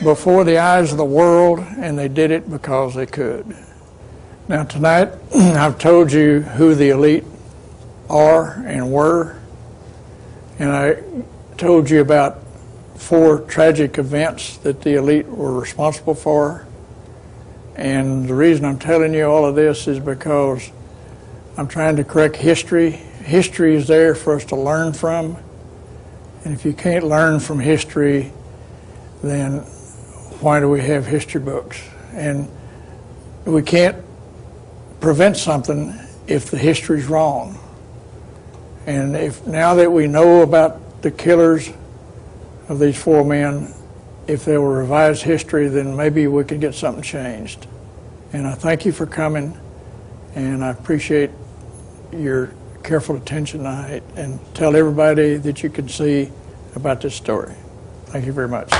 before the eyes of the world, and they did it because they could. Now tonight, I've told you who the elite are and were, and I told you about 4 tragic events that the elite were responsible for. And the reason I'm telling you all of this is because I'm trying to correct history. History is there for us to learn from. And if you can't learn from history, then why do we have history books? And we can't prevent something if the history's wrong. And if now that we know about the killers of these 4 men, if there were revised history, then maybe we could get something changed. And I thank you for coming, and I appreciate your careful attention tonight, and tell everybody that you can see about this story. Thank you very much.